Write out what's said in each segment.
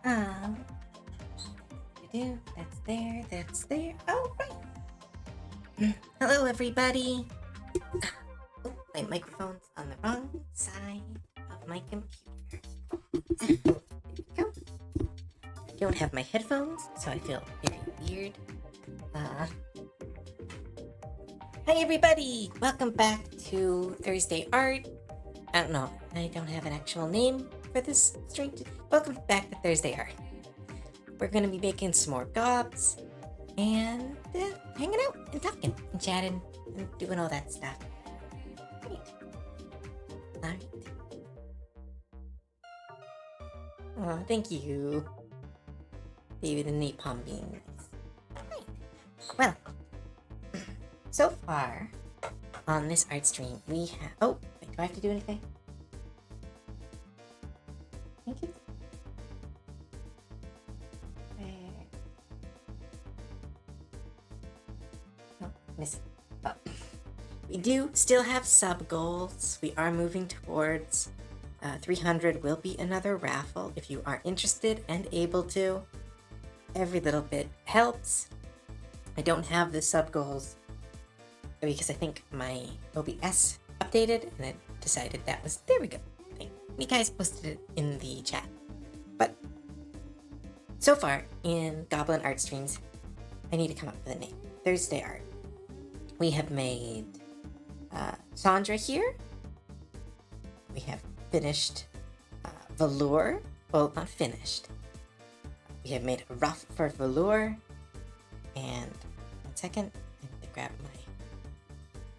That's there, that's there. Oh, right. Hello, everybody. Oh, my microphone's on the wrong side of my computer. There we go. I don't have my headphones, so I feel very weird. Hi, everybody. Welcome back to Thursday Art. I don't know. I don't have an actual name for this stream. Welcome back to Thursday Art. We're going to be making some more gobs and hanging out and talking and chatting and doing all that stuff. Alright. Oh, thank you, David and Napalm being nice. Alright. Well, so far on this art stream, we have. Oh, wait, do I have to do anything? Thank you. Miss. Oh. We do still have sub goals. We are moving towards 300 will be another raffle if you are interested and able to. Every little bit helps. I don't have the sub goals because I think my OBS updated and it decided that was, there we go. You guys posted it in the chat. But so far in Goblin Art Streams, I need to come up with a name. Thursday Art. We have made Sandra here. We have finished velour. Well, not finished. We have made a ruff for velour. And 1 second, I need to grab my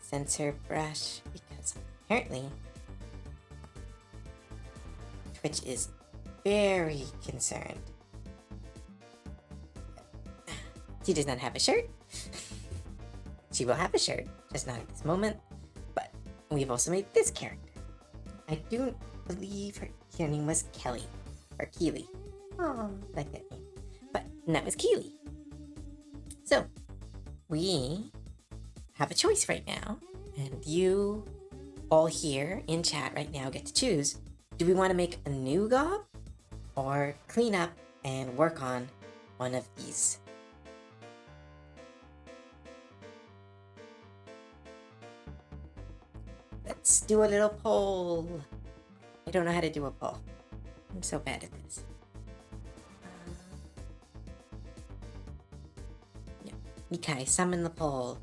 sensor brush because apparently Twitch is very concerned. She does not have a shirt. She will have a shirt, just not at this moment. But we've also made this character. I do believe her name was Kelly. Or Keely. Oh, I like that name. But that was Keely. So, we have a choice right now. And you all here in chat right now get to choose. Do we want to make a new gob? Or clean up and work on one of these? Let's do a little poll. I don't know how to do a poll. I'm so bad at this. Yeah. Mikai, summon the poll.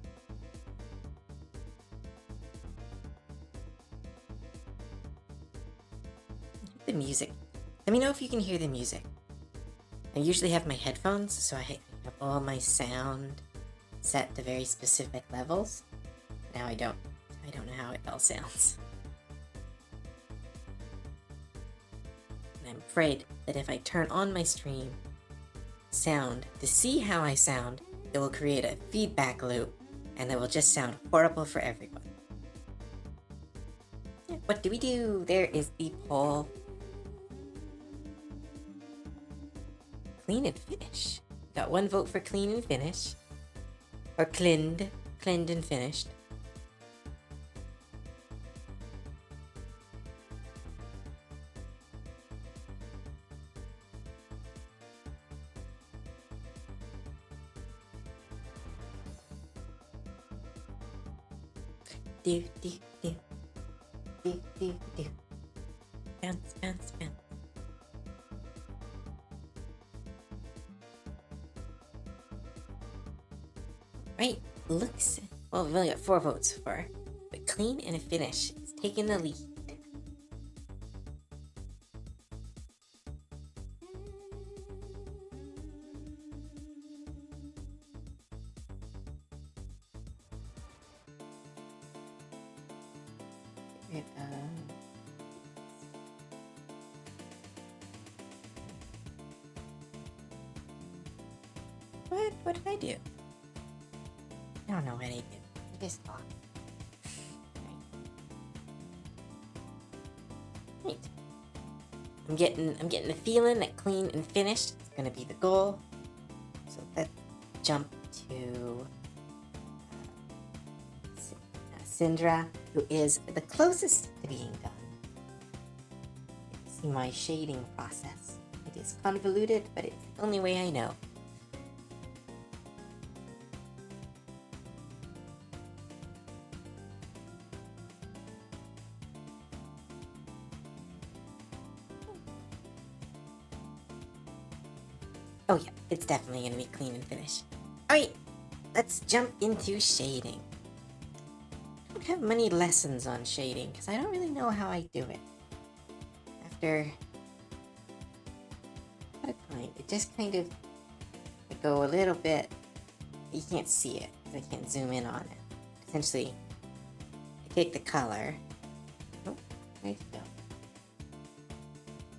The music. Let me know if you can hear the music. I usually have my headphones, so I have all my sound set to very specific levels. Now I don't. I don't know how it all sounds. And I'm afraid that if I turn on my stream sound to see how I sound, it will create a feedback loop and it will just sound horrible for everyone. Yeah, what do we do? There is the poll. Clean and finish. Got 1 vote for clean and finish. Or cleaned and finished. Do, do, do. Do, do, do. Bounce, bounce, bounce. Right, looks... Well, we've only got 4 votes so far. But clean and finish is taking the lead. What did I do? I don't know what I did. I just thought. Right. I'm getting the feeling that clean and finished is gonna be the goal. So let's jump to Syndra, who is the closest to being done. You can see my shading process. I It is convoluted, but it's the only way I know. Oh yeah, it's definitely gonna be clean and finished. Alright, let's jump into shading. I don't have many lessons on shading, because I don't really know how I do it. After a time, it just kind of, I go a little bit, you can't see it, because I can't zoom in on it. Essentially, I take the color, oh, where'd it go?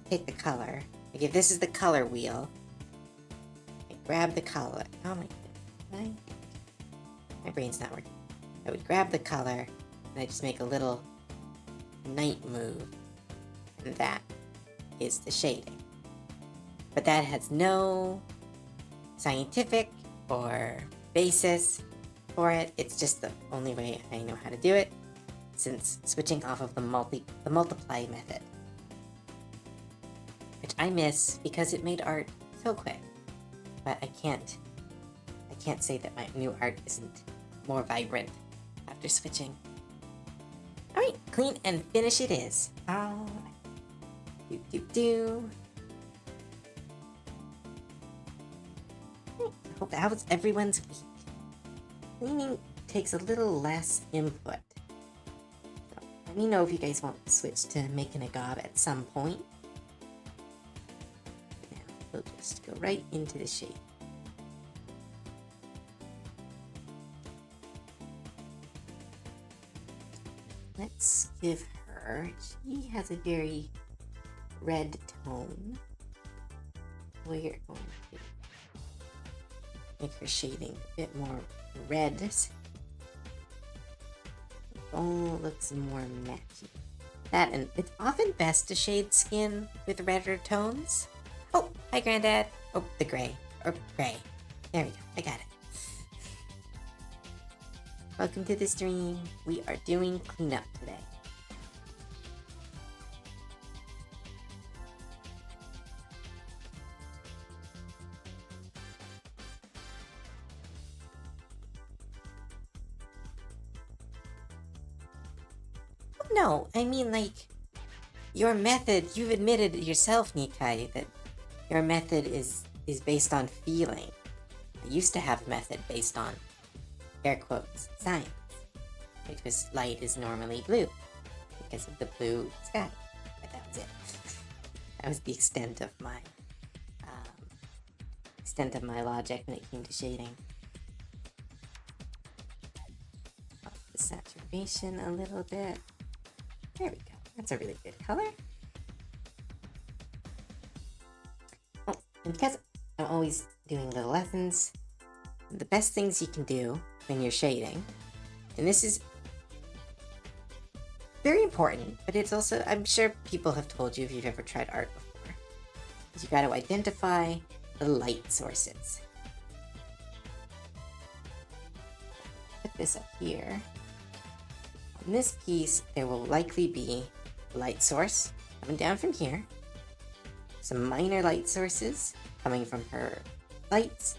Take the color, like if this is the color wheel, grab the color. Oh my goodness. My brain's not working. I would grab the color and I just make a little night move. And that is the shading. But that has no scientific or basis for it. It's just the only way I know how to do it since switching off of the multiply method. Which I miss because it made art so quick. But I can't say that my new art isn't more vibrant after switching. Alright, clean and finish it is. Alright. Do. I hope that was everyone's week. Cleaning takes a little less input. So let me know if you guys want to switch to making a gob at some point. We'll just go right into the shape. Let's give her, she has a very red tone. We're going to make her shading a bit more red. It all looks more matchy. That, and it's often best to shade skin with redder tones. Oh, hi, Granddad. Oh, the gray. Or gray. There we go. I got it. Welcome to the stream. We are doing cleanup today. Oh, no, I mean, like, your method, you've admitted yourself, Nikai, that your method is based on feeling. I used to have a method based on, air quotes, science, which was light is normally blue because of the blue sky. But that was it. That was the extent of my logic when it came to shading. Up the saturation a little bit. There we go. That's a really good color. Oh, and because I'm always doing little lessons, the best things you can do when you're shading, and this is very important, but it's also, I'm sure people have told you if you've ever tried art before, is you got to identify the light sources. Put this up here. On this piece, there will likely be a light source coming down from here, some minor light sources coming from her lights,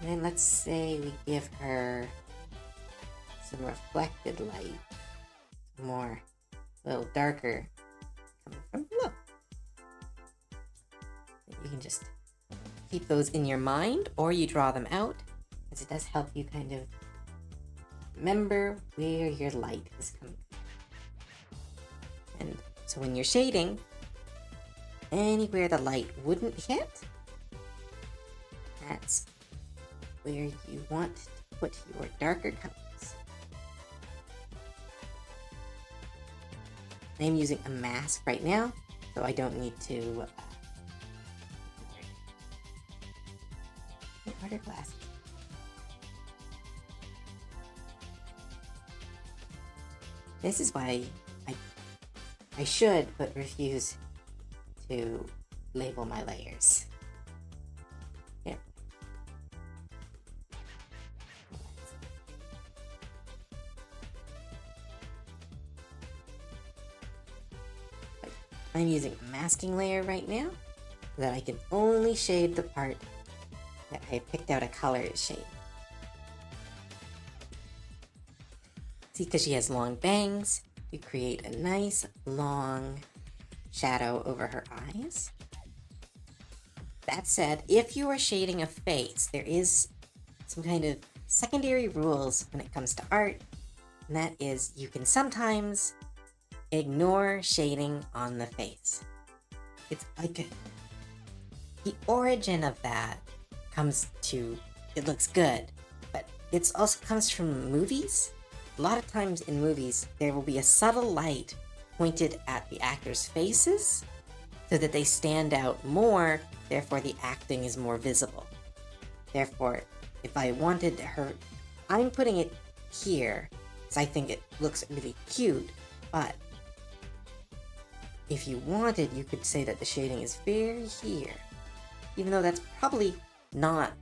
and then let's say we give her some reflected light, more, a little darker, coming from below. You can just keep those in your mind, or you draw them out, because it does help you kind of remember where your light is coming from. And so when you're shading, anywhere the light wouldn't hit, that's where you want to put your darker colors. I'm using a mask right now, so I don't need to order glasses. This is why I should but refuse to label my layers. Here. I'm using a masking layer right now. so that I can only shade the part that I picked out a color to shade. See, because she has long bangs, you create a nice long shadow over her eyes. That said, if you are shading a face, there is some kind of secondary rules when it comes to art, and that is you can sometimes ignore shading on the face. It's like the origin of that comes to, it looks good, but it also comes from movies. A lot of times in movies, there will be a subtle light pointed at the actors' faces so that they stand out more, therefore the acting is more visible. Therefore, if I wanted her, I'm putting it here because I think it looks really cute, but if you wanted, you could say that the shading is very here, even though that's probably not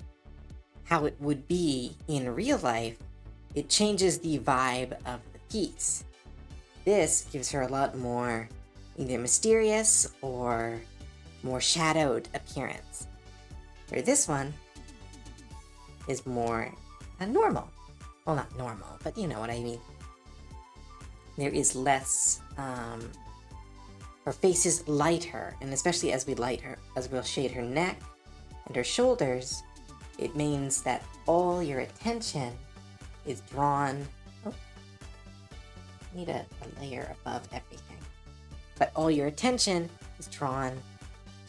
how it would be in real life. It changes the vibe of the piece. This gives her a lot more either mysterious or more shadowed appearance, where this one is more normal. Well, not normal, but you know what I mean. There is less, her face is lighter, and especially as we light her, as we'll shade her neck and her shoulders, it means that all your attention is drawn. Oh, need a layer above everything. But all your attention is drawn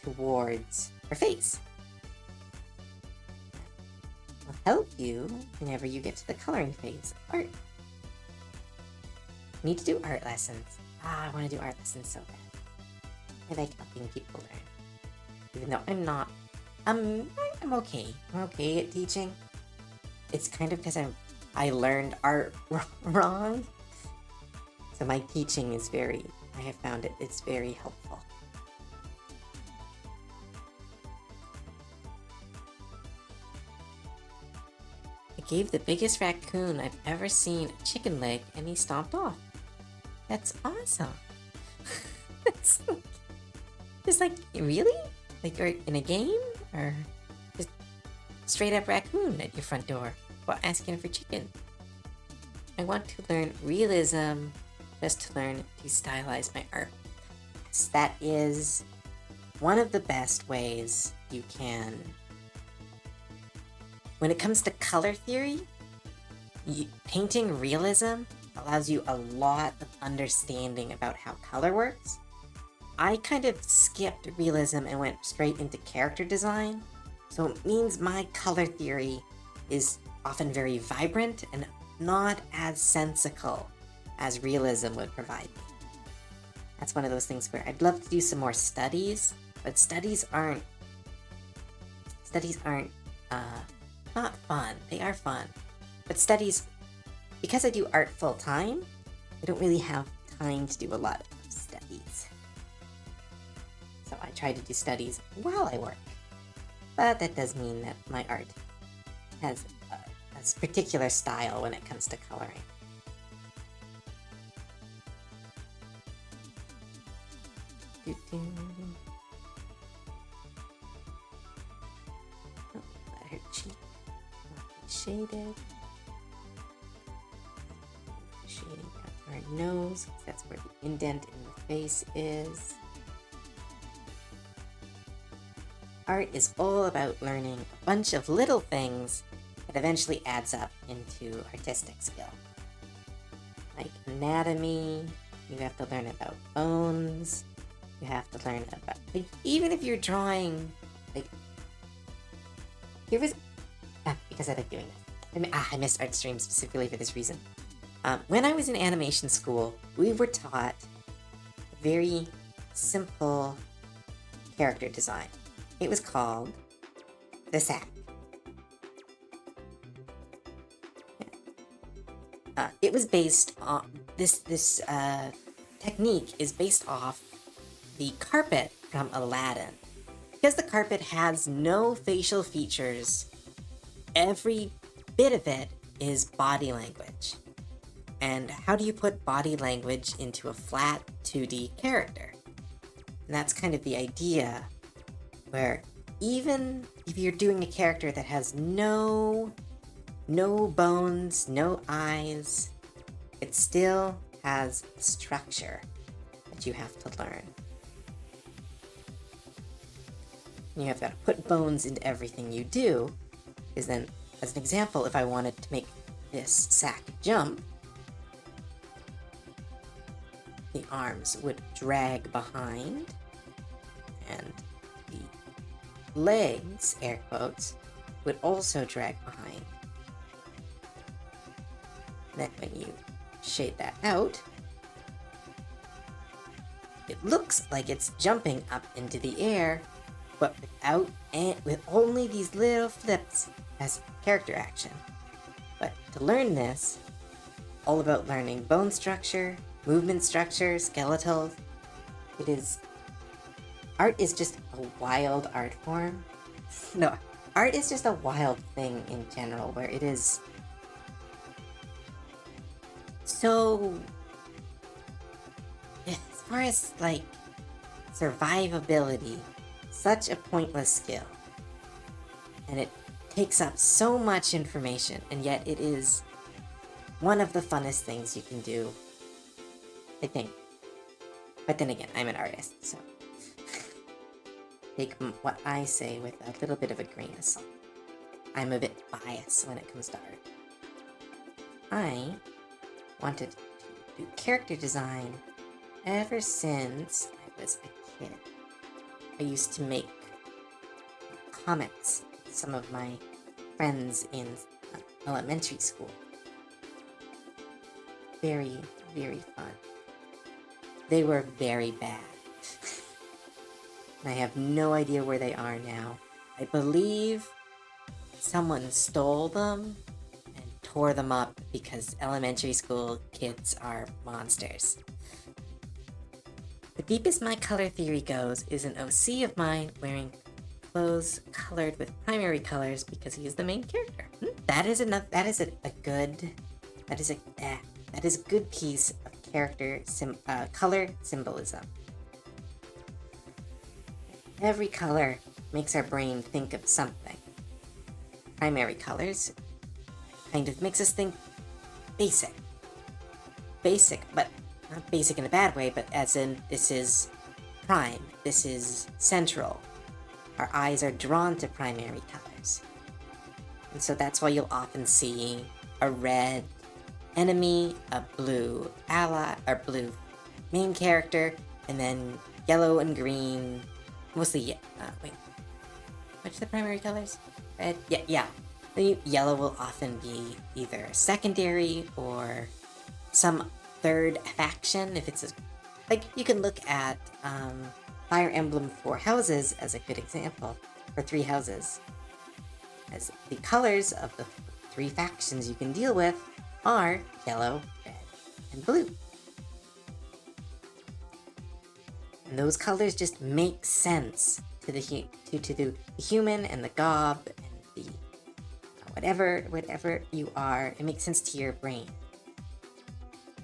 towards her face. It'll help you whenever you get to the coloring phase of art. Need to do art lessons. I want to do art lessons so bad. I like helping people learn. Even though I'm not, I'm okay. I'm okay at teaching. It's kind of because I learned art wrong. So my teaching is I have found it's very helpful. I gave the biggest raccoon I've ever seen a chicken leg and he stomped off. That's awesome. It's just like, really? Like you're in a game? Or just straight up raccoon at your front door while asking for chicken? I want to learn realism just to learn to stylize my art. Yes, that is one of the best ways you can. When it comes to color theory, painting realism allows you a lot of understanding about how color works. I kind of skipped realism and went straight into character design, so it means my color theory is often very vibrant and not as sensical as realism would provide me. That's one of those things where I'd love to do some more studies, but studies aren't not fun. They are fun, but studies, because I do art full time, I don't really have time to do a lot of studies. So I try to do studies while I work, but that does mean that my art has a particular style when it comes to coloring. Oh, let her cheek not be shaded. Shading out her nose, because that's where the indent in the face is. Art is all about learning a bunch of little things that eventually adds up into artistic skill. Like anatomy, you have to learn about bones, you have to learn about, like, even if you're drawing, like, here was, because I like doing this. I missed art stream specifically for this reason. When I was in animation school, we were taught very simple character design. It was called the sack. It was based on this technique is based off the carpet from Aladdin. Because the carpet has no facial features, every bit of it is body language. And how do you put body language into a flat 2D character? And that's kind of the idea where even if you're doing a character that has no bones, no eyes, it still has structure that you have to learn. You have got to put bones into everything you do, because then, as an example, if I wanted to make this sack jump, the arms would drag behind, and the legs, air quotes, would also drag behind. Then when you shade that out, it looks like it's jumping up into the air, but with only these little flips as character action. But to learn this, all about learning bone structure, movement structure, skeletal. Art is just a wild art form. No, art is just a wild thing in general, where it is so, as far as like survivability, such a pointless skill. And it takes up so much information, and yet it is one of the funnest things you can do, I think. But then again, I'm an artist, so take what I say with a little bit of a grain of salt. I'm a bit biased when it comes to art. I wanted to do character design ever since I was a kid. I used to make comics with some of my friends in elementary school. Very, very fun. They were very bad. And I have no idea where they are now. I believe someone stole them and tore them up because elementary school kids are monsters. The deepest my color theory goes is an OC of mine wearing clothes colored with primary colors because he is the main character. That is a good piece of character color symbolism. Every color makes our brain think of something. Primary colors kind of makes us think basic. Basic, but not basic in a bad way, but as in this is prime, this is central. Our eyes are drawn to primary colors. And so that's why you'll often see a red enemy, a blue ally, or blue main character, and then yellow and green, mostly, which are the primary colors? Red? Yeah. Yellow will often be either secondary or some third faction. If it's you can look at Fire Emblem 4 Houses as a good example, or 3 houses, as the colors of the 3 factions you can deal with are yellow, red, and blue. And those colors just make sense to the human and the gob and the whatever you are. It makes sense to your brain.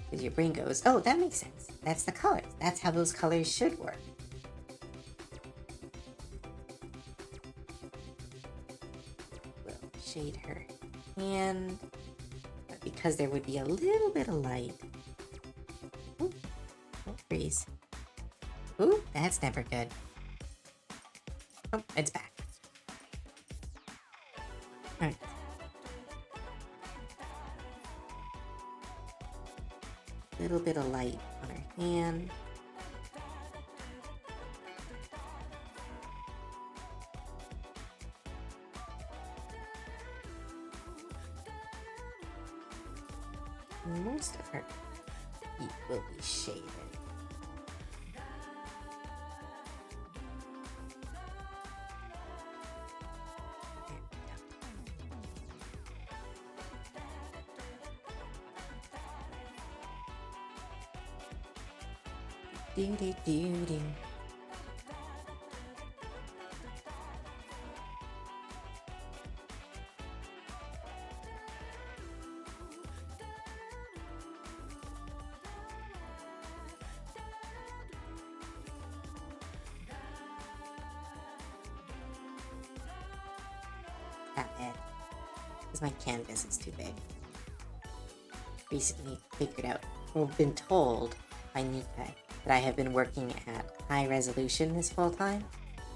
Because your brain goes, oh, that makes sense. That's the colors. That's how those colors should work. We'll shade her hand, but because there would be a little bit of light. Ooh, don't freeze. Ooh, that's never good. Oh, it's back. Alright. Little bit of light on her hand. Most of her feet will be shaded. Do. that bed because my canvas is too big. Recently figured out, or been told by Nika, that I have been working at high resolution this whole time,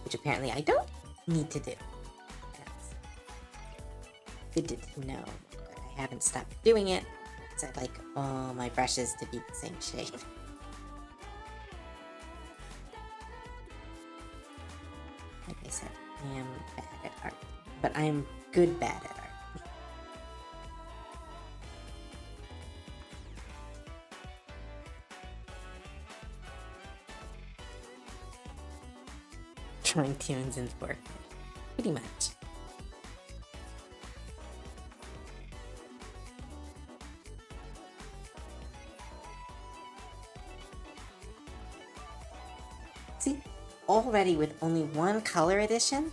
which apparently I don't need to do. That's good to know, but I haven't stopped doing it because I like all my brushes to be the same shape. Like I said, I am bad at art, but I am good bad at art. Drawing tunes in Fortnite. Pretty much. See, already with only one color addition,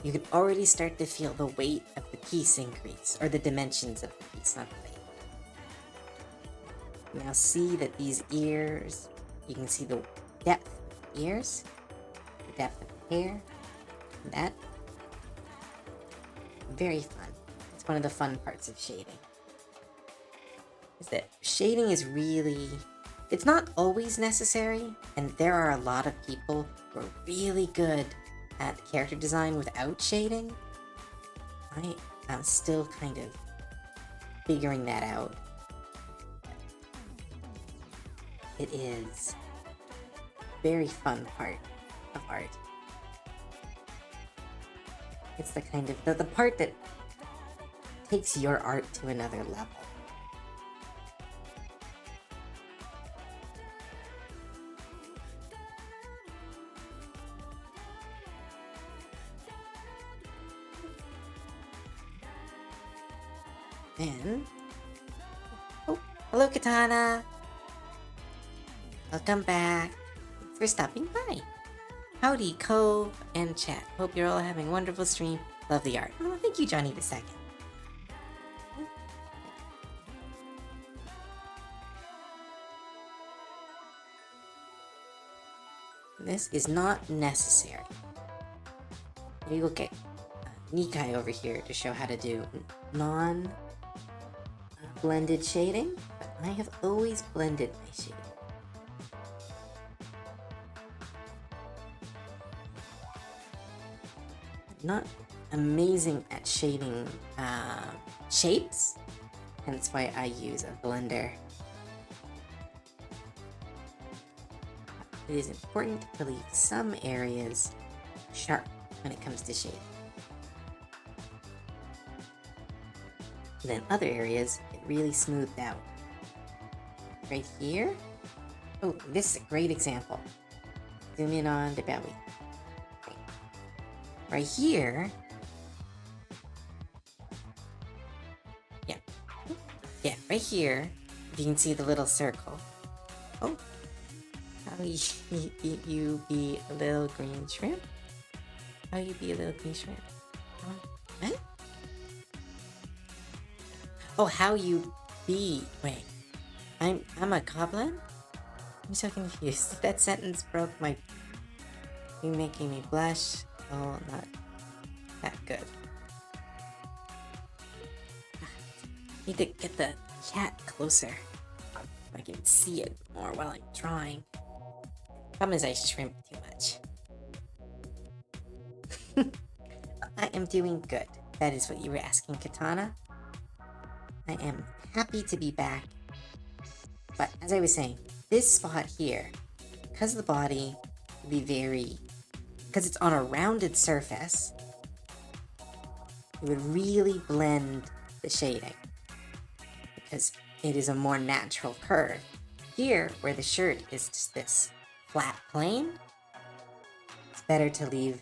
you can already start to feel the weight of the piece increase, or the dimensions of the piece, not the weight. You now see that these ears, you can see the depth of the ears, the depth of the hair, and that. Very fun. It's one of the fun parts of shading. Is that shading is really, it's not always necessary, and there are a lot of people who are really good at character design without shading. I am still kind of figuring that out. It is a very fun part of art. It's the kind of, the part that takes your art to another level. And, oh, hello Katana! Welcome back. Thanks for stopping by. Howdy, Cove and chat. Hope you're all having a wonderful stream. Love the art. Oh, thank you, Johnny the Second. This is not necessary. Maybe look at Nikai over here to show how to do non-blended shading. But I have always blended my shading. Not amazing at shading shapes, hence why I use a blender. It is important to leave some areas sharp when it comes to shading. And then other areas, it really smoothed out. Right here. Oh, this is a great example. Zoom in on the belly. Right here, right here, if you can see the little circle. Oh, how you be a little green shrimp? How you be a little green shrimp? What? Oh, how you be? Wait, I'm a goblin? I'm so confused. That sentence broke my. You making me blush. Oh, not that good. Need to get the cat closer so I can see it more while I'm drawing. Problem is I shrimp too much. I am doing good. That is what you were asking, Katana. I am happy to be back. But as I was saying, this spot here, because the body will be very... because it's on a rounded surface, it would really blend the shading because it is a more natural curve. Here, where the shirt is just this flat plane, it's better to leave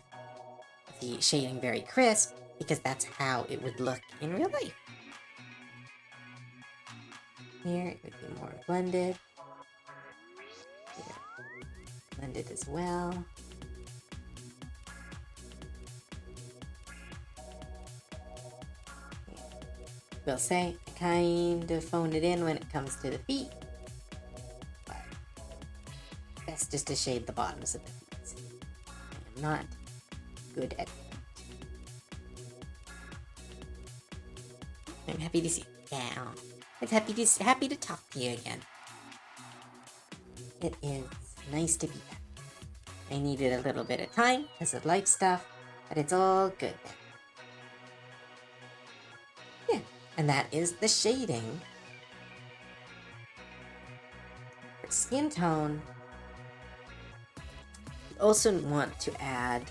the shading very crisp because that's how it would look in real life. Here, it would be more blended. Here, blended as well. Will say, I kind of phoned it in when it comes to the feet, but that's just to shade the bottoms of the feet. I am not good at it. I'm happy to see you. Yeah. It's happy to talk to you again. It is nice to be back. I needed a little bit of time because of life stuff, but it's all good now. Yeah, and that is the shading. For skin tone, you also want to add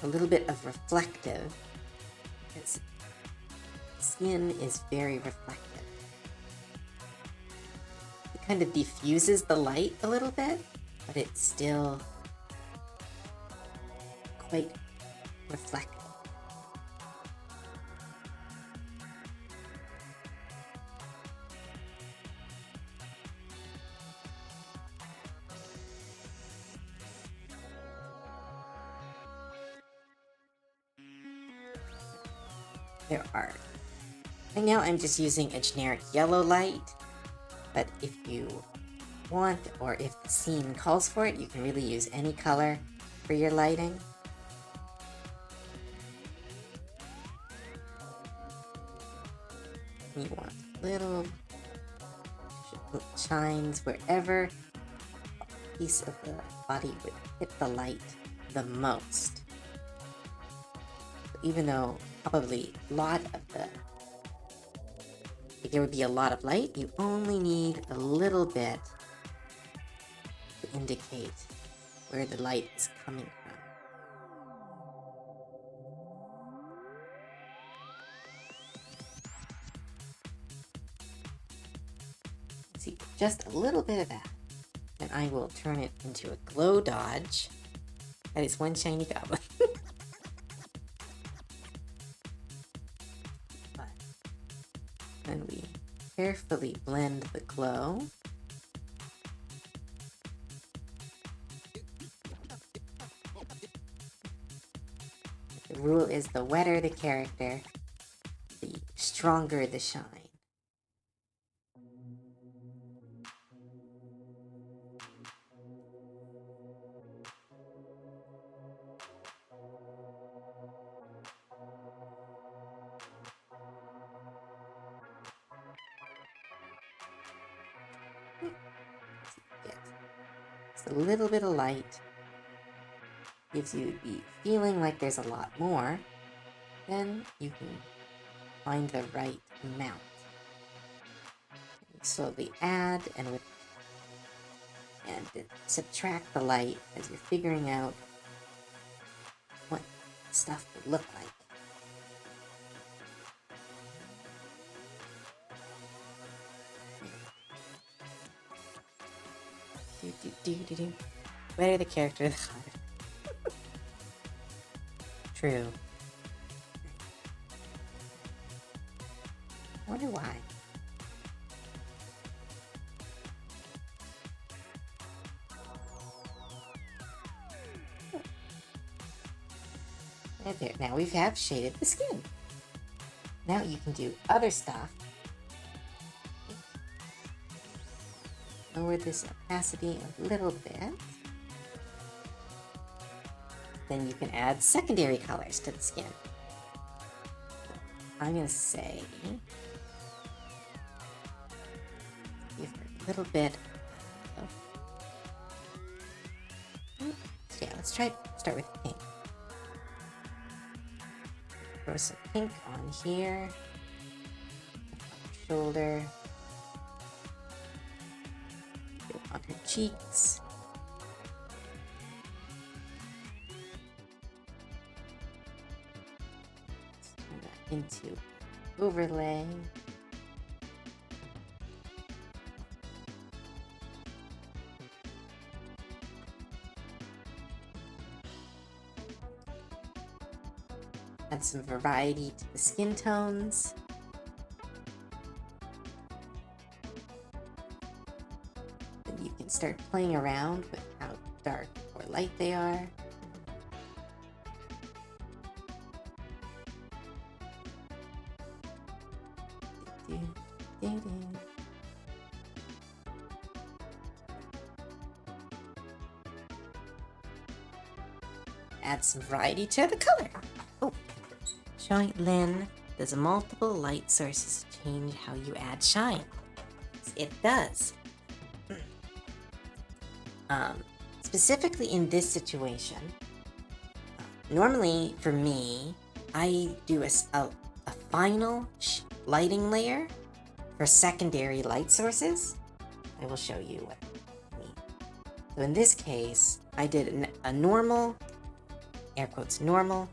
a little bit of reflective, because skin is very reflective. It kind of diffuses the light a little bit, but it's still quite reflective. There are. Right now I'm just using a generic yellow light, but if you want, or if the scene calls for it, you can really use any color for your lighting. You want little shines wherever a piece of the body would hit the light the most. So even though probably a lot of there would be a lot of light, you only need a little bit to indicate where the light is coming from. See, just a little bit of that, and I will turn it into a glow dodge. That is one shiny goblin. But then we carefully blend the glow. The rule is the wetter the character, the stronger the shine. Just a little bit of light gives you the feeling like there's a lot more. Then you can find the right amount. Slowly add and subtract the light as you're figuring out what stuff would look like. Better the character, the hotter. True. I wonder why. Right there. Now we have shaded the skin. Now you can do other stuff. Lower this opacity a little bit. Then you can add secondary colors to the skin. I'm going to say, give her a little bit of, yeah, let's start with pink. Throw some pink on here, shoulder, on her cheeks. Turn that into overlay. Add some variety to the skin tones. Then you can start playing around with how dark or light they are. Add some variety to the color. Oh, showing Lynn Does multiple light sources change how you add shine? It does. Specifically in this situation, normally for me, I do a final lighting layer for secondary light sources. I will show you what I mean. So in this case, I did a normal, air quotes, normal,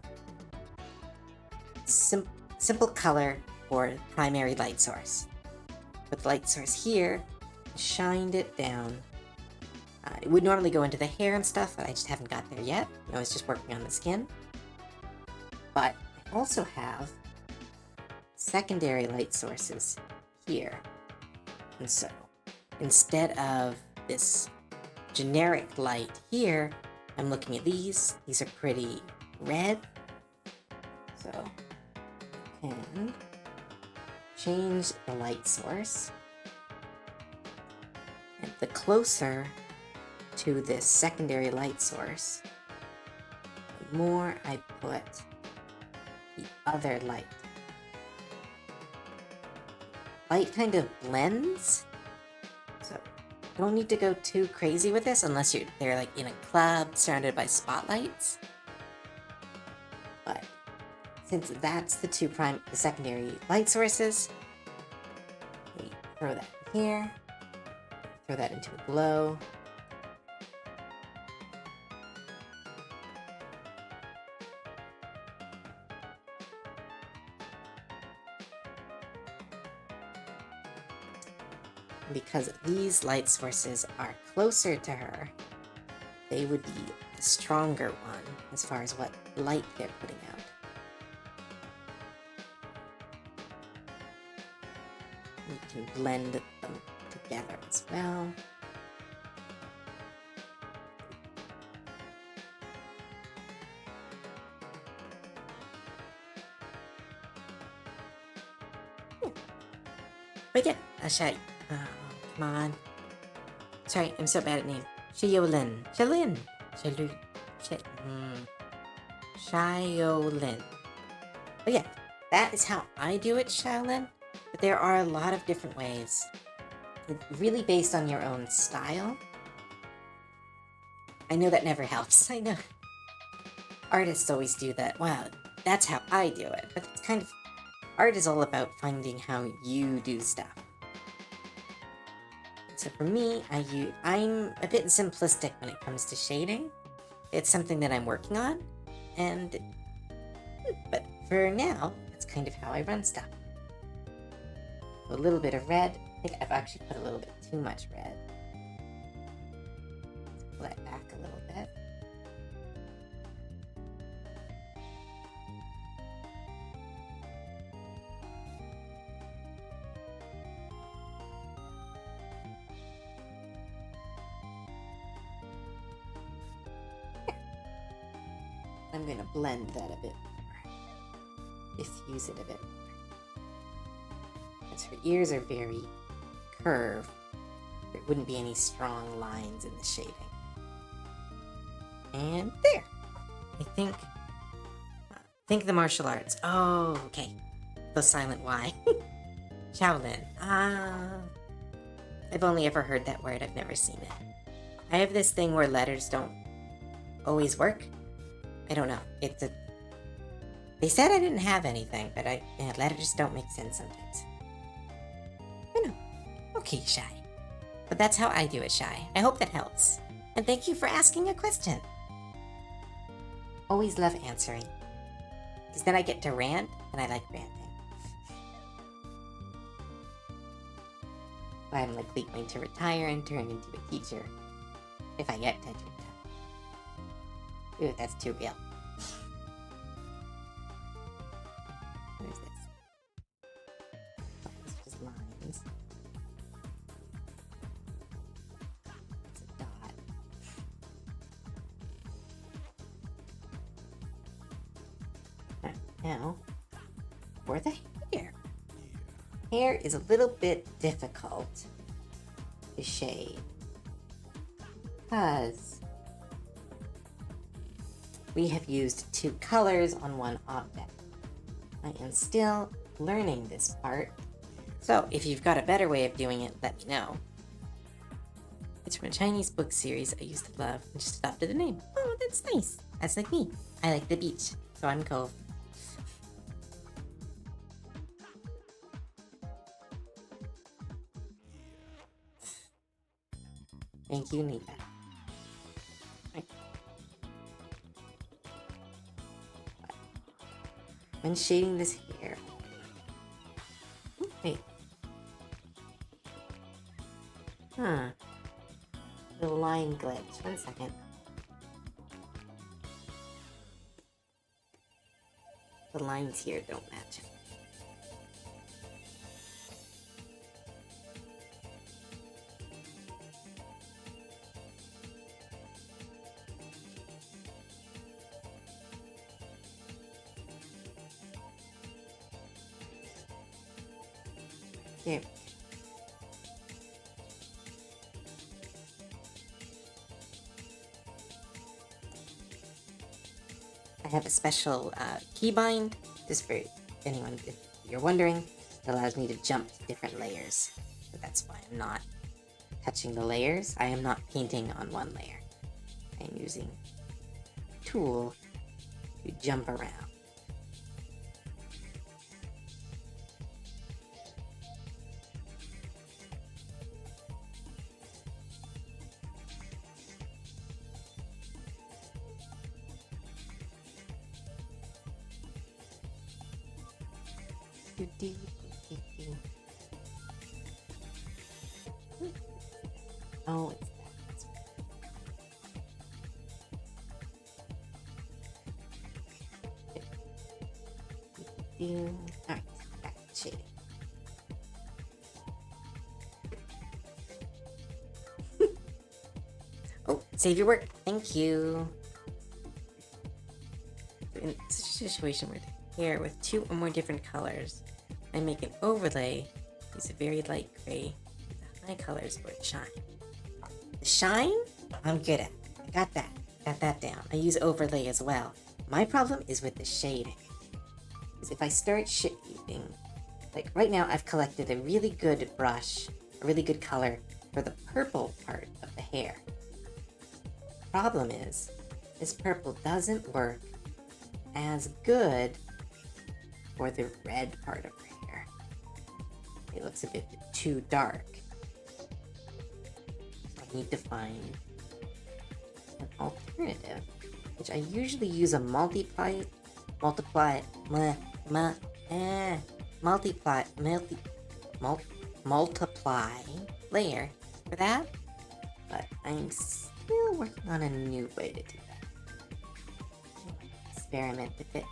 simple color for primary light source. Put the light source here, shined it down. It would normally go into the hair and stuff, but I just haven't got there yet. I was just working on the skin. But I also have secondary light sources here. And so, instead of this generic light here, I'm looking at these. These are pretty red. So, I can change the light source. And the closer to this secondary light source, the more I put the other light. Light kind of blends, so don't need to go too crazy with this unless they're like in a club surrounded by spotlights. But since that's the the secondary light sources, we throw that in here, throw that into a glow. Because these light sources are closer to her, they would be the stronger one as far as what light they're putting out. We can blend them together as well. But yeah, I'll show you. Come on. Sorry, I'm so bad at names. Shaolin. Shaolin. But yeah, that is how I do it, Shaolin. But there are a lot of different ways. It's really based on your own style. I know that never helps. I know. Artists always do that. Wow, that's how I do it. But it's kind of... Art is all about finding how you do stuff. So for me, I'm a bit simplistic when it comes to shading. It's something that I'm working on, but for now, that's kind of how I run stuff. So a little bit of red. I think I've actually put a little bit too much red. Let's pull that back a little bit. I'm going to blend that a bit more. Diffuse it a bit more. Because her ears are very curved. There wouldn't be any strong lines in the shading. And there. I think the martial arts. Oh, okay. The silent Y. Shaolin. I've only ever heard that word. I've never seen it. I have this thing where letters don't always work. I don't know. They said I didn't have anything, but letters don't make sense sometimes. I know. Okay, Shy. But that's how I do it, Shy. I hope that helps. And thank you for asking a question. Always love answering. Because then I get to rant, and I like ranting. I'm likely going to retire and turn into a teacher. If I get to do that. Ooh, that's too real. What is this? Oh, it's just lines. It's a dot. Now, for the hair. Hair is a little bit difficult to shade because we have used two colors on one object. I am still learning this part. So, if you've got a better way of doing it, let me know. It's from a Chinese book series I used to love and just adopted a name. Oh, that's nice. That's like me. I like the beach, so I'm Cove. Thank you, Nita. Right. When shading this hair... Wait. The line glitch. 1 second. The lines here don't match. There. I have a special keybind, just for anyone, if you're wondering. It allows me to jump to different layers. So that's why I'm not touching the layers. I am not painting on one layer. I am using a tool to jump around. Oh, it's that. Alright, back to shading. Oh, save your work. Thank you. In such a situation where the hair with 2 or more different colors, I make an overlay. Use a very light gray with the high colors for it shine. The shine, I'm good at. I got that. Got that down. I use overlay as well. My problem is with the shading. Because if I start shading, like right now I've collected a really good brush, a really good color for the purple part of the hair. Problem is, this purple doesn't work as good for the red part of her hair. It looks a bit too dark. So I need to find an alternative, which I usually use a multiply layer for that, but I'm still working on a new way to do that. Experiment with it.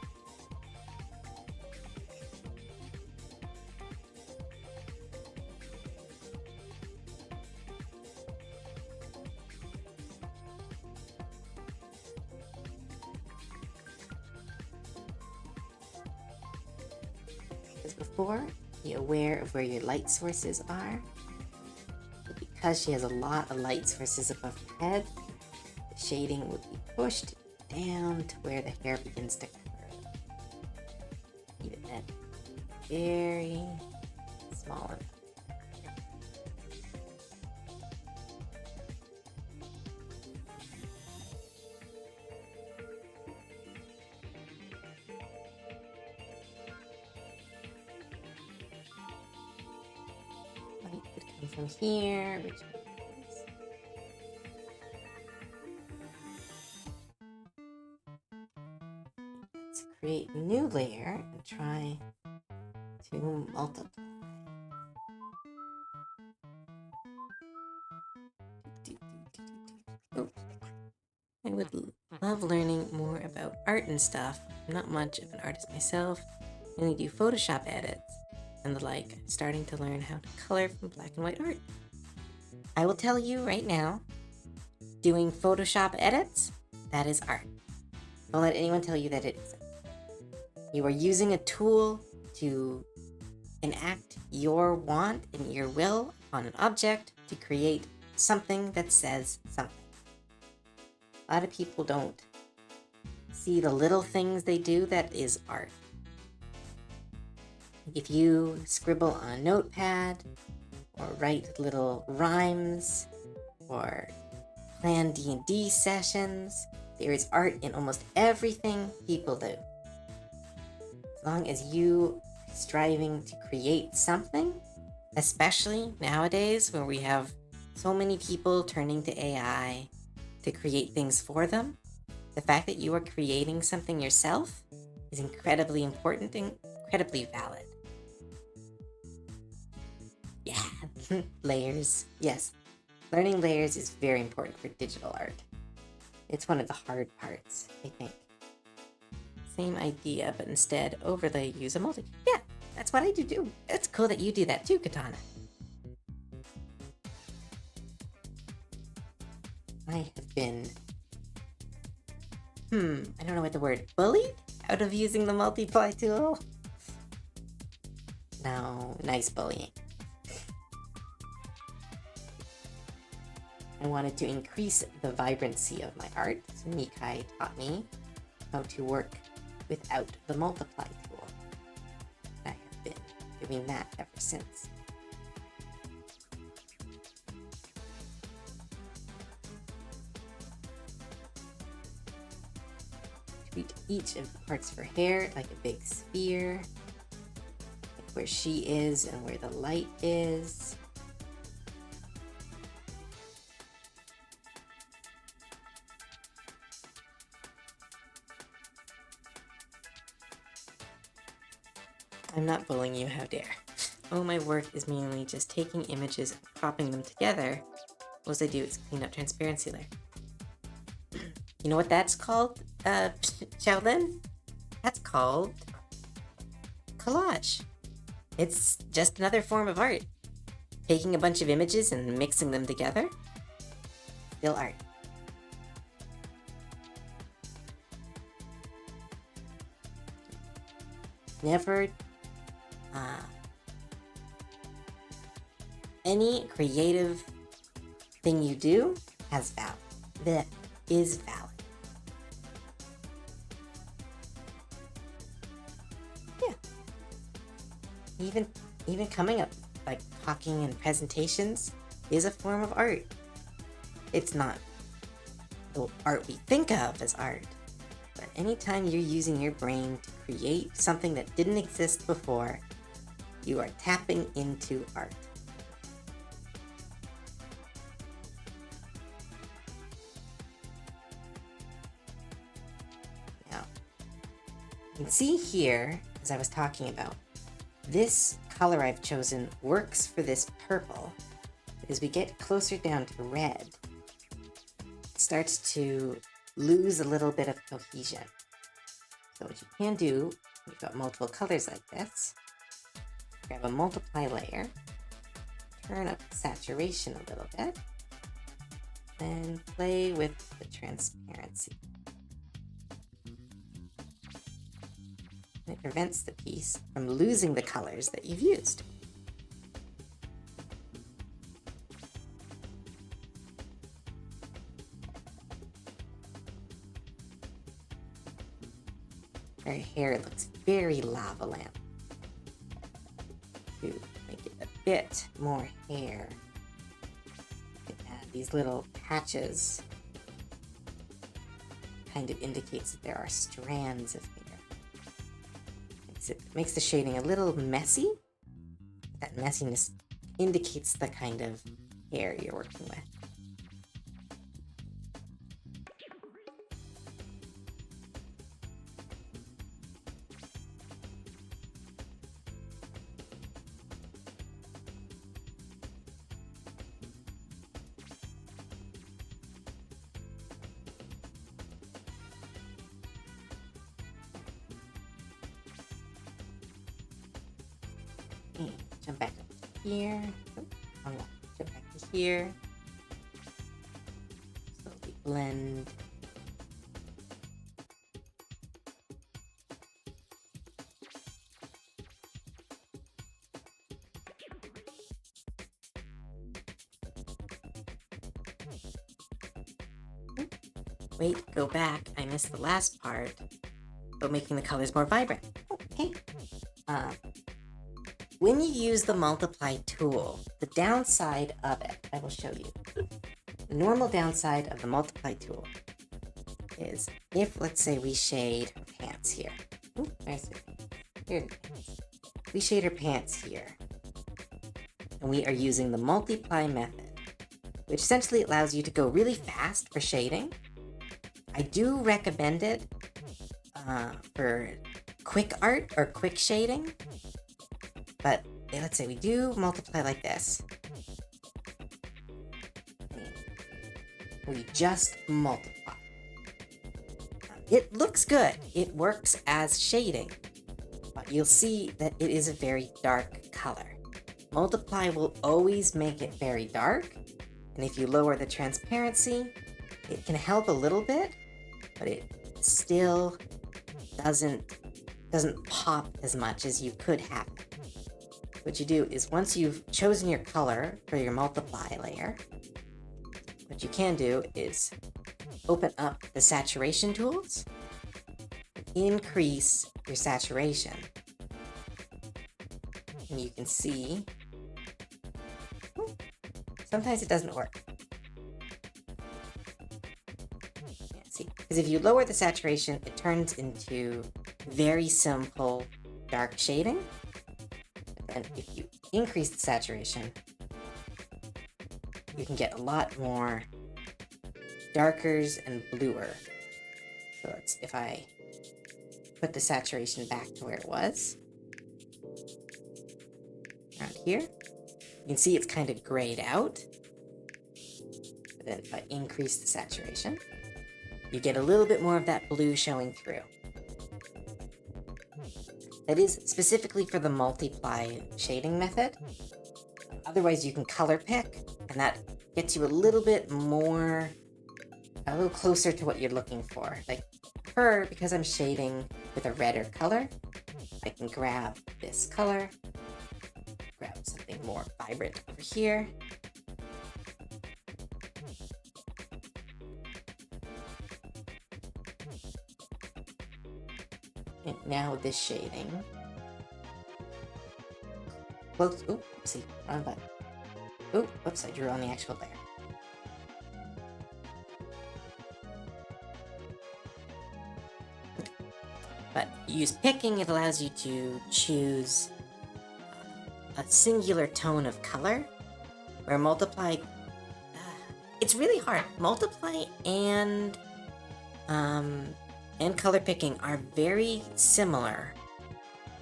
As before, be aware of where your light sources are. But because she has a lot of light sources above her head, the shading will be pushed down to where the hair begins to curve. Even at very small amount. Light could come from here, which means let's create a new layer and try to multiply. Oh, I would love learning more about art and stuff. I'm not much of an artist myself. I only do Photoshop edits and the like. I'm starting to learn how to color from black and white art. I will tell you right now, doing Photoshop edits, that is art. Don't let anyone tell you that it isn't. You are using a tool to enact your want and your will on an object to create something that says something. A lot of people don't see the little things they do that is art. If you scribble on a notepad, or write little rhymes, or plan D&D sessions, there is art in almost everything people do. As long as you are striving to create something, especially nowadays where we have so many people turning to AI to create things for them, the fact that you are creating something yourself is incredibly important and incredibly valid. Yeah, layers. Yes, learning layers is very important for digital art. It's one of the hard parts, I think. Same idea, but instead overlay use a multi. Yeah, that's what I do too. It's cool that you do that too, Katana. I have been, I don't know what the word, bullied out of using the multiply tool. No, nice bullying. I wanted to increase the vibrancy of my art, so Nikai taught me how to work without the multiply tool. I have been doing that ever since. Treat each of the parts for hair like a big sphere, like where she is and where the light is. I'm not bullying you, how dare. Oh, my work is mainly just taking images and cropping them together. What I do is clean up transparency layer. You know what that's called, Shaolin? That's called collage. It's just another form of art. Taking a bunch of images and mixing them together, still art. Never any creative thing you do has value. That is valid. Yeah. Even coming up, like talking and presentations, is a form of art. It's not the art we think of as art, but anytime you're using your brain to create something that didn't exist before, you are tapping into art. Now, you can see here, as I was talking about, this color I've chosen works for this purple. As we get closer down to red, it starts to lose a little bit of cohesion. So what you can do, you've got multiple colors like this, grab a multiply layer, turn up the saturation a little bit, and play with the transparency. And it prevents the piece from losing the colors that you've used. Her hair looks very lava lamp. To make it a bit more hair, you can add these little patches. Kind of indicates that there are strands of hair. It makes the shading a little messy. That messiness indicates the kind of hair you're working with. And jump back up to here. Oh, jump back to here. Slowly blend. Wait, go back. I missed the last part about making the colors more vibrant. Okay. when you use the multiply tool, the downside of it, I will show you. The normal downside of the multiply tool is if, let's say, we shade her pants here. Ooh, here. We shade her pants here. And we are using the multiply method, which essentially allows you to go really fast for shading. I do recommend it for quick art or quick shading. But let's say we do multiply like this. We just multiply. It looks good. It works as shading. But you'll see that it is a very dark color. Multiply will always make it very dark. And if you lower the transparency, it can help a little bit, but it still doesn't pop as much as you could have. What you do is once you've chosen your color for your multiply layer, what you can do is open up the saturation tools, increase your saturation, and you can see sometimes it doesn't work. Yeah, see, because if you lower the saturation, it turns into very simple dark shading. And if you increase the saturation, you can get a lot more darkers and bluer. So if I put the saturation back to where it was, around here, you can see it's kind of grayed out. But then if I increase the saturation, you get a little bit more of that blue showing through. That is specifically for the multiply shading method. Otherwise, you can color pick, and that gets you a little bit more, a little closer to what you're looking for. Like her, because I'm shading with a redder color, I can grab this color, grab something more vibrant over here. And now with this shading, close, oop, see, wrong button. Oop, whoops, I drew on the actual layer. But use picking, it allows you to choose a singular tone of color, where multiply, it's really hard. Multiply and color picking are very similar.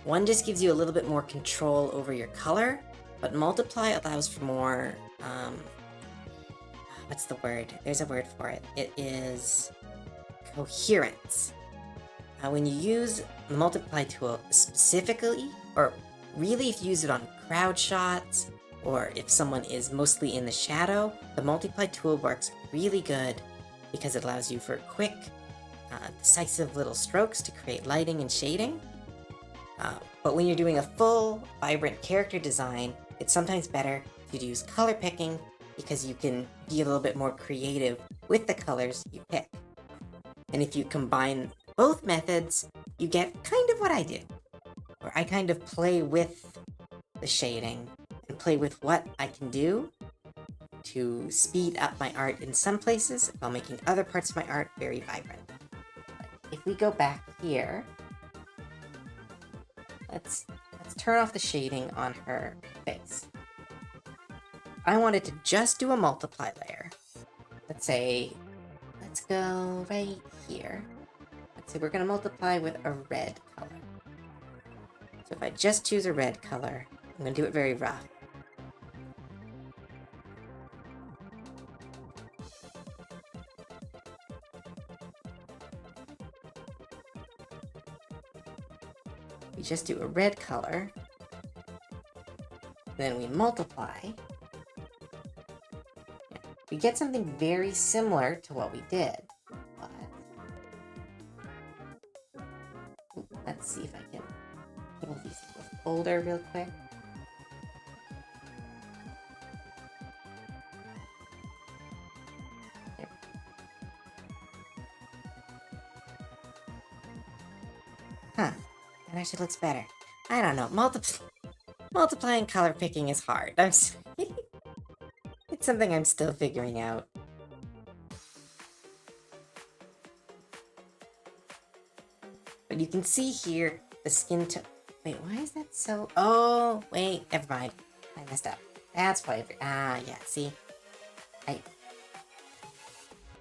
One just gives you a little bit more control over your color, but multiply allows for more, what's the word? There's a word for it. It is coherence. When you use the multiply tool specifically, or really if you use it on crowd shots, or if someone is mostly in the shadow, the multiply tool works really good because it allows you for quick, decisive little strokes to create lighting and shading. But when you're doing a full, vibrant character design, it's sometimes better to use color picking because you can be a little bit more creative with the colors you pick. And if you combine both methods, you get kind of what I do, where I kind of play with the shading and play with what I can do to speed up my art in some places while making other parts of my art very vibrant. If we go back here, let's turn off the shading on her face. I wanted to just do a multiply layer. Let's go right here. Let's say we're going to multiply with a red color. So if I just choose a red color, I'm going to do it very rough. We just do a red color, then we multiply. We get something very similar to what we did, but let's see if I can pull these into a folder real quick. Huh, that actually looks better. I don't know, Multiplying color picking is hard. It's something I'm still figuring out. But you can see here the skin tone. Wait, why is that so? Oh, wait, never mind. I messed up. That's why. Yeah, see?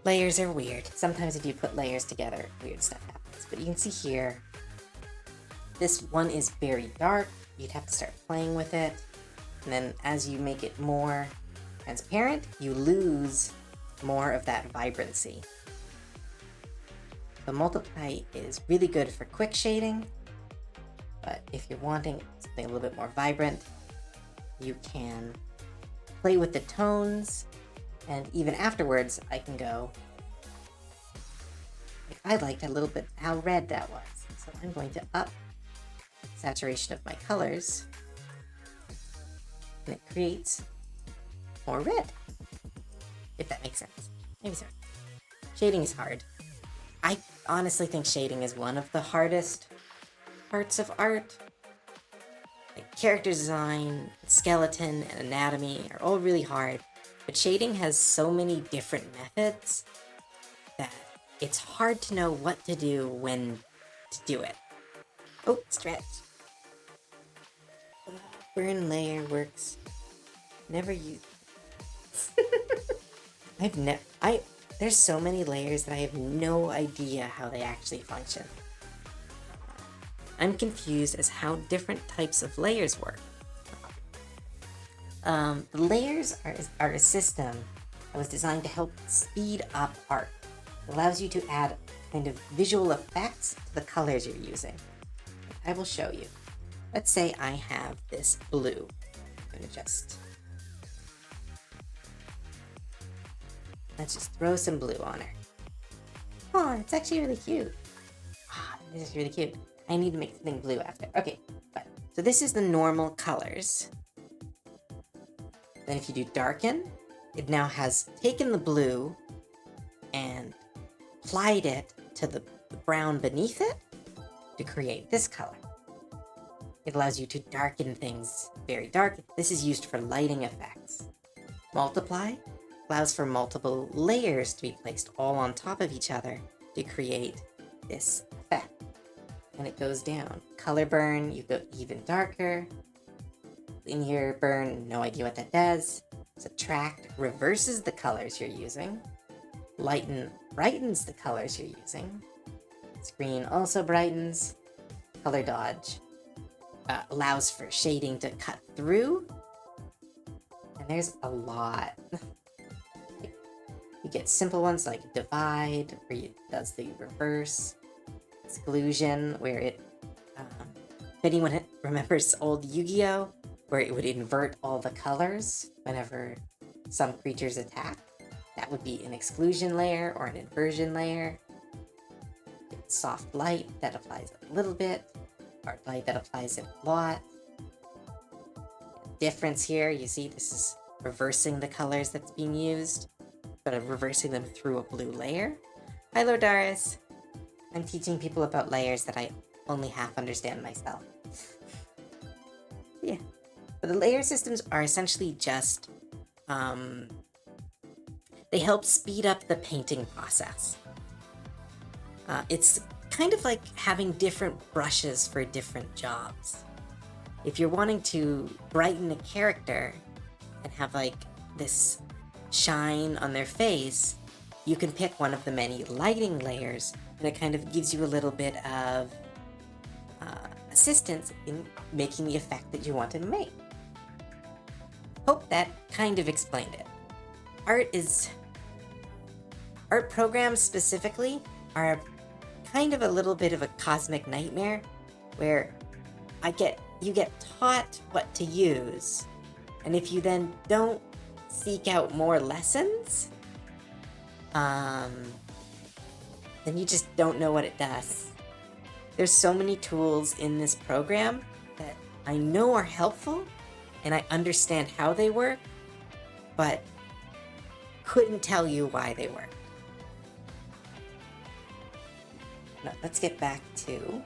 Layers are weird. Sometimes if you put layers together, weird stuff happens. But you can see here, this one is very dark. You'd have to start playing with it. And then as you make it more transparent, you lose more of that vibrancy. The multiply is really good for quick shading, but if you're wanting something a little bit more vibrant, you can play with the tones, and even afterwards, I can go, I liked a little bit how red that was, so I'm going to up saturation of my colors, and it creates more red, if that makes sense. Maybe so. Shading is hard. I honestly think shading is one of the hardest parts of art. Like character design, skeleton, and anatomy are all really hard, but shading has so many different methods that it's hard to know what to do when to do it. Oh, stretch. Burn layer works. Never use. There's so many layers that I have no idea how they actually function. I'm confused as how different types of layers work. The layers are a system that was designed to help speed up art. It allows you to add kind of visual effects to the colors you're using. I will show you. Let's say I have this blue. I'm gonna let's just throw some blue on her. Oh, it's actually really cute. This is really cute. I need to make something blue after. Okay, but so this is the normal colors. Then if you do darken, it now has taken the blue and applied it to the brown beneath it to create this color. It allows you to darken things very dark. This is used for lighting effects. Multiply allows for multiple layers to be placed all on top of each other to create this effect. And it goes down. Color burn, you go even darker. Linear burn, no idea what that does. Subtract reverses the colors you're using. Lighten brightens the colors you're using. Screen also brightens. Color dodge allows for shading to cut through. And there's a lot. You get simple ones like divide, where it does the reverse. Exclusion, where it, if anyone remembers old Yu-Gi-Oh, where it would invert all the colors whenever some creatures attack. That would be an exclusion layer or an inversion layer. Soft light that applies a little bit, hard light that applies a lot. Difference here, you see this is reversing the colors that's being used, but I'm reversing them through a blue layer. Hi, Lodaris. I'm teaching people about layers that I only half understand myself. Yeah. But the layer systems are essentially just, they help speed up the painting process. It's kind of like having different brushes for different jobs. If you're wanting to brighten a character and have like this shine on their face, you can pick one of the many lighting layers, and it kind of gives you a little bit of assistance in making the effect that you want to make. Hope that kind of explained it. Art programs specifically are kind of a little bit of a cosmic nightmare, where you get taught what to use, and if you then don't seek out more lessons, then you just don't know what it does. There's so many tools in this program that I know are helpful, and I understand how they work, but couldn't tell you why they work. Now, let's get back to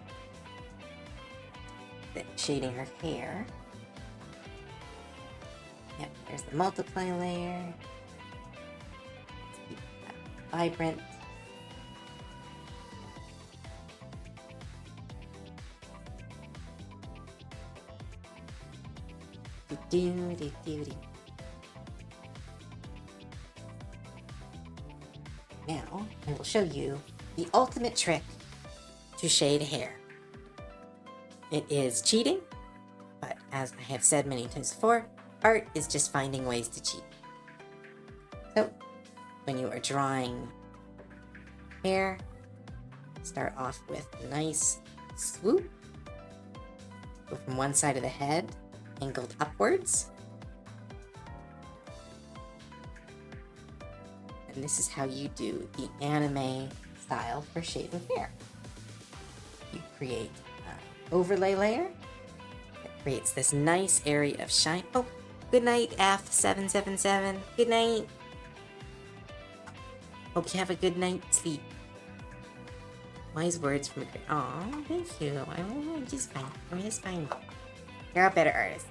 shading her hair. There's the multiply layer. Let's keep that vibrant. Now, I will show you the ultimate trick to shade hair. It is cheating, but as I have said many times before, art is just finding ways to cheat. So, when you are drawing hair, start off with a nice swoop. Go from one side of the head, angled upwards. And this is how you do the anime style for shaving hair. You create an overlay layer that creates this nice area of shine. Oh, good night, F777. Good night. Hope you have a good night's sleep. Wise words from a great. Aw, thank you. I'm just fine. I'm just fine. You're a better artist.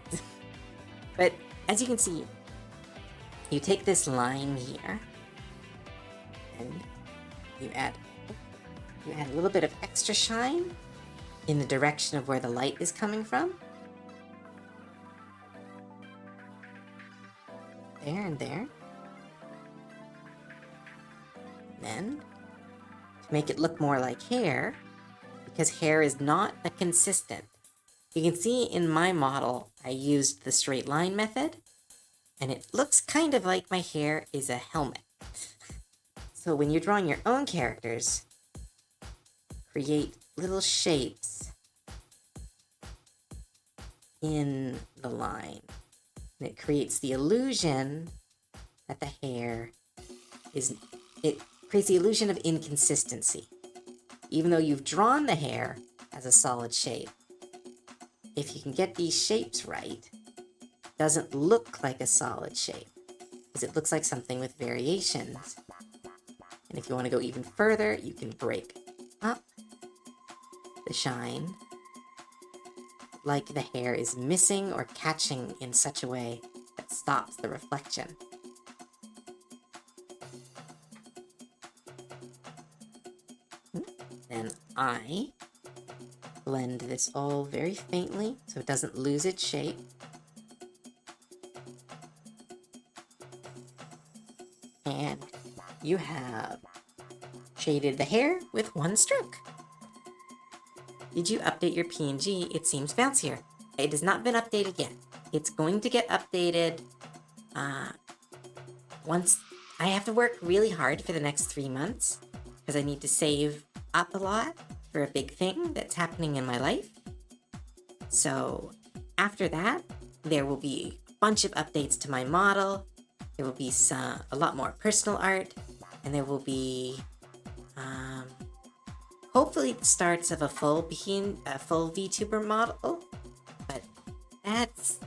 But as you can see, you take this line here and you add a little bit of extra shine in the direction of where the light is coming from. There and there. Then, to make it look more like hair, because hair is not a consistent. You can see in my model, I used the straight line method, and it looks kind of like my hair is a helmet. So when you're drawing your own characters, create little shapes in the line. And it creates the illusion that the hair it creates the illusion of inconsistency. Even though you've drawn the hair as a solid shape, if you can get these shapes right, it doesn't look like a solid shape, because it looks like something with variations. And if you want to go even further, you can break up the shine like the hair is missing or catching in such a way that stops the reflection. Then I blend this all very faintly so it doesn't lose its shape. And you have shaded the hair with one stroke. Did you update your PNG? It seems bouncier. It has not been updated yet. It's going to get updated once. I have to work really hard for the next 3 months because I need to save up a lot for a big thing that's happening in my life. So after that, there will be a bunch of updates to my model. There will be a lot more personal art, and there will be hopefully the starts of a full VTuber model, but that's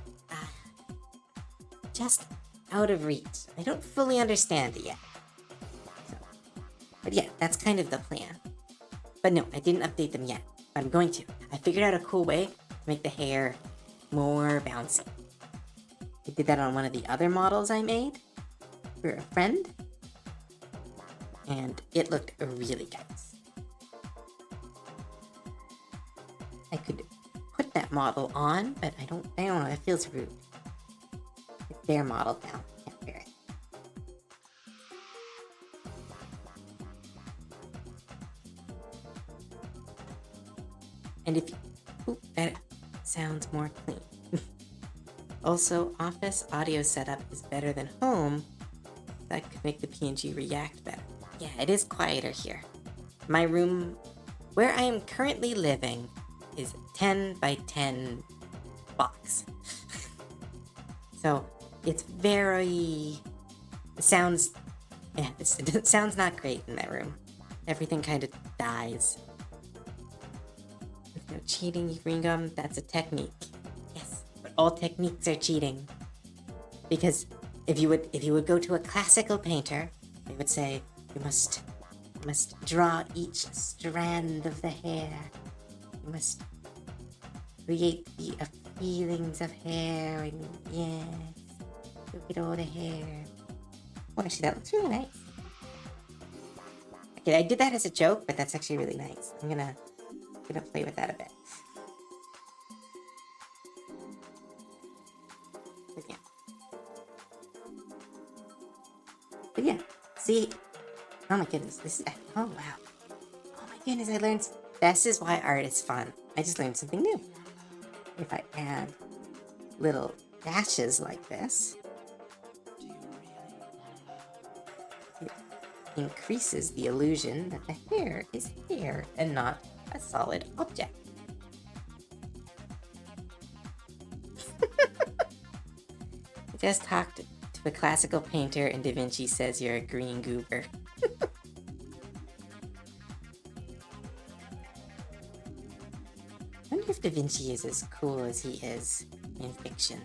just out of reach. I don't fully understand it yet. So, but yeah, that's kind of the plan. But no, I didn't update them yet, but I'm going to. I figured out a cool way to make the hair more bouncy. I did that on one of the other models I made for a friend, and it looked really nice. I could put that model on, but I don't know, it feels rude. It's their model now, can't wear it. And if you, that sounds more clean. Also, office audio setup is better than home. That could make the PNG react better. Yeah, it is quieter here. My room, where I am currently living, is 10 by 10 box. So it's it sounds not great in that room. Everything kind of dies. There's no cheating, green gum, that's a technique. Yes, but all techniques are cheating. Because if you would go to a classical painter, they would say, you must draw each strand of the hair. You must create the feelings of hair, and yes. Look at all the hair. Oh, actually, that looks really nice. Okay, I did that as a joke, but that's actually really nice. I'm gonna play with that a bit. But yeah, see, oh my goodness, this is, oh wow. Oh my goodness, I learned, this is why art is fun. I just learned something new. If I add little dashes like this, it increases the illusion that the hair is hair and not a solid object. I just talked to a classical painter and Da Vinci says you're a green goober. I wonder if Da Vinci is as cool as he is in fiction.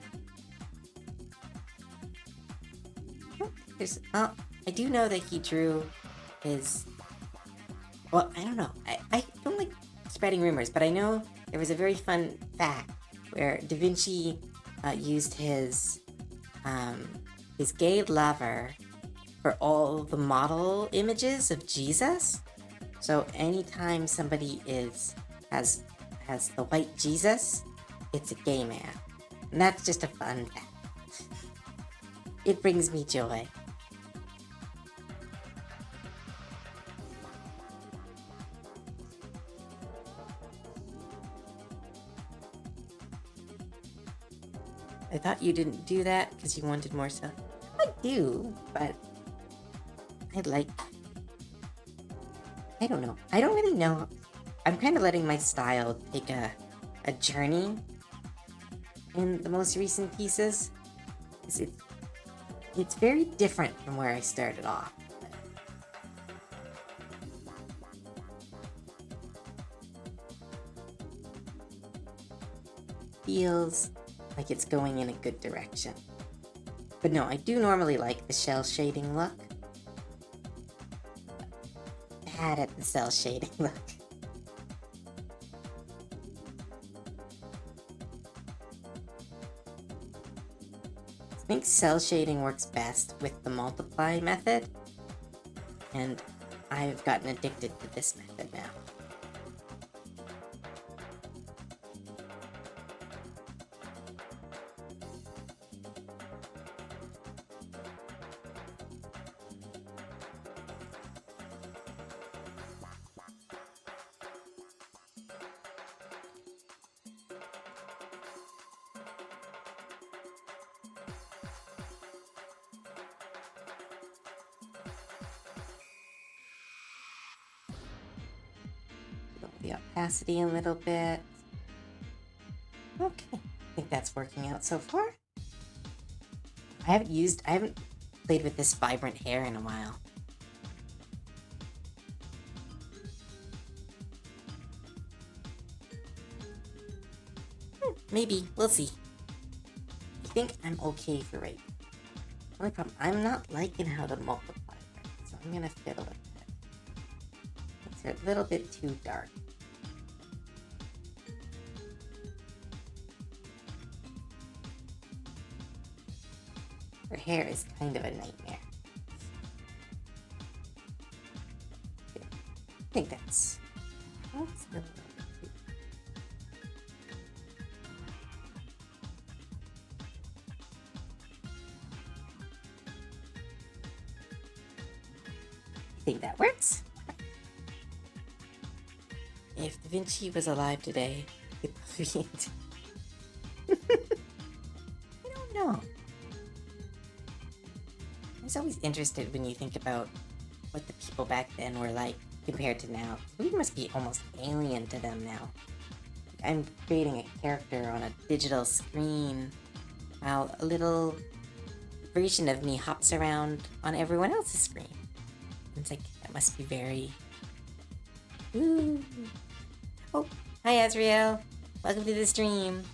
Oh, I do know that he drew his... Well, I don't know. I don't like spreading rumors, but I know there was a very fun fact where Da Vinci used his gay lover for all the model images of Jesus. So anytime somebody has the white Jesus, it's a gay man. And that's just a fun fact. It brings me joy. I thought you didn't do that because you wanted more stuff. I do, but I don't know. I don't really know. I'm kind of letting my style take a journey in the most recent pieces. It's very different from where I started off. Feels like it's going in a good direction. But no, I do normally like the shell shading look. Bad at the cell shading look. I think cell shading works best with the multiply method, and I've gotten addicted to this method now. The opacity a little bit. Okay, I think that's working out so far. I haven't played with this vibrant hair in a while. Maybe, we'll see. I think I'm okay for right now. Only problem, I'm not liking how the multiply works, so I'm gonna fiddle with it. It's a little bit too dark. Her hair is kind of a nightmare. I think that's a little bit too. I think that works. If Da Vinci was alive today, he'd probably I don't know. I was always interested when you think about what the people back then were like compared to now. We must be almost alien to them now. I'm creating a character on a digital screen while a little version of me hops around on everyone else's screen. It's like, that must be very... Ooh. Oh, hi Azriel. Welcome to the stream.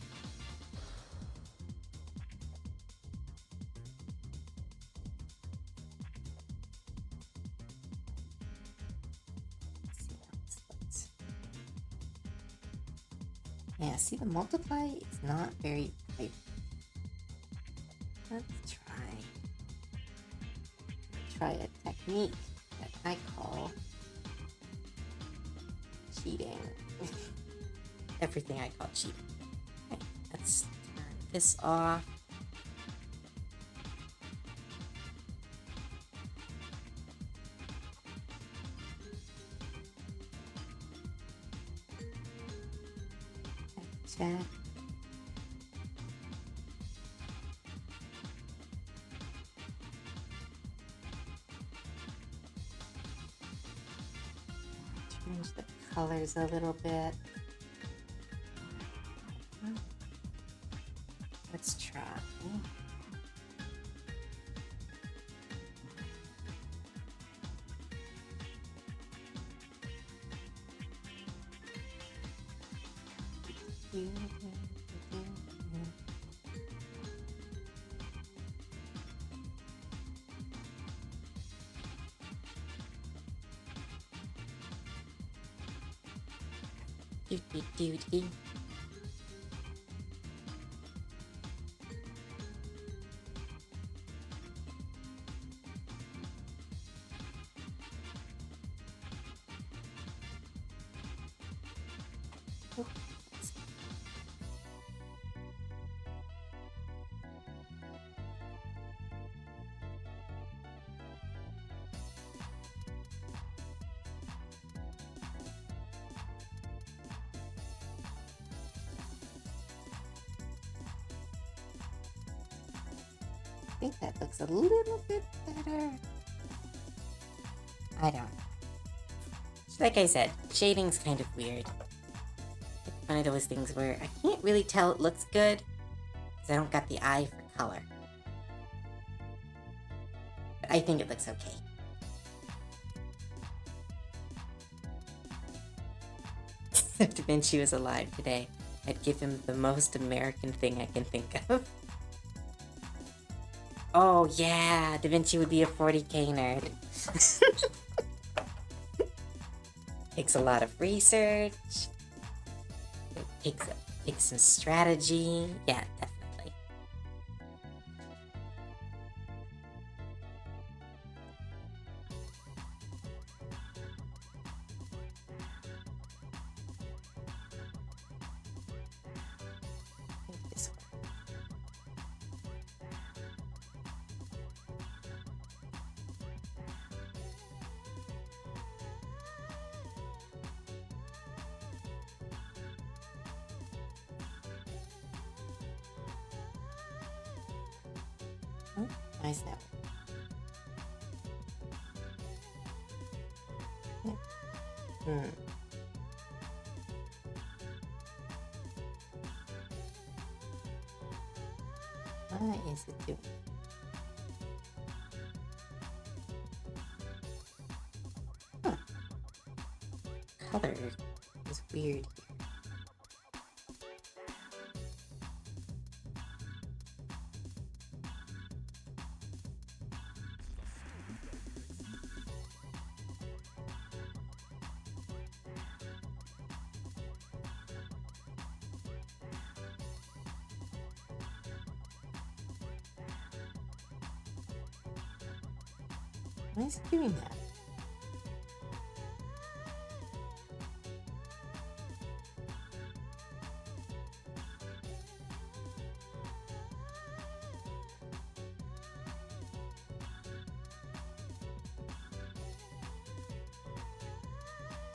Yeah, see the multiply? It's not very bright. Let's try. try a technique that I call cheating. Everything I call cheating. Okay, let's turn this off. Check. Change the colors a little bit. Let's try. Do. I think that looks a little bit better. I don't know. Like I said, shading's kind of weird. It's one of those things where I can't really tell it looks good because I don't got the eye for color. But I think it looks okay. If Da Vinci was alive today, I'd give him the most American thing I can think of. Oh yeah, Da Vinci would be a 40K nerd. Takes a lot of research. It takes some strategy. Yeah, definitely. I think this one. Nice that one. What is it doing? Huh. Color is weird here. Why is it doing that?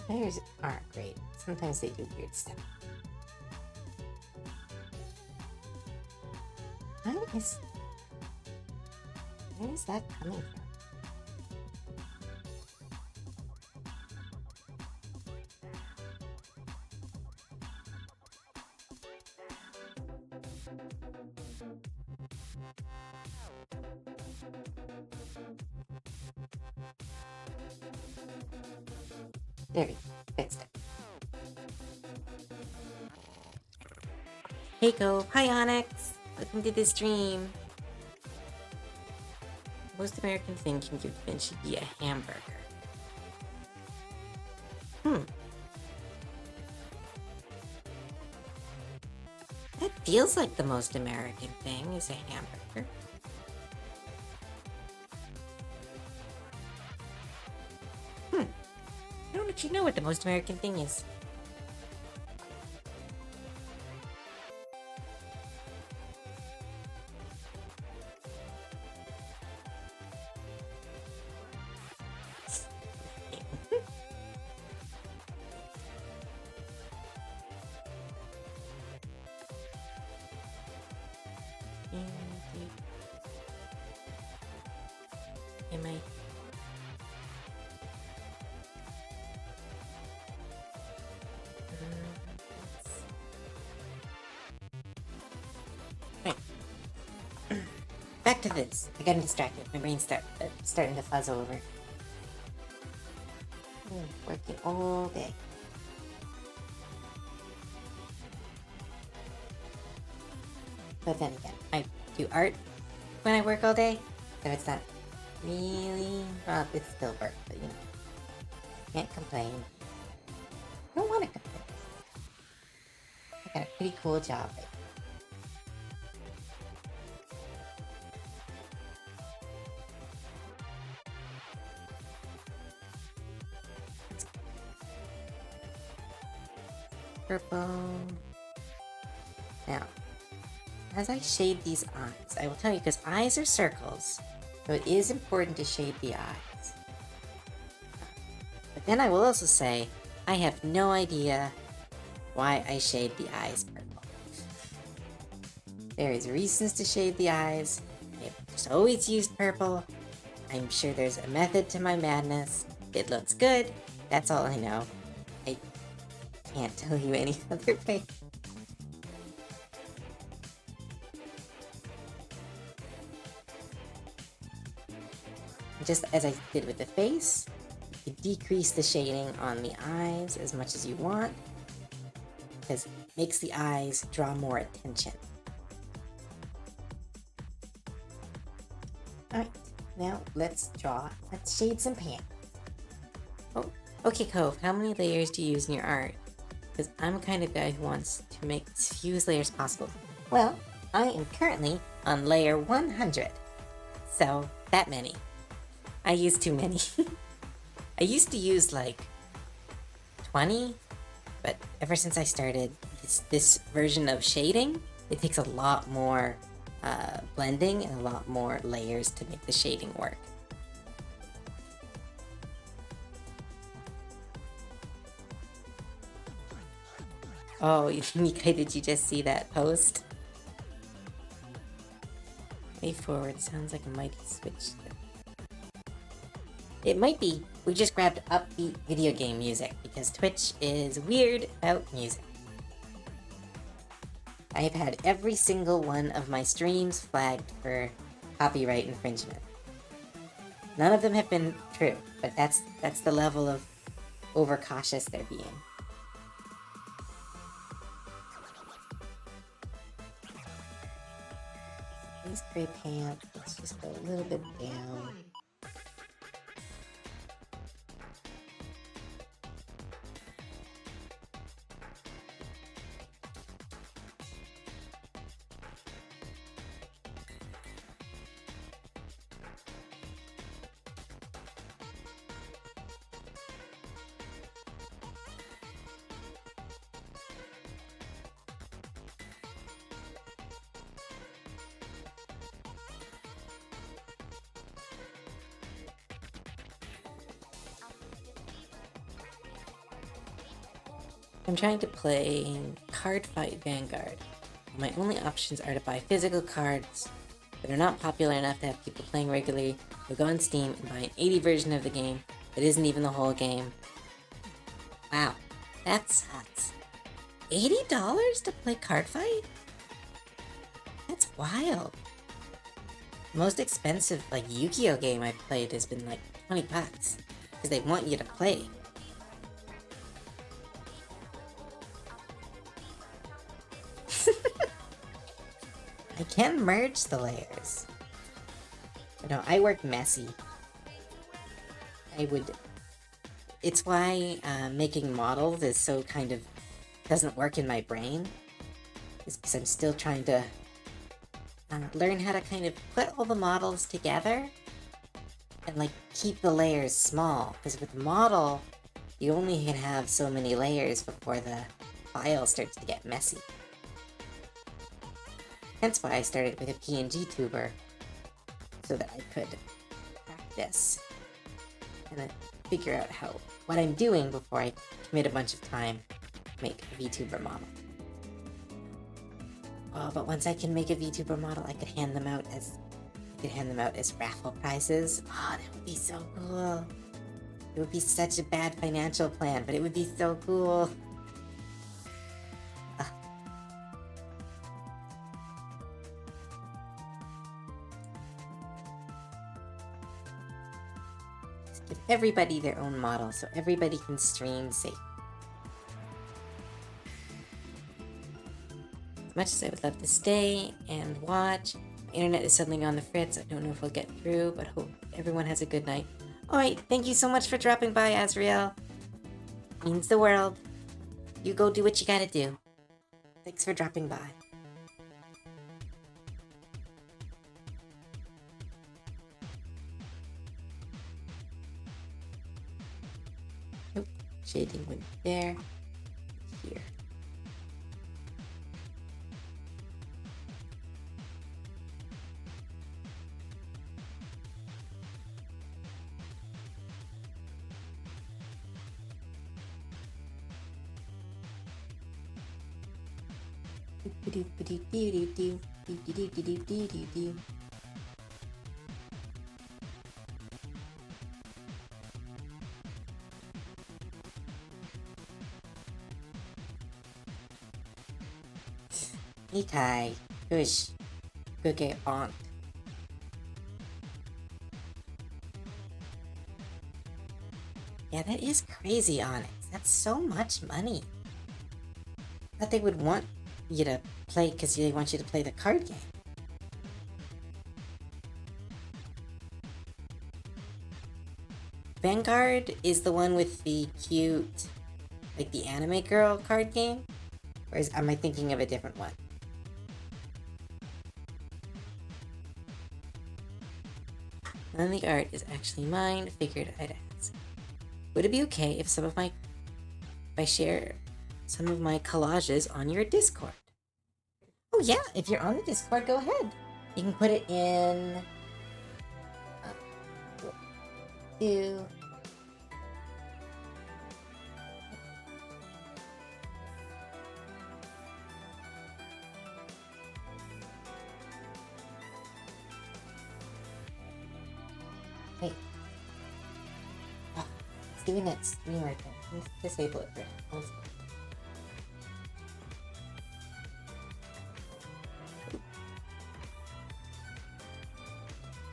Colors aren't great. Sometimes they do weird stuff. Where is that coming from? There we go. Fixed it. Keiko, hi Onyx. Welcome to the stream. Most American thing can give Da Vinci be a hamburger. That feels like the most American thing is a hamburger. actually know what the most American thing is. Am I? Right. Back to this. I got distracted. My brain's starting to fuzz over. Working all day. But then again, I do art when I work all day, so it's not really, well, it's still work, but you know, can't complain. I don't want to complain. I got a pretty cool job right now. Purple. Now, as I shade these eyes, I will tell you, because eyes are circles, so it is important to shade the eyes. But then I will also say, I have no idea why I shade the eyes purple. There is reasons to shade the eyes. I've just always used purple. I'm sure there's a method to my madness. It looks good. That's all I know. I can't tell you any other way. Just as I did with the face, you can decrease the shading on the eyes as much as you want, because it makes the eyes draw more attention. Alright, now let's shade some pants. Oh, okay, Cove, how many layers do you use in your art? Because I'm the kind of guy who wants to make as few layers possible. Well, I am currently on layer 100, so that many. I use too many. I used to use like 20, but ever since I started this version of shading, it takes a lot more blending and a lot more layers to make the shading work. Oh, Nikai, did you just see that post? Way forward sounds like a mighty switch. It might be. We just grabbed upbeat video game music because Twitch is weird about music. I have had every single one of my streams flagged for copyright infringement. None of them have been true, but that's the level of overcautious they're being. These gray pants, let's just go a little bit down. I'm trying to play Card Fight Vanguard. My only options are to buy physical cards that are not popular enough to have people playing regularly, or go on Steam and buy an 80 version of the game that isn't even the whole game. Wow, that sucks. $80 to play Card Fight? That's wild. The most expensive Yu-Gi-Oh game I've played has been like $20 because they want you to play. I can merge the layers. But no, I work messy. It's why making models is so doesn't work in my brain. It's because I'm still trying to learn how to put all the models together and keep the layers small. Because with the model, you only can have so many layers before the file starts to get messy. Hence why I started with a PNGTUBER, so that I could practice and then figure out what I'm doing before I commit a bunch of time to make a VTuber model. Oh, but once I can make a VTuber model, I could hand them out as raffle prizes. Oh, that would be so cool. It would be such a bad financial plan, but it would be so cool. Just give everybody their own model so everybody can stream safe. As much as I would love to stay and watch, my internet is suddenly on the fritz. I don't know if we'll get through, but hope everyone has a good night. Alright, thank you so much for dropping by, Azriel. Means the world. You go do what you gotta do. Thanks for dropping by. Nope, shading went there, here. Nikai, hush, go get bonked. Yeah, that is crazy, Onyx. That's so much money. I thought they would want you to play because they want you to play the card game. Vanguard is the one with the cute, like the anime girl card game? Or am I thinking of a different one? None of the art is actually mine. Figured I'd ask. Would it be okay if I share some of my collages on your Discord? Oh yeah, if you're on the Discord, go ahead. You can put it in... Hey. Oh, it's doing that streamer thing. Let's disable it for now.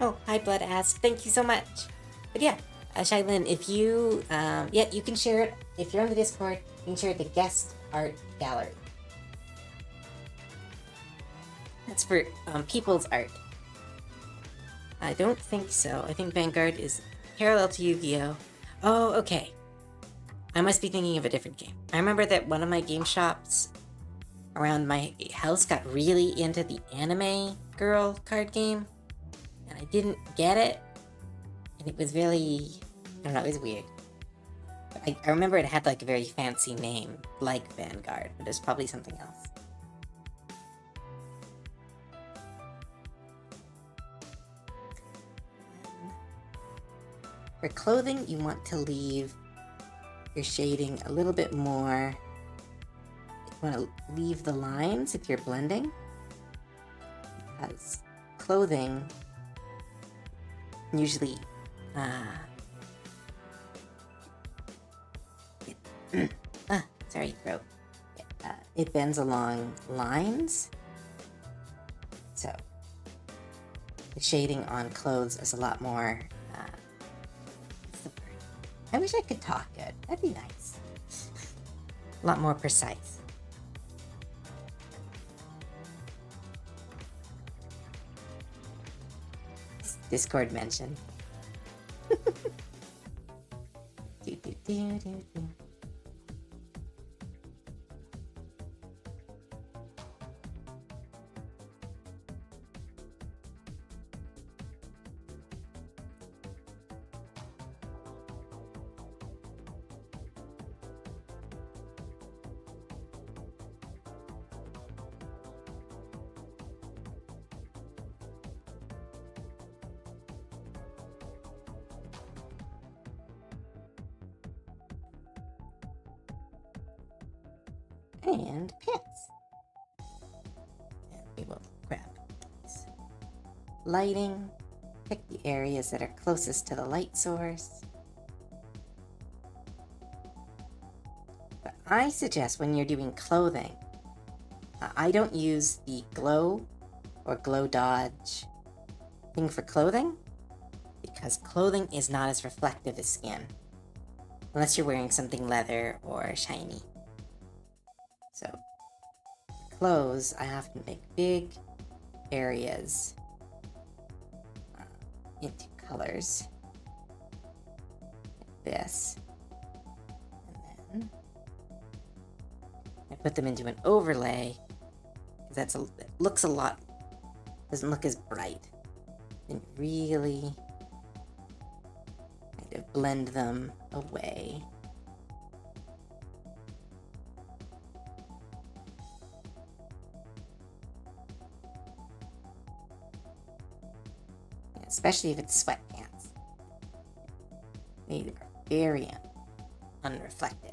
Oh, hi, Blood Ass. Thank you so much. But yeah, Shailin, if you, you can share it. If you're on the Discord, you can share it to Guest Art Gallery. That's for people's art. I don't think so. I think Vanguard is parallel to Yu-Gi-Oh! Oh, okay. I must be thinking of a different game. I remember that one of my game shops around my house got really into the anime girl card game. And I didn't get it. And it was really... I don't know, it was weird. I remember it had like a very fancy name, like Vanguard, but it was probably something else. For clothing, you want to leave your shading a little bit more. You want to leave the lines if you're blending. Because clothing usually sorry, throat. It bends along lines. So the shading on clothes is a lot more what's the word? I wish I could talk good. That'd be nice. A lot more precise. Discord mention. And pants. And we will grab these. Lighting. Pick the areas that are closest to the light source. But I suggest when you're doing clothing, I don't use the glow or glow dodge thing for clothing, because clothing is not as reflective as skin, unless you're wearing something leather or shiny. So, clothes, I have to make big areas into colors, like this, and then I put them into an overlay, because it looks a lot, doesn't look as bright, and really kind of blend them away. Especially if it's sweatpants. They are very unreflective.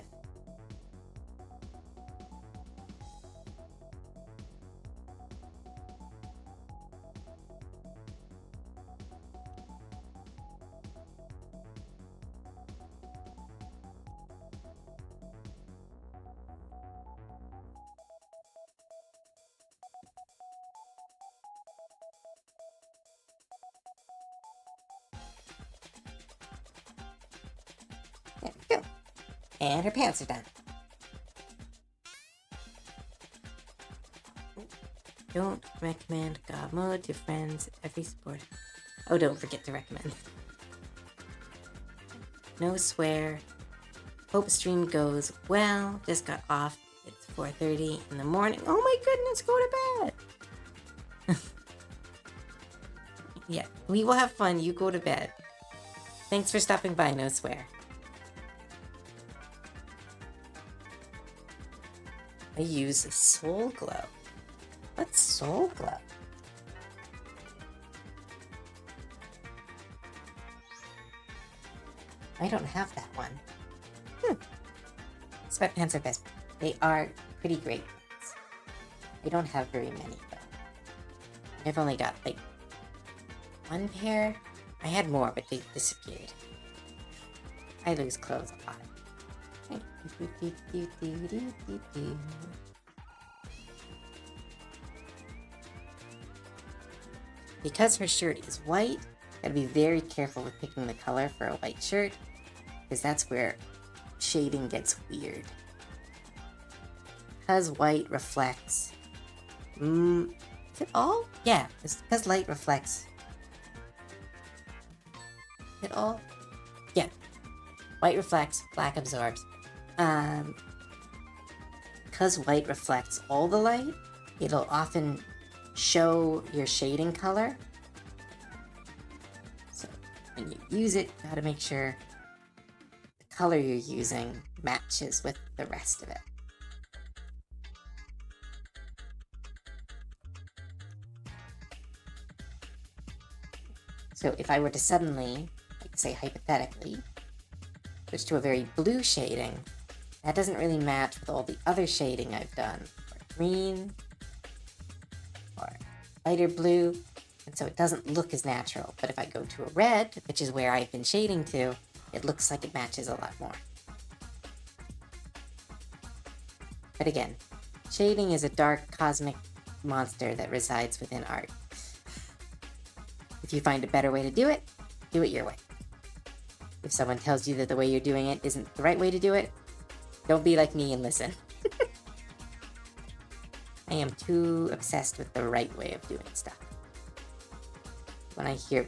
There we go. And her pants are done. Don't recommend God mode to friends every sport. Oh, don't forget to recommend. No swear. Hope stream goes well. Just got off. It's 4:30 in the morning. Oh my goodness, go to bed. Yeah, we will have fun. You go to bed. Thanks for stopping by, no swear. I use Soul Glow. What's Soul Glow? I don't have that one. Sweatpants are best. They are pretty great ones. I don't have very many, though. I've only got, like, one pair. I had more, but they disappeared. I lose clothes a lot. Because her shirt is white, gotta be very careful with picking the color for a white shirt, because that's where shading gets weird. Because white reflects... is it all? Yeah, it's because light reflects. Is it all? Yeah. White reflects, black absorbs. Because white reflects all the light, it'll often show your shading color. So when you use it, you gotta make sure the color you're using matches with the rest of it. So if I were to suddenly, like say hypothetically, switch to a very blue shading, that doesn't really match with all the other shading I've done. Or green, or lighter blue, and so it doesn't look as natural. But if I go to a red, which is where I've been shading to, it looks like it matches a lot more. But again, shading is a dark cosmic monster that resides within art. If you find a better way to do it your way. If someone tells you that the way you're doing it isn't the right way to do it, don't be like me and listen. I am too obsessed with the right way of doing stuff. When I hear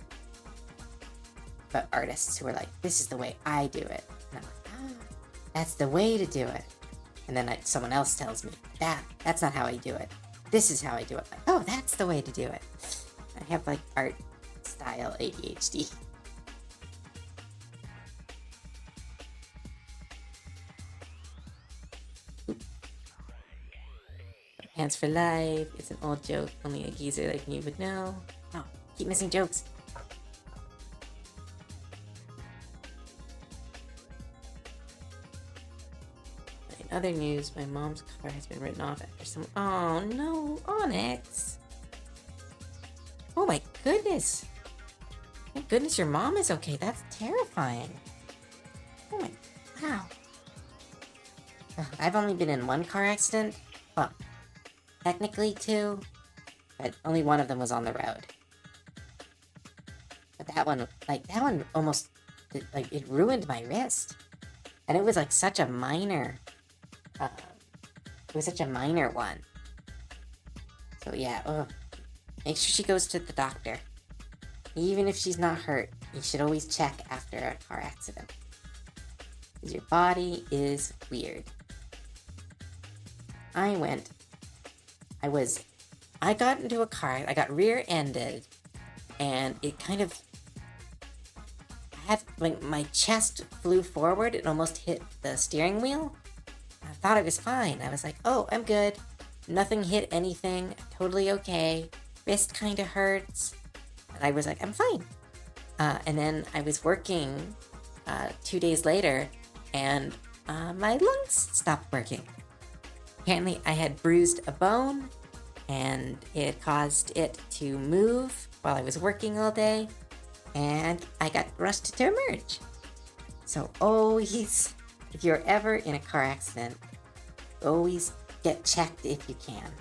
about artists who are like, this is the way I do it, and I'm like, that's the way to do it. And then someone else tells me, that's not how I do it. This is how I do it. Like, oh, that's the way to do it. I have like art style ADHD. Pants for life. It's an old joke. Only a geezer like me would know. Oh, keep missing jokes. I other news, my mom's car has been written off after some... Oh, no, Onyx. Oh, my goodness. Thank goodness your mom is okay. That's terrifying. Oh, my... Wow. I've only been in one car accident. Well, technically two, but only one of them was on the road. But that one almost, it ruined my wrist. And it was like such a minor, one. So yeah, make sure she goes to the doctor. Even if she's not hurt, you should always check after a car accident. Because your body is weird. I got into a car, I got rear-ended, and it kind of, my chest flew forward and almost hit the steering wheel. I thought it was fine. I was like, oh, I'm good. Nothing hit anything, totally okay. Wrist kind of hurts. And I was like, I'm fine. And then I was working 2 days later, and my lungs stopped working. Apparently, I had bruised a bone, and it caused it to move while I was working all day, and I got rushed to emerge. So always, if you're ever in a car accident, always get checked if you can.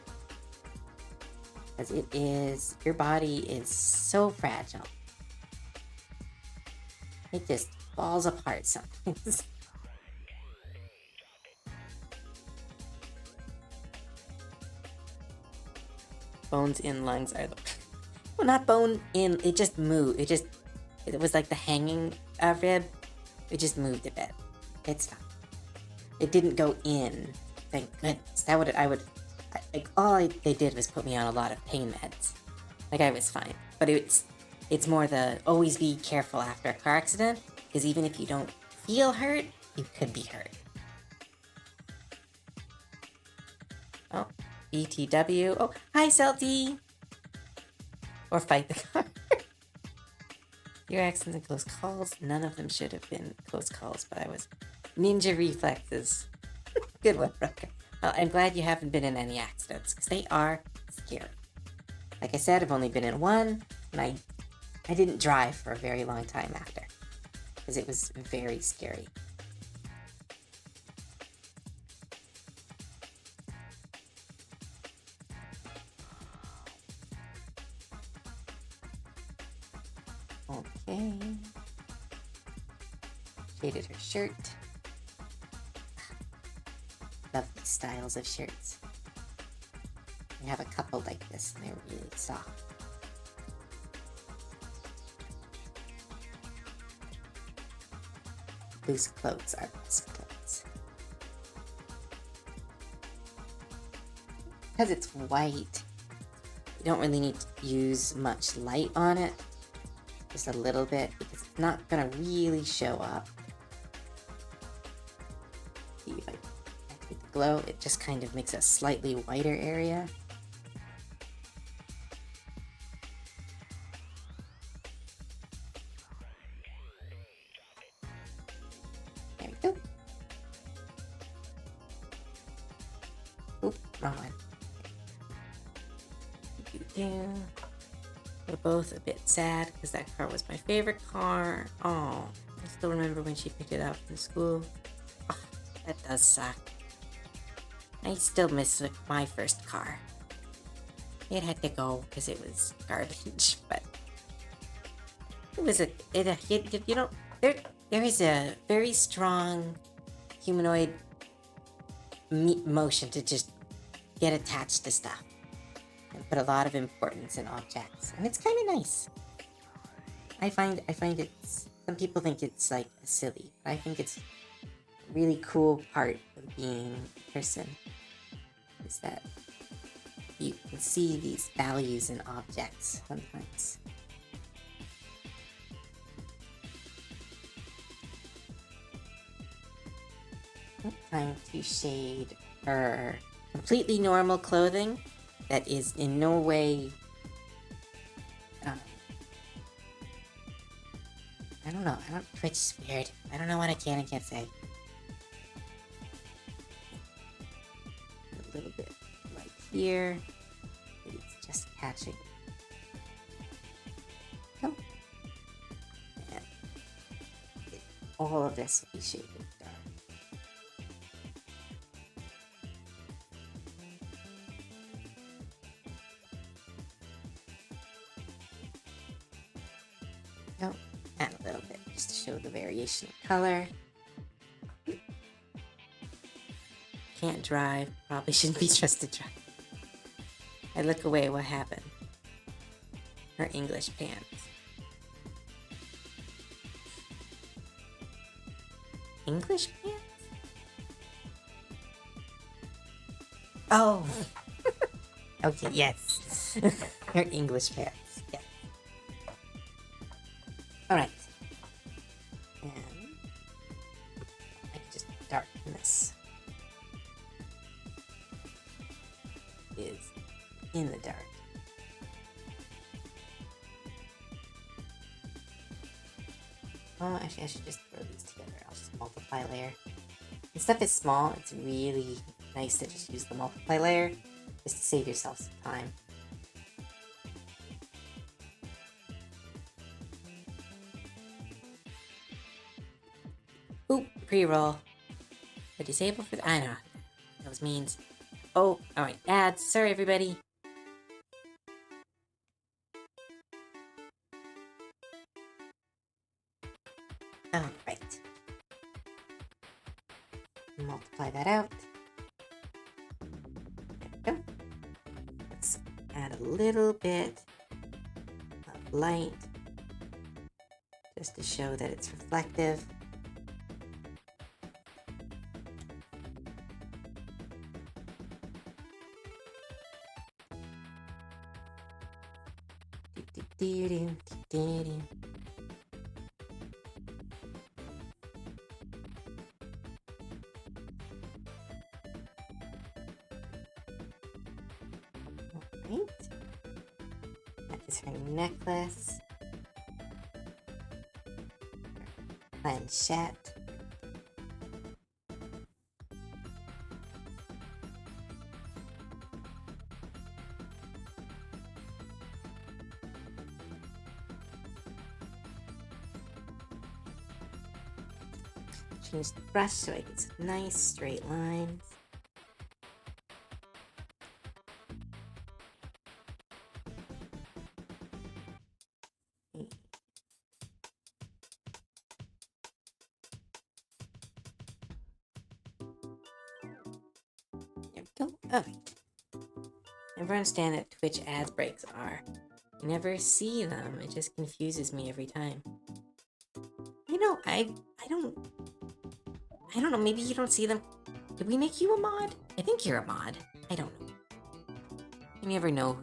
Because your body is so fragile. It just falls apart sometimes. Bones in lungs are the... Well, not bone in, it just moved. It was like the hanging rib. It just moved a bit. It's fine. It didn't go in. Thank goodness. They did was put me on a lot of pain meds. Like, I was fine. But it's more the always be careful after a car accident, because even if you don't feel hurt, you could be hurt. Oh, BTW. Oh, hi, Celty. Or fight the car. Your accidents and close calls. None of them should have been close calls, but I was... Ninja reflexes. Good one, Rucker. Well, I'm glad you haven't been in any accidents, because they are scary. Like I said, I've only been in one, and I didn't drive for a very long time after, because it was very scary. Okay. Shaded her shirt. Love these styles of shirts. I have a couple like this, and they're really soft. Loose clothes are best clothes. Because it's white, you don't really need to use much light on it. Just a little bit, because it's not going to really show up. See if I activate the glow, it just kind of makes a slightly whiter area. There we go. Oop, wrong one. We're both a bit sad because that car was my favorite car. Oh, I still remember when she picked it up from school. Oh, that does suck. I still miss my first car. It had to go because it was garbage, but it was there is a very strong humanoid motion to just get attached to stuff. And put a lot of importance in objects, and it's kind of nice. I find it's, some people think it's like silly, but I think it's a really cool part of being a person, is that you can see these values in objects sometimes. Time to shade her completely normal clothing that is in no way, I don't know, Twitch is weird. I don't know what I can and can't say. a little bit right here. Maybe it's just catching. Go. And all of this will be shaded dark. Go. And a little bit just to show the variation of color. Can't drive. Probably shouldn't be trusted to drive. I look away. What happened? Her English pants. English pants? Oh. Okay, yes. Her English pants. Yeah. Alright. And I can just darken this. Is in the dark. Oh, actually, I should just throw these together. I'll just multiply layer. When stuff is small, it's really nice to just use the multiply layer just to save yourself some time. Oop, pre-roll. The disable for I know. Those means. Oh, alright, ads. Sorry, everybody. Alright. Multiply that out. There we go. Let's add a little bit of light just to show that it's reflective. Alright. That is her necklace. Planchette. Change the brush so I get some nice straight lines. There we go. Oh. Never understand that Twitch ad breaks are. I never see them. It just confuses me every time. You know, I don't know, maybe you don't see them. Did we make you a mod? I think you're a mod. I don't know. You never know.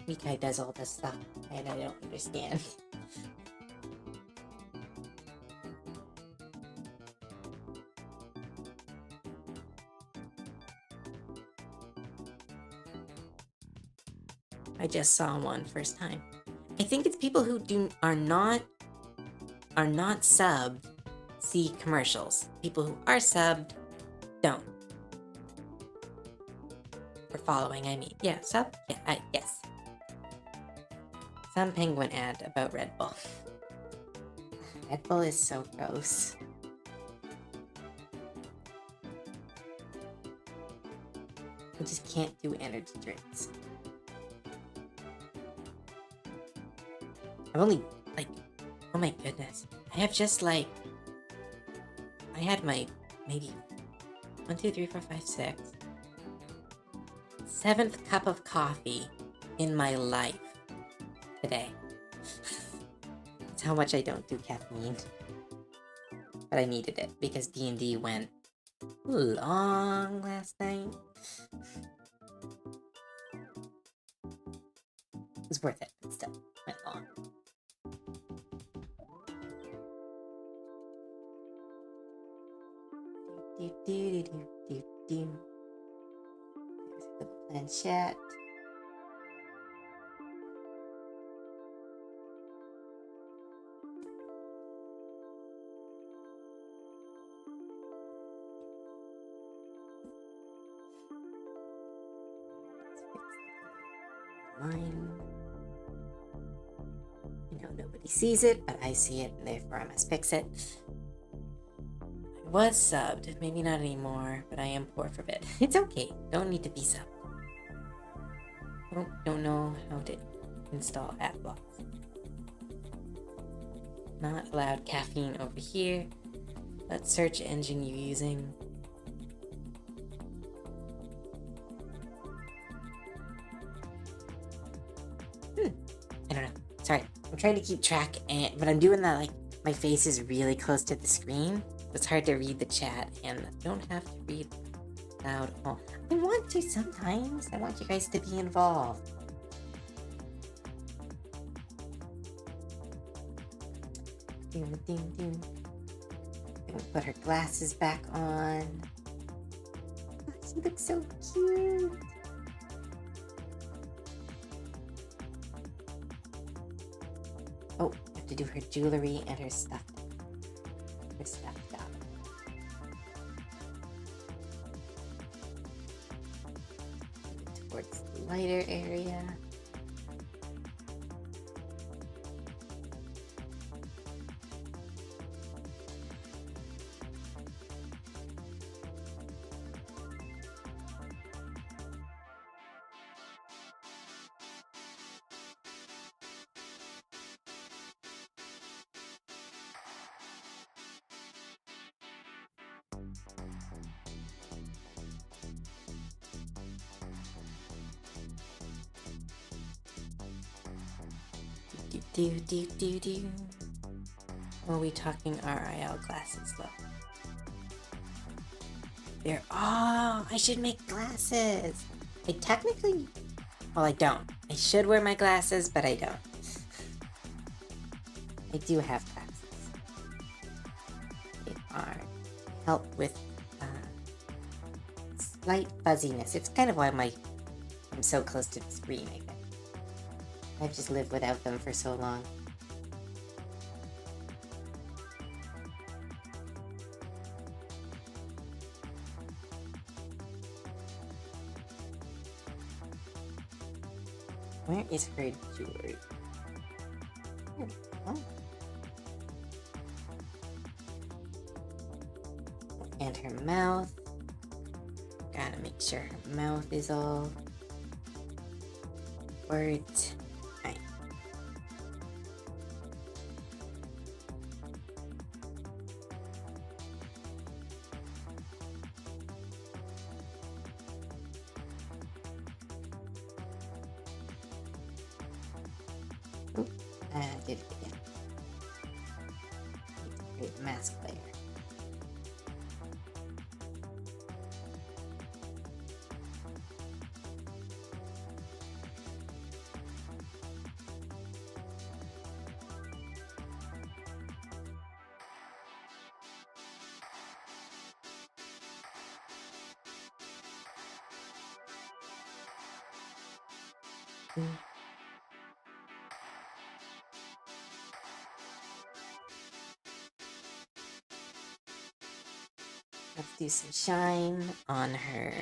Mikai does all this stuff, and I don't understand. I just saw one first time. I think it's people who are not subbed see commercials. People who are subbed don't. For following, I mean. Yeah, sub? Yeah, yes. Some penguin ad about Red Bull. Red Bull is so gross. I just can't do energy drinks. I've only, like, oh my goodness. I have just, like, I had my, maybe, 1, 2, 3, 4, 5, 6. 7th cup of coffee in my life today. That's how much I don't do caffeine. But I needed it because D&D went long last night. It was worth it, but still went long. There's the planchette. line. I know nobody sees it, but I see it, and therefore I must fix it. I was subbed, maybe not anymore, but I am poor for bit. It's okay, don't need to be subbed. Don't know how to install ad blocks. Not allowed caffeine over here. What search engine you using? I don't know. Sorry, I'm trying to keep track, but I'm doing that like my face is really close to the screen. So it's hard to read the chat, and I don't have to read loud. Oh, I want to sometimes. I want you guys to be involved. Ding. Put her glasses back on. Oh, she looks so cute. Oh, I have to do her jewelry and her stuffed dog. Towards the lighter area. Do. Are we talking RIL glasses though? I should make glasses. I don't. I should wear my glasses, but I don't. I do have glasses. They help with slight fuzziness. It's kind of why I'm so close to the screen, I guess. I've just lived without them for so long. Where is her jewelry? Here we go. And her mouth. Gotta make sure her mouth is all words. Right. Oop, I did it again. Create mask layer. Let's do some shine on her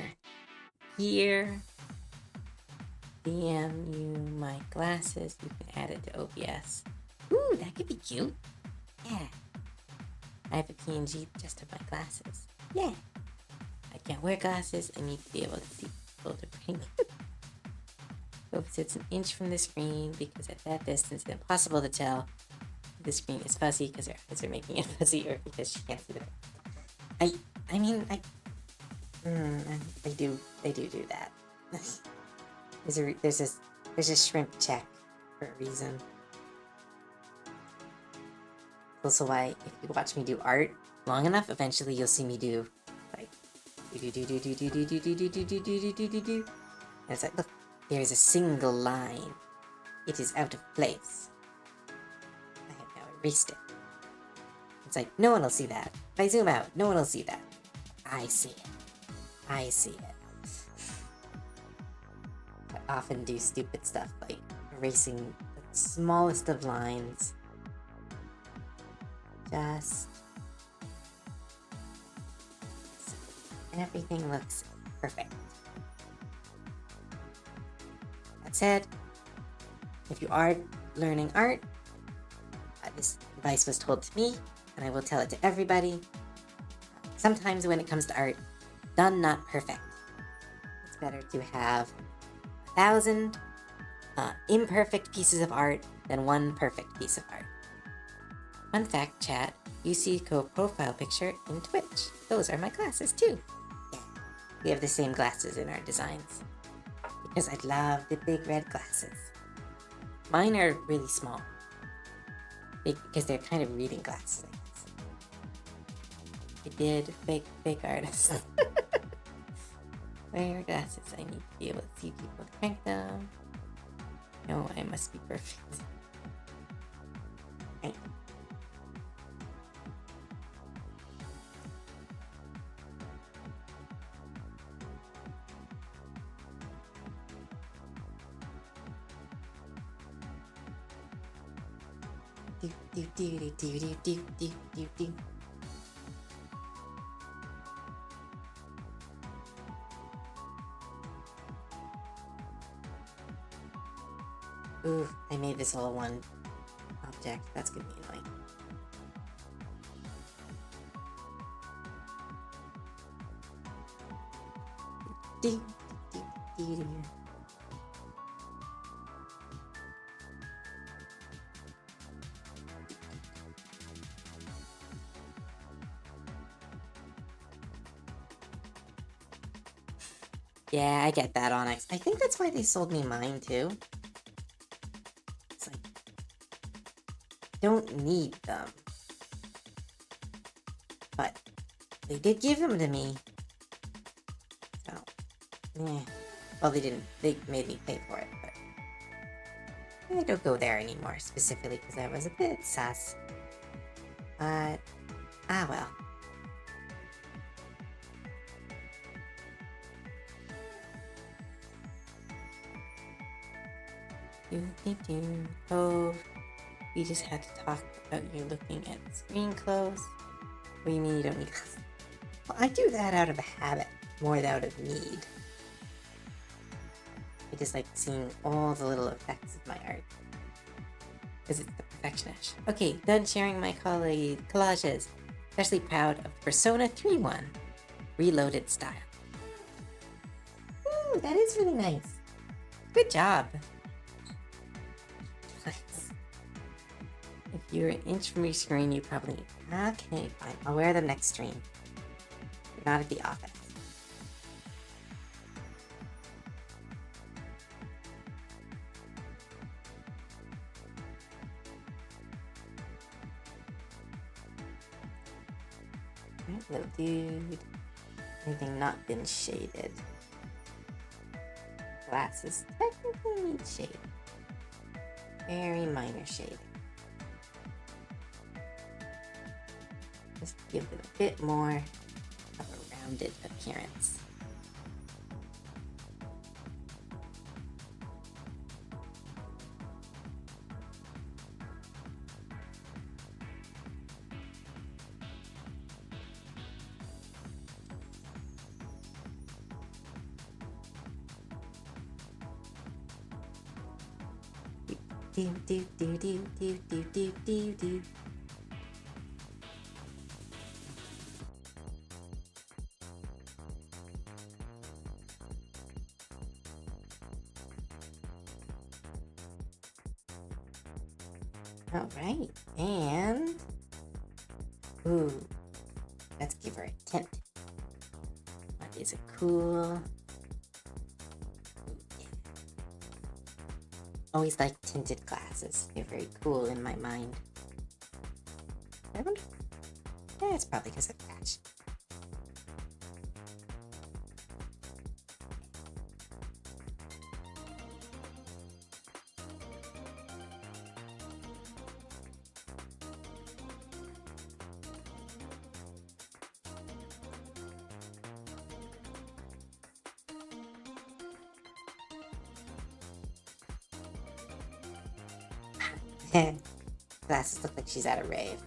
here. DM you my glasses. You can add it to OBS. Ooh, that could be cute. Yeah. I have a PNG just of my glasses. Yeah. I can't wear glasses. I need to be able to see people to bring. Hope sits an inch from the screen because at that distance it's impossible to tell if the screen is fuzzy because her eyes are making it fuzzy or because she can't see the. They do that. There's a shrimp check for a reason. Also why if you watch me do art long enough, eventually you'll see me do like do. And it's like, look, there's a single line. It is out of place. I have now erased it. It's like, no one will see that. If I zoom out, no one will see that. I see it. I often do stupid stuff like erasing the smallest of lines. Just so everything looks perfect. That said, If you are learning art, this advice was told to me, and I will tell it to everybody. Sometimes when it comes to art, done, not perfect. It's better to have 1,000 imperfect pieces of art than one perfect piece of art. Fun fact, chat, you see profile picture in Twitch. Those are my glasses too. Yeah, we have the same glasses in our designs. Because I love the big red glasses. Mine are really small. Big, because they're kind of reading glasses, I guess. I did fake artists. Wear your glasses. I need to be able to see people crank them. No, I must be perfect. Right. Do. Ooh, I made this all one object. That's gonna be annoying. Do. Yeah, I get that, Onyx. I think that's why they sold me mine, too. It's like, don't need them. But they did give them to me. So, yeah. Well, they didn't. They made me pay for it, but I don't go there anymore, specifically because I was a bit sus. But, well. Oh, we just had to talk about you looking at the screen close. What do you mean you don't need glasses? Well, I do that out of a habit, more than out of need. I just like seeing all the little effects of my art. Because it's the perfectionist. Okay, done sharing my collages. Especially proud of Persona 3-1 Reloaded style. Ooh, that is really nice. Good job. Nice. If you're an inch from your screen, you probably... Okay, fine. I'll wear them next stream. You're not at the office. Alright, little dude. Anything not been shaded. Glasses technically need shade. Very minor shade. Just to give them a bit more of a rounded appearance. Do. All right, and ooh, let's give her a tint. That is a cool. Always like tinted glasses. They're very cool in my mind. I wonder. Yeah, it's probably because of fashion. Glasses look like she's at a rave.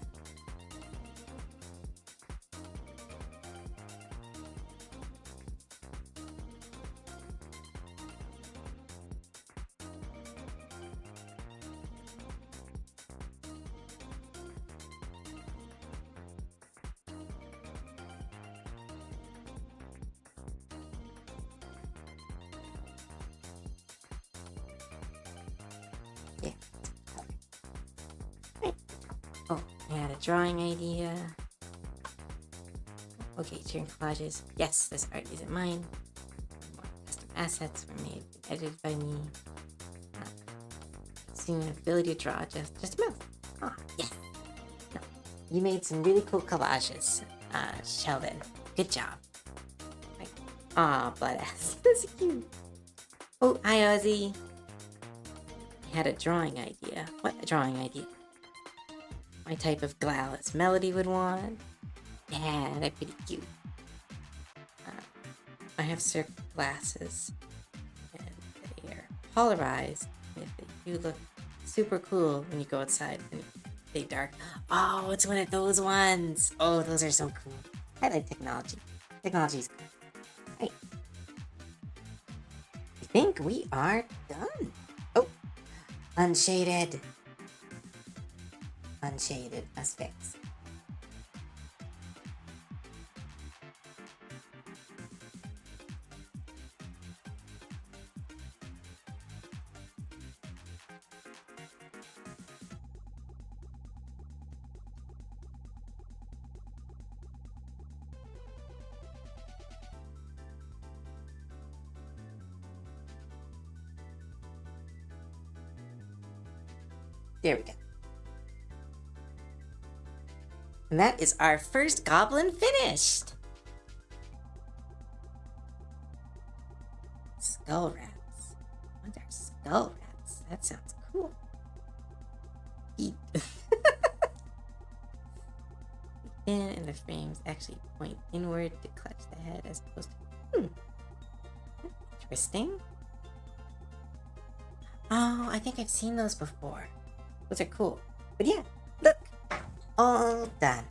I had a drawing idea. Okay, sharing collages. Yes, this art isn't mine. More custom assets were made and edited by me. Seeing an ability to draw just a mouse. Ah, yes. No, you made some really cool collages, Sheldon. Good job. Right. Aw, blood ass. That's cute. Oh, hi, Ozzy. I had a drawing idea. What a drawing idea? My type of Glalis Melody would want. Yeah, they're pretty cute. I have circle glasses, and they are polarized. You look super cool when you go outside and they dark. Oh, it's one of those ones. Oh, those are so cool. I like technology. Technology's good. Right. I think we are done. Oh, unshaded. Unshaded must fix. There we go. And that is our first goblin finished. Skull rats. What are skull rats? That sounds cool. Eat. The fin and the frames actually point inward to clutch the head as opposed to... Interesting. Oh, I think I've seen those before. Those are cool. But yeah, look. All done.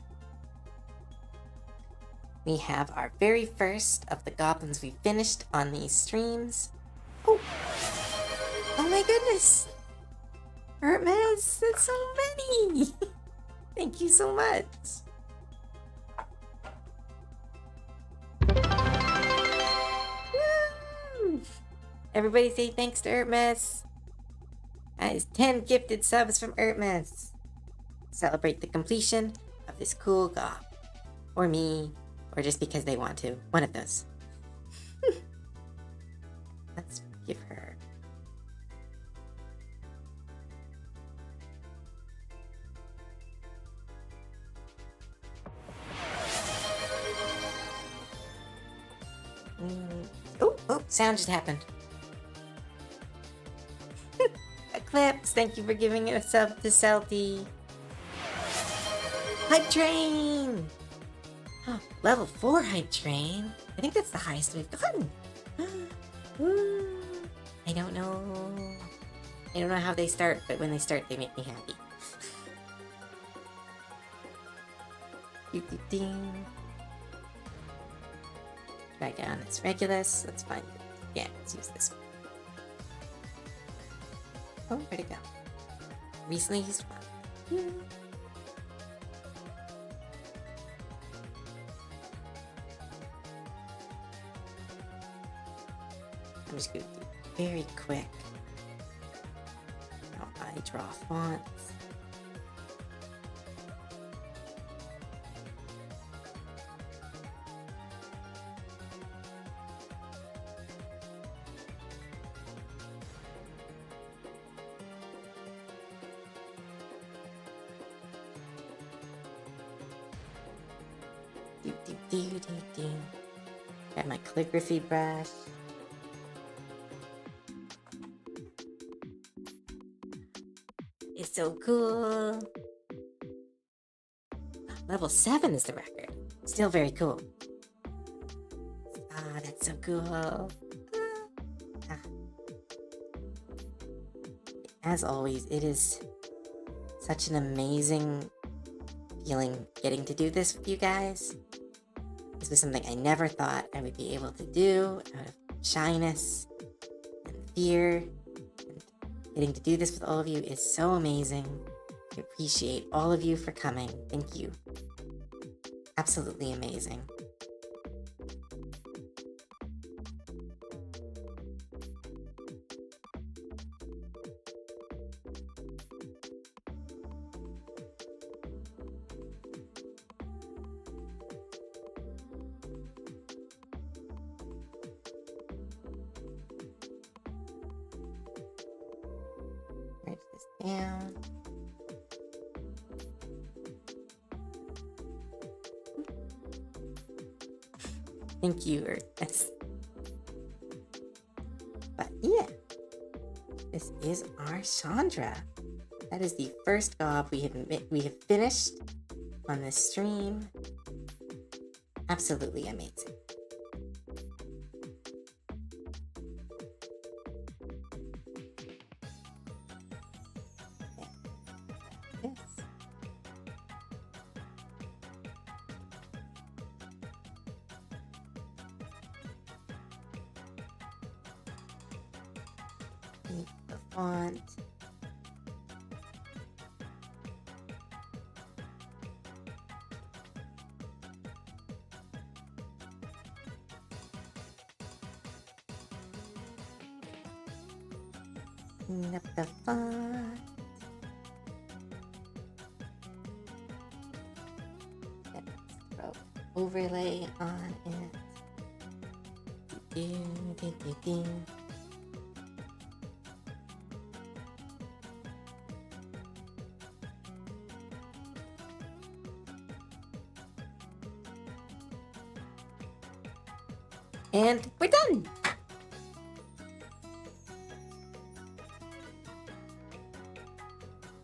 We have our very first of the goblins we finished on these streams. Oh, oh my goodness. Hermes, that's so many. Thank you so much. Woo! Everybody say thanks to Hermes. That is 10 gifted subs from Hermes. Celebrate the completion of this cool gob. Or me, or just because they want to. One of those. Let's give her... Oh, sound just happened. Eclipse, thank you for giving a sub to Celty. Hype Train! Oh, level 4 Hype Train. I think that's the highest we've gotten. I don't know. I don't know how they start, but when they start, they make me happy. Ding. Try down this Regulus. Let's find it. Yeah, let's use this one. Oh, where'd it go? Recently used one. I'm just gonna do it very quick. Now I draw fonts. Got my calligraphy brush. It's so cool. Level 7 is the record. Still very cool. Ah, that's so cool. As always, it is such an amazing feeling getting to do this with you guys. This was something I never thought I would be able to do out of shyness and fear. And getting to do this with all of you is so amazing. I appreciate all of you for coming. Thank you. Absolutely amazing. down. Thank you, Earth. But yeah, this is our Chandra. That is the first gob we have finished on this stream. Absolutely amazing. The font. Clean up the font. Let's throw overlay on it. And we're done!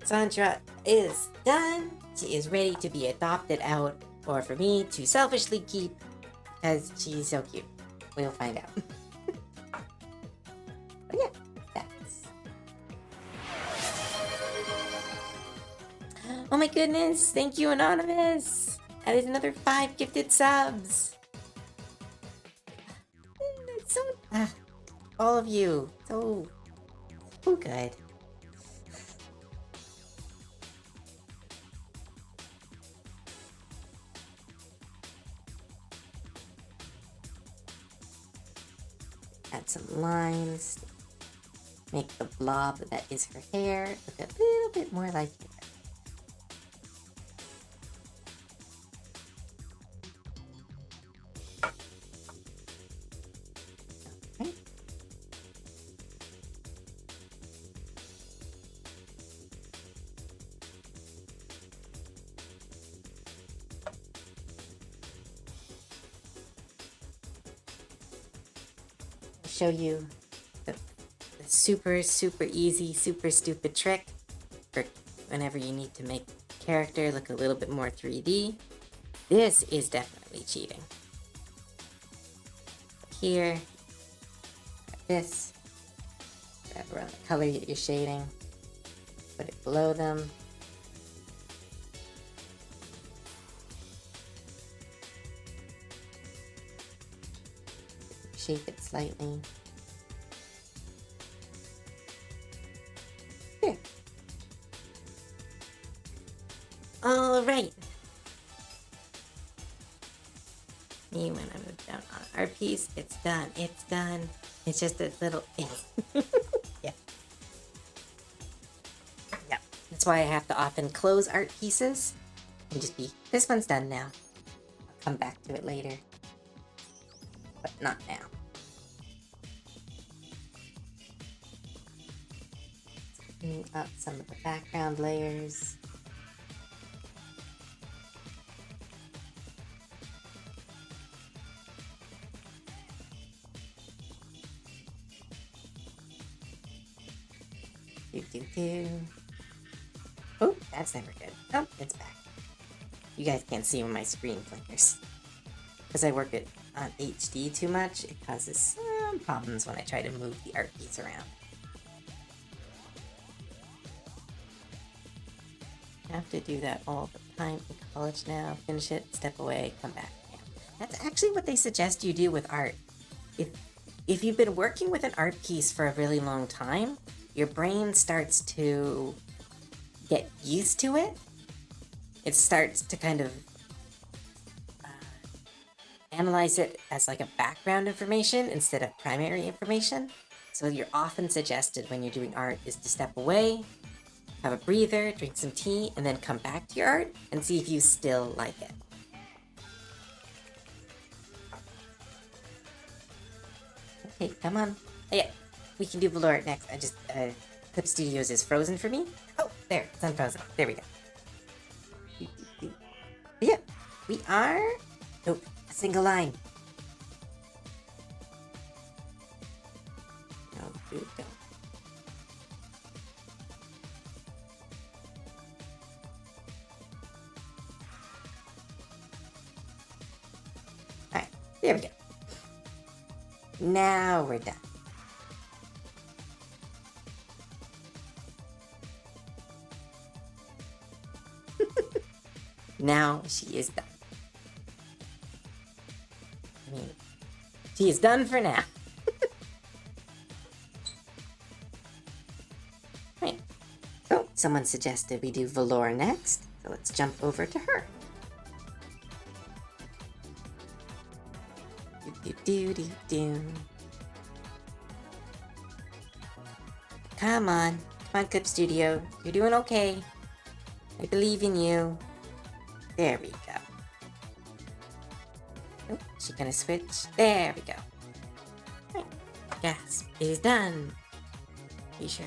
Sandra is done. She is ready to be adopted out, or for me to selfishly keep, because she's so cute. We'll find out. But yeah, that's... Oh my goodness! Thank you, Anonymous! That is another 5 gifted subs! That's so... all of you. So good. Add some lines. Make the blob that is her hair look a little bit more like hair. Okay. Show you the super easy, super stupid trick for whenever you need to make a character look a little bit more 3D. This is definitely cheating. Here, this, grab around the color that you're shading, put it below them. Shape it slightly. Here. All right. Me, when I move down on our piece, it's done. It's done. It's just a little. Yeah. Yeah. That's why I have to often close art pieces and just be, this one's done now. I'll come back to it later. But not now. Clean up some of the background layers. Oh, that's never good. Oh, it's back. You guys can't see when my screen flickers. Because I work it on HD too much, it causes some problems when I try to move the art piece around. I have to do that all the time in college now. Finish it, step away, come back. Yeah. That's actually what they suggest you do with art. If you've been working with an art piece for a really long time, your brain starts to get used to it. It starts to kind of analyze it as like a background information instead of primary information. So you're often suggested when you're doing art is to step away, have a breather, drink some tea, and then come back to your art and see if you still like it. Okay, come on. Oh, yeah, we can do below art next. I just Clip Studios is frozen for me. Oh, there, it's unfrozen. There we go. Yeah, we are. Oh, a single line. No, dude, don't. Alright, there we go. Now we're done. Now she is done. I mean, she is done for now. Right. So, someone suggested we do Valor next, so let's jump over to her. Do. Come on, Clip Studio. You're doing okay. I believe in you. There we go. Oh, she's gonna switch. There we go. Right. Gasp is done. Be sure.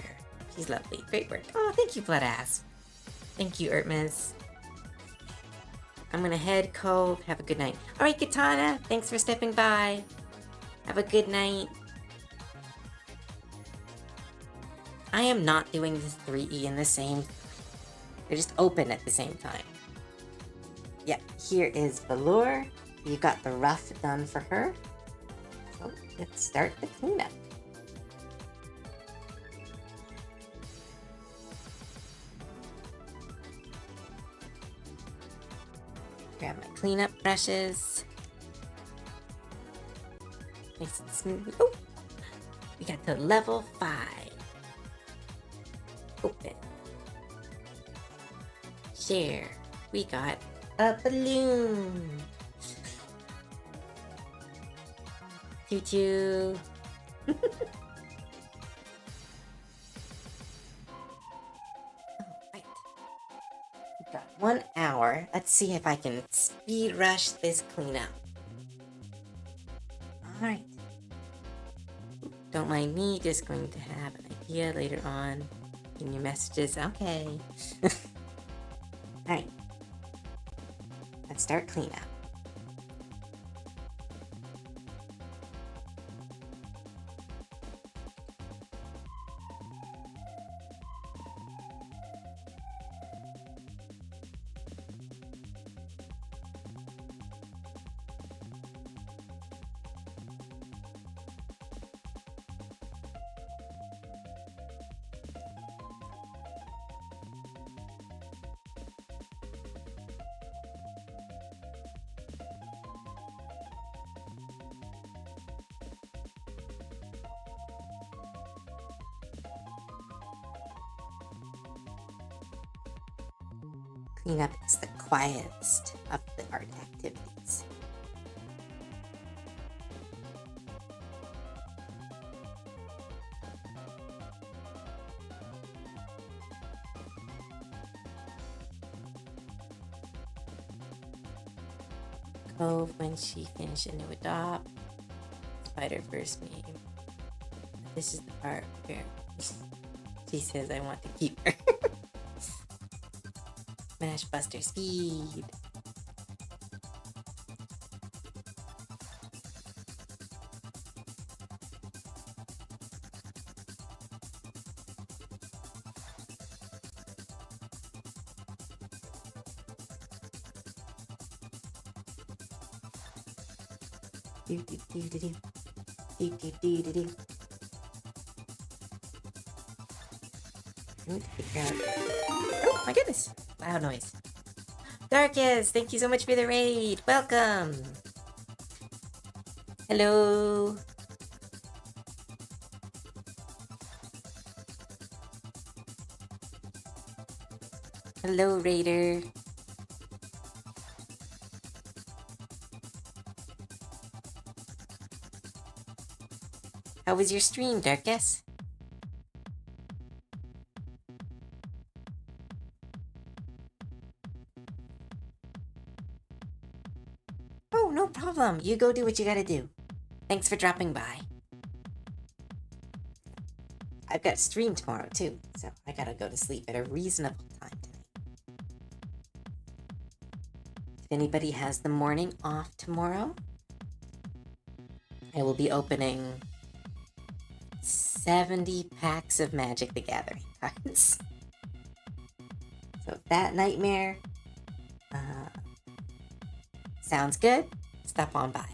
She's lovely. Great work. Oh, thank you, Bloodass. Thank you, Ertmas. I'm gonna head cove. Have a good night. All right, Katana. Thanks for stepping by. Have a good night. I am not doing this 3E in the same. They're just open at the same time. Yeah, here is Valor. You got the rough done for her. So let's start the cleanup. Grab my cleanup brushes. Nice and smooth. Oh, we got to level 5. Open. Share. We got a balloon. Choo choo. Alright. We've got 1 hour. Let's see if I can speed rush this cleanup. Alright. Don't mind me, just going to have an idea later on in your messages. Okay. Alright. Let's start cleanup. Cleanup is the quietest of the art activities. Cove when she finished a new adopt. Spider-Verse meme. This is the part where she says I want to keep her. Smash Buster speed. Do do do do do. Do do do do do. I need to figure out. Oh my goodness! Loud noise. Darkest, thank you so much for the raid. Welcome. Hello. Hello, Raider. How was your stream, Darkest? Oh, no problem. You go do what you gotta do. Thanks for dropping by. I've got a stream tomorrow too, so I gotta go to sleep at a reasonable time tonight. If anybody has the morning off tomorrow, I will be opening 70 packs of Magic the Gathering cards. So if that nightmare sounds good, stop on by.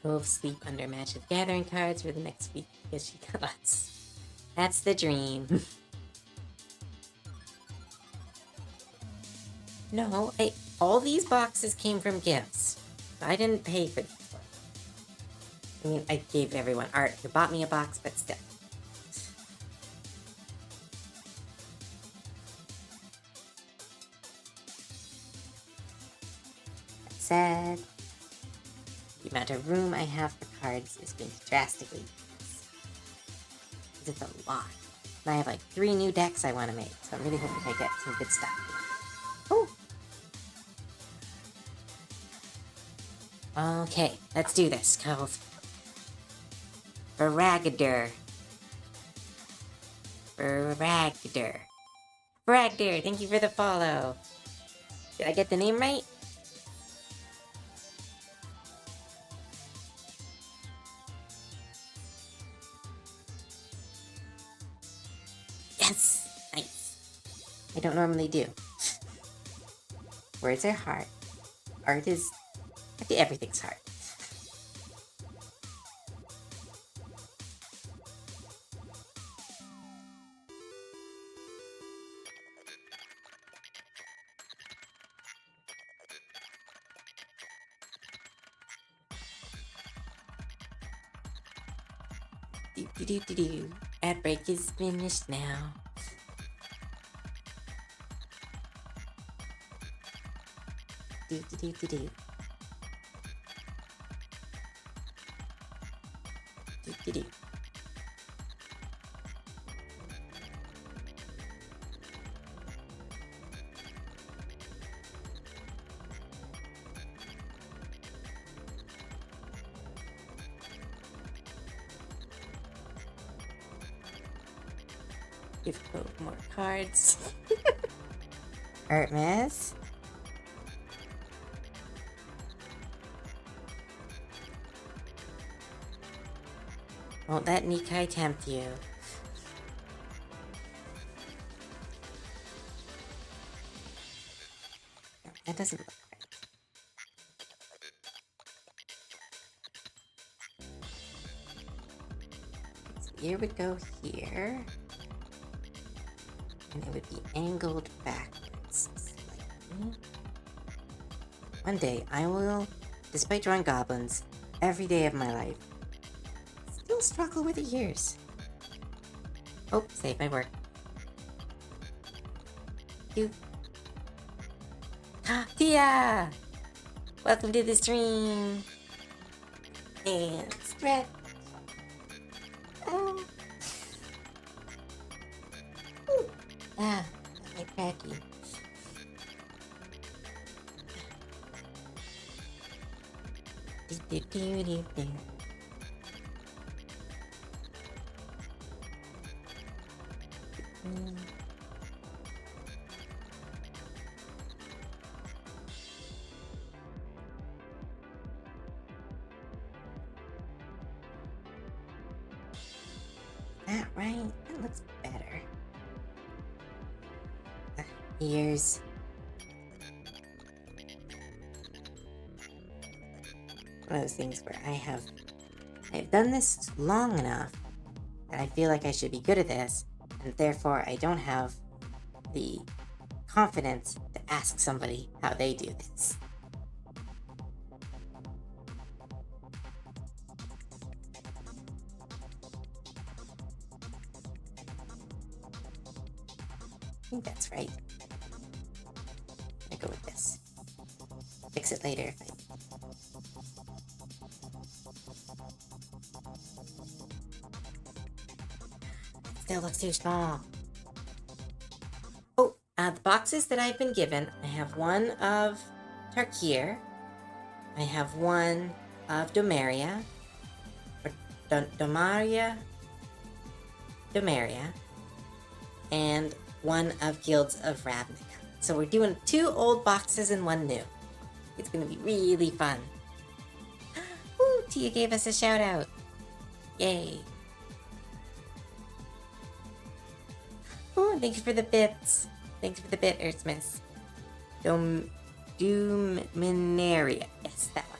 Cove sleep under Magic the Gathering cards for the next week because she collects. That's the dream. No, all these boxes came from gifts. I didn't pay for these ones. I mean, I gave everyone art who bought me a box, but still. That said, the amount of room I have for cards is going to drastically decrease. Because it's a lot. And I have like 3 new decks I want to make, so I'm really hoping I get some good stuff. Oh! Okay, let's do this, Cove. Baragadur. Baragdur, thank you for the follow. Did I get the name right? Yes! Nice. I don't normally do. Words are hard. Art is... everything's hard. Do. Ad break is finished now. Do. Do. Give Cove more cards. Artemis. Won't let Nikai tempt you. No, that doesn't look right. So the ear would go here. And it would be angled backwards. Slightly. One day, I will, despite drawing goblins every day of my life, still struggle with the ears. Oh, save my work. You. Ah, Tia! Welcome to the stream. And stretch. Oh. Ooh. Ah, my cracky. Do. That right? That looks better. Ears. one of those things where I've done this long enough that I feel like I should be good at this, and therefore I don't have the confidence to ask somebody how they do this. I think that's right. I go with this. Fix it later if I... Still looks too small. Oh, the boxes that I've been given, I have one of Tarkir, I have one of Domaria, or Domaria, and one of Guilds of Ravnica. So we're doing 2 old boxes and 1 new. It's gonna be really fun. Ooh, Tia gave us a shout out. Yay. Oh, thanks for the bits. Thanks for the bit, Earthsmith. Dominaria. Yes, that one.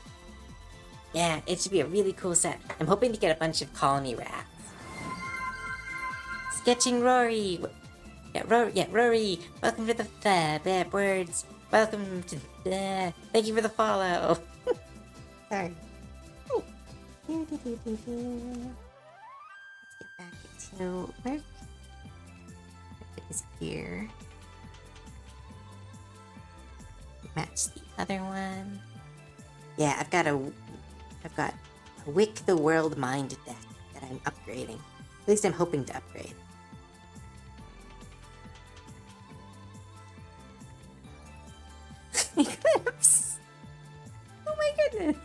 Yeah, it should be a really cool set. I'm hoping to get a bunch of colony rats. Sketching Rory. Rory. Welcome to the bad words. Welcome to the... Thank you for the follow. Sorry. Oh. Let's get back to work. Put this here. Match the other one. Yeah, I've got a Wick the World Mind deck that I'm upgrading. At least I'm hoping to upgrade. Eclipse! Oh my goodness!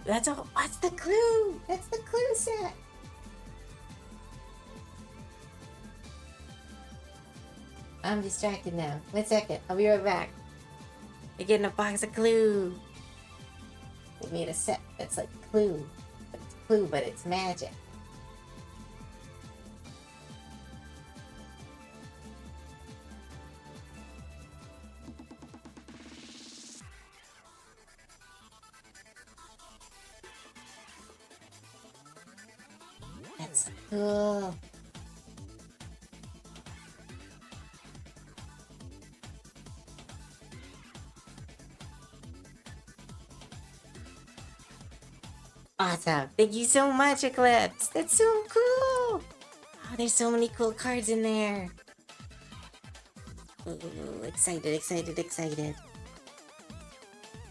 That's all. What's the clue? That's the clue set. I'm distracted now. 1 second. I'll be right back. I'm getting a box of Clue. They made a set that's like Clue. But it's Clue, but it's magic. That's cool. Awesome. Thank you so much, Eclipse. That's so cool. Oh, there's so many cool cards in there. Ooh, excited.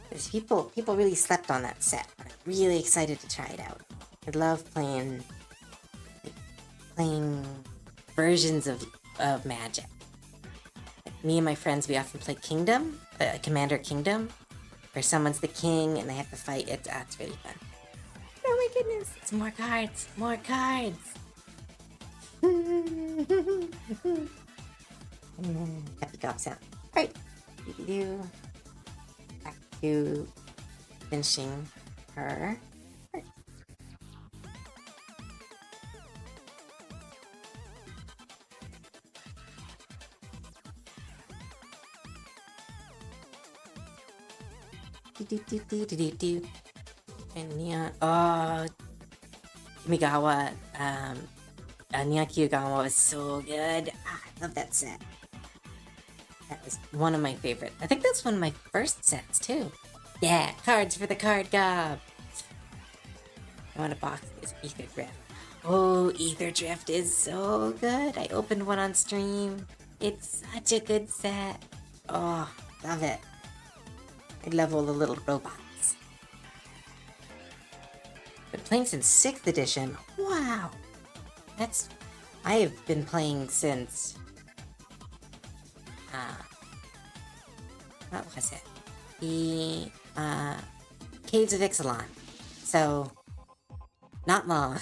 There's people really slept on that set. I'm really excited to try it out. I love playing versions of Magic. Like me and my friends, we often play Kingdom, Commander Kingdom, where someone's the king and they have to fight. It's really fun. Oh my goodness! It's more cards! More cards! Happy cop sound. Alright. Back to finishing her. Right. Do. And Neon, Kamigawa, Neon Kiyagawa was so good. I love that set. That was one of my favorite. I think that's one of my first sets too. Yeah, cards for the card gob. I want to box this Ether Drift. Oh, Ether Drift is so good. I opened one on stream. It's such a good set. Oh, love it. I love all the little robots. Been playing since 6th edition. Wow. I have been playing since... what was it? The, Caves of Ixalan. So, not long.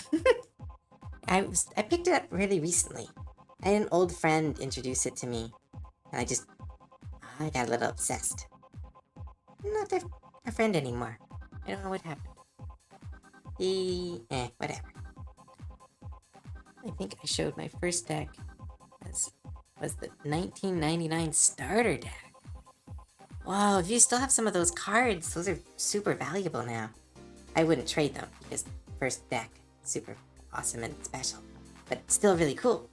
I picked it up really recently. I had an old friend introduce it to me. And I got a little obsessed. I'm not a friend anymore. I don't know what happened. Whatever. I think I showed my first deck was the 1999 starter deck. Whoa, if you still have some of those cards, those are super valuable now. I wouldn't trade them because first deck, super awesome and special, but still really cool.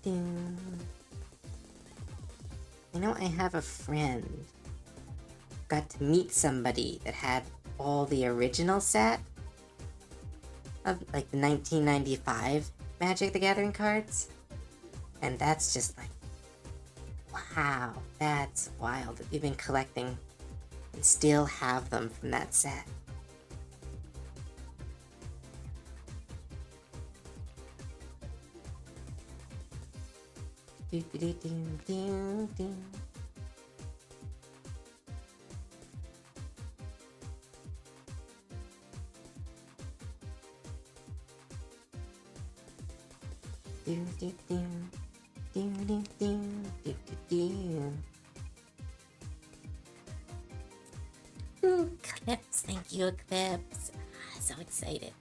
I know I have a friend. Got to meet somebody that had all the original set of like the 1995 Magic the Gathering cards. And that's just like, wow, that's wild that you've been collecting and still have them from that set. Ooh, Eclipse, thank you, Eclipse. So excited.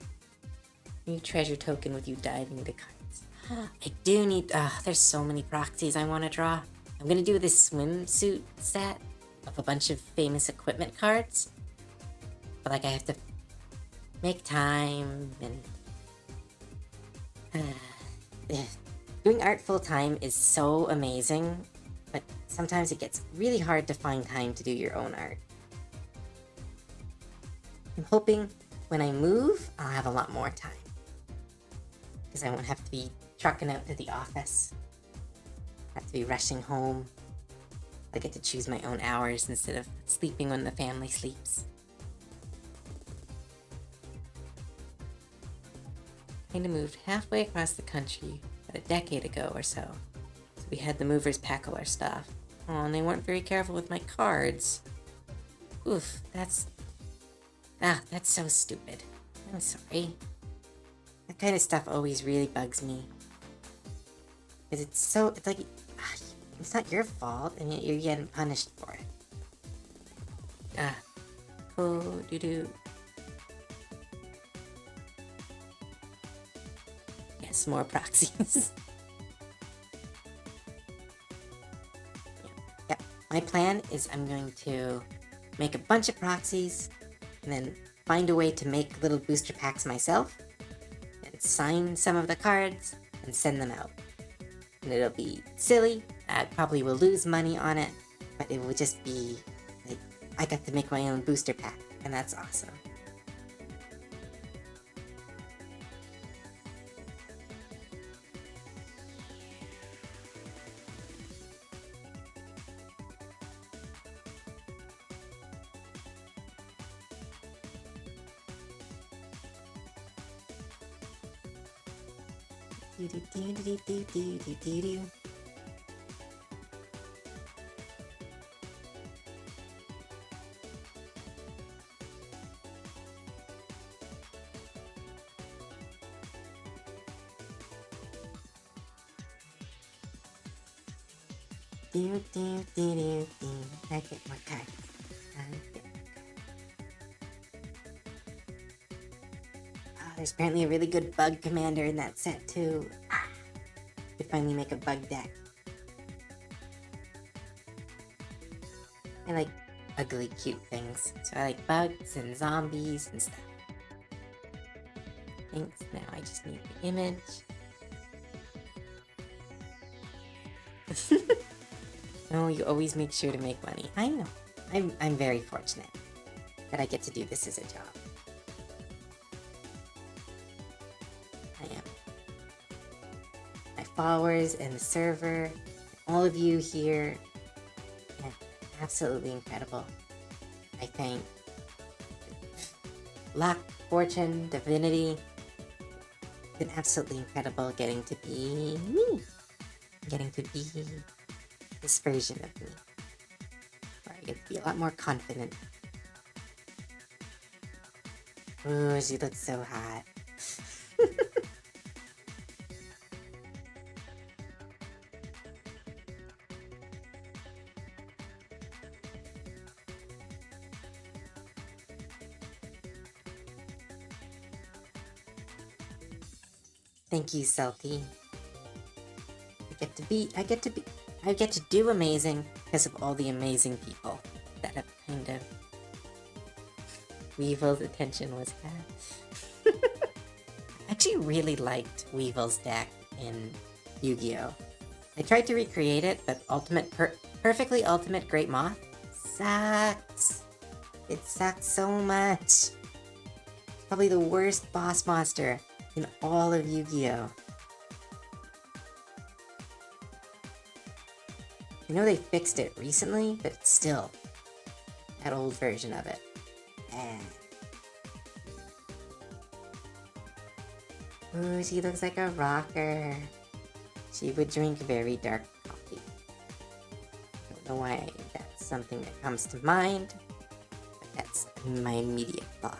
New treasure token with you diving into cards. I do need, there's so many proxies I want to draw. I'm gonna do this swimsuit set of a bunch of famous equipment cards. But like I have to make time and doing art full time is so amazing, but sometimes it gets really hard to find time to do your own art. I'm hoping when I move, I'll have a lot more time. Because I won't have to be trucking out to the office. I have to be rushing home. I get to choose my own hours instead of sleeping when the family sleeps. I kind of moved halfway across the country about a decade ago or so. So we had the movers pack all our stuff. Oh, and they weren't very careful with my cards. Oof, that's so stupid. I'm sorry. That kind of stuff always really bugs me. Because it's like, it's not your fault, and yet you're getting punished for it. Oh, doo-doo. Yes, more proxies. Yeah. My plan is I'm going to make a bunch of proxies, and then find a way to make little booster packs myself, and sign some of the cards, and send them out. And it'll be silly, I probably will lose money on it, but it will just be, like, I got to make my own booster pack, and that's awesome. I get more cards. There's apparently a really good bug commander in that set too. Could finally make a bug deck. I like ugly, cute things, so I like bugs and zombies and stuff. Thanks. Now I just need the image. No, you always make sure to make money. I know. I'm very fortunate that I get to do this as a job. I am. My followers and the server, and all of you here, yeah, absolutely incredible. I thank luck, fortune, divinity. It's been absolutely incredible getting to be me. Getting to be this version of me. Where I get to be a lot more confident. Ooh, she looks so hot. Thank you, Salty. I get to be I get to do amazing because of all the amazing people that have kind of... Weevil's attention was had. I actually really liked Weevil's deck in Yu-Gi-Oh! I tried to recreate it, but Perfectly Ultimate Great Moth sucks. It sucks so much. Probably the worst boss monster in all of Yu-Gi-Oh! I know they fixed it recently, but it's still that old version of it. Ooh, she looks like a rocker. She would drink very dark coffee. I don't know why that's something that comes to mind, but that's my immediate thought.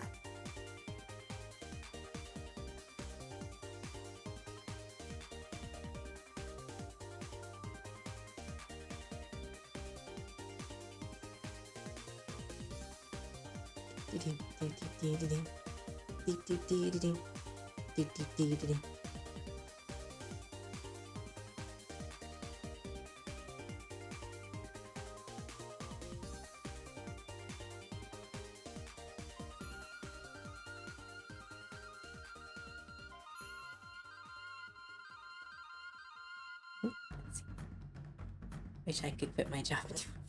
Wish I could quit my job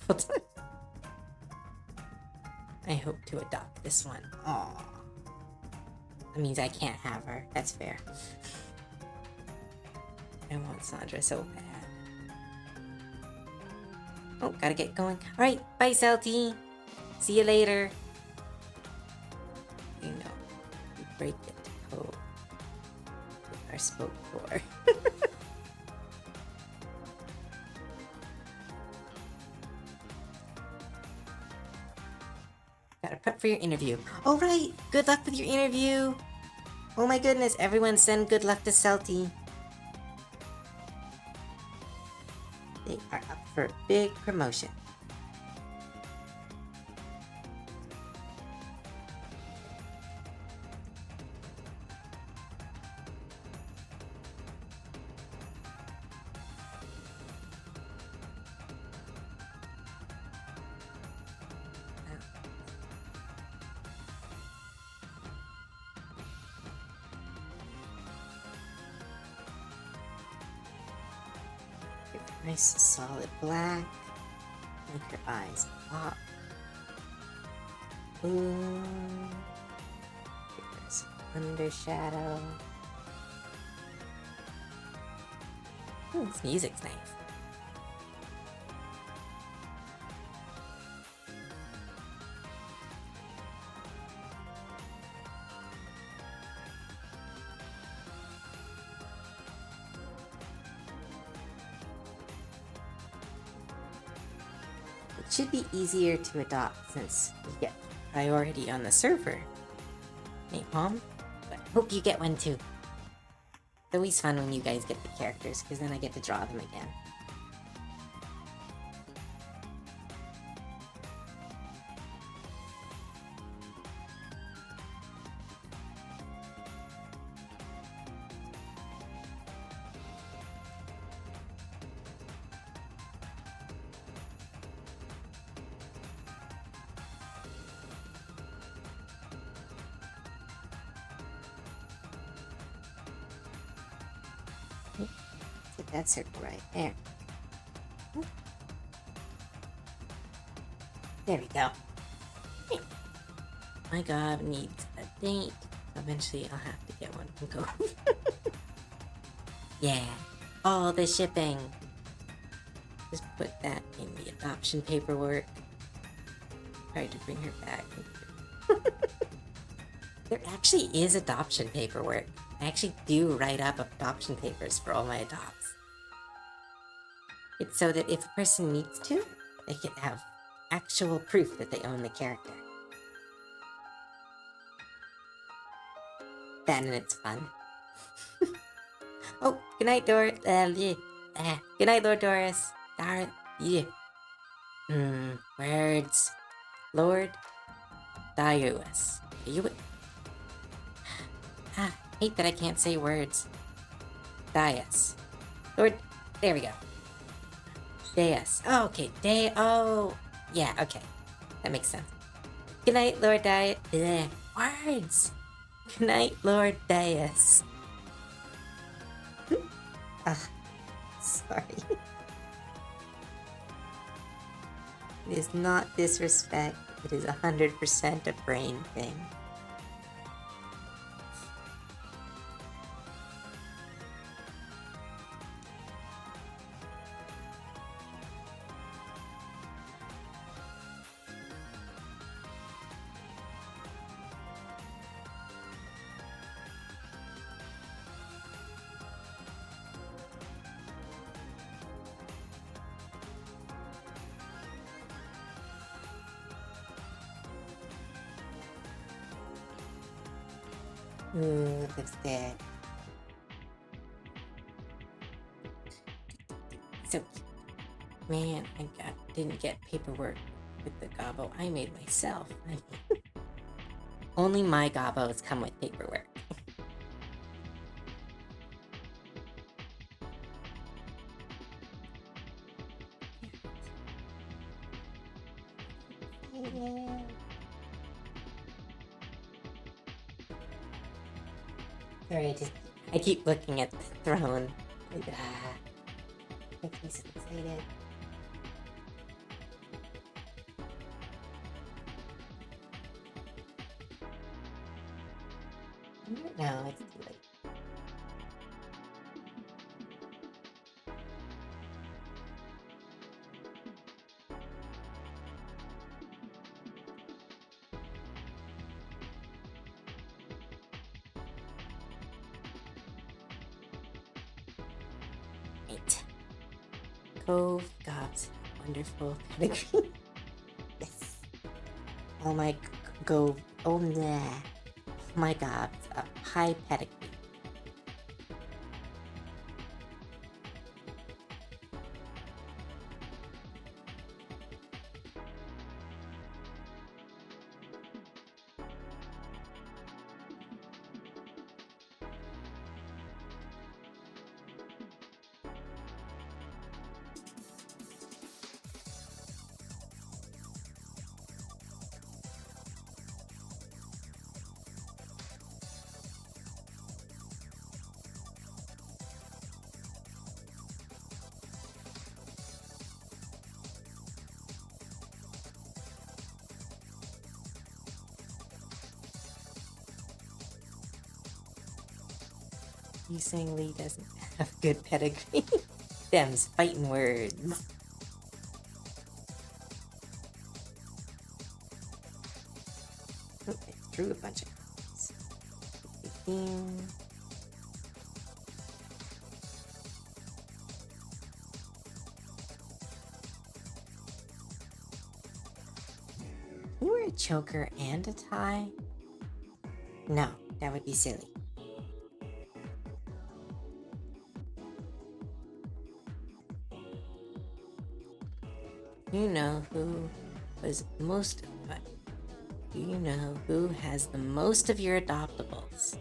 full time. I hope to adopt this one. Aww. That means I can't have her. That's fair. I want Sandra so bad. Oh, gotta get going. Alright, bye, Celty. See you later. You know, you break it to code. We are spoke for. Gotta prep for your interview. All right, good luck with your interview. Oh my goodness, everyone send good luck to Celty. They are up for a big promotion. Nice solid black. Make her eyes pop. Ooh. There's undershadow. Ooh, this music's nice. It should be easier to adopt since you get priority on the server. Napalm, but hope you get one too. It's always fun when you guys get the characters, because then I get to draw them again. Get that circle right there. There we go. My gob needs a date. Eventually I'll have to get one from Cove. Yeah, all the shipping. Just put that in the adoption paperwork. Try to bring her back. There actually is adoption paperwork. I actually do write up adoption papers for all my adopts. It's so that if a person needs to, they can have actual proof that they own the character. Then it's fun. Oh, good night, Good night, Lord Doris. Words. Lord Darius. Hate that I can't say words. Darius. Lord, there we go. Deus. Oh, okay. Oh, yeah, okay. That makes sense. Good night, Lord Deus. Words! Good night, Lord Deus. Sorry. It is not disrespect. It is 100% a brain thing. Ooh, lipstick. So, man, didn't get paperwork with the gobbo I made myself. Only my gobbos come with paperwork. Sorry, I keep looking at the throne. Makes me so excited. No, it's too late. Right. Cove Gobs. Wonderful pedigree. Yes. Oh my go. Oh nah. My Gobs. A high pedigree. You saying Lee doesn't have good pedigree? Them's fighting words. Oh, I drew a bunch of copies. 15. Can you wear a choker and a tie? No, that would be silly. You know who was most. Do you know who has the most of your adoptables?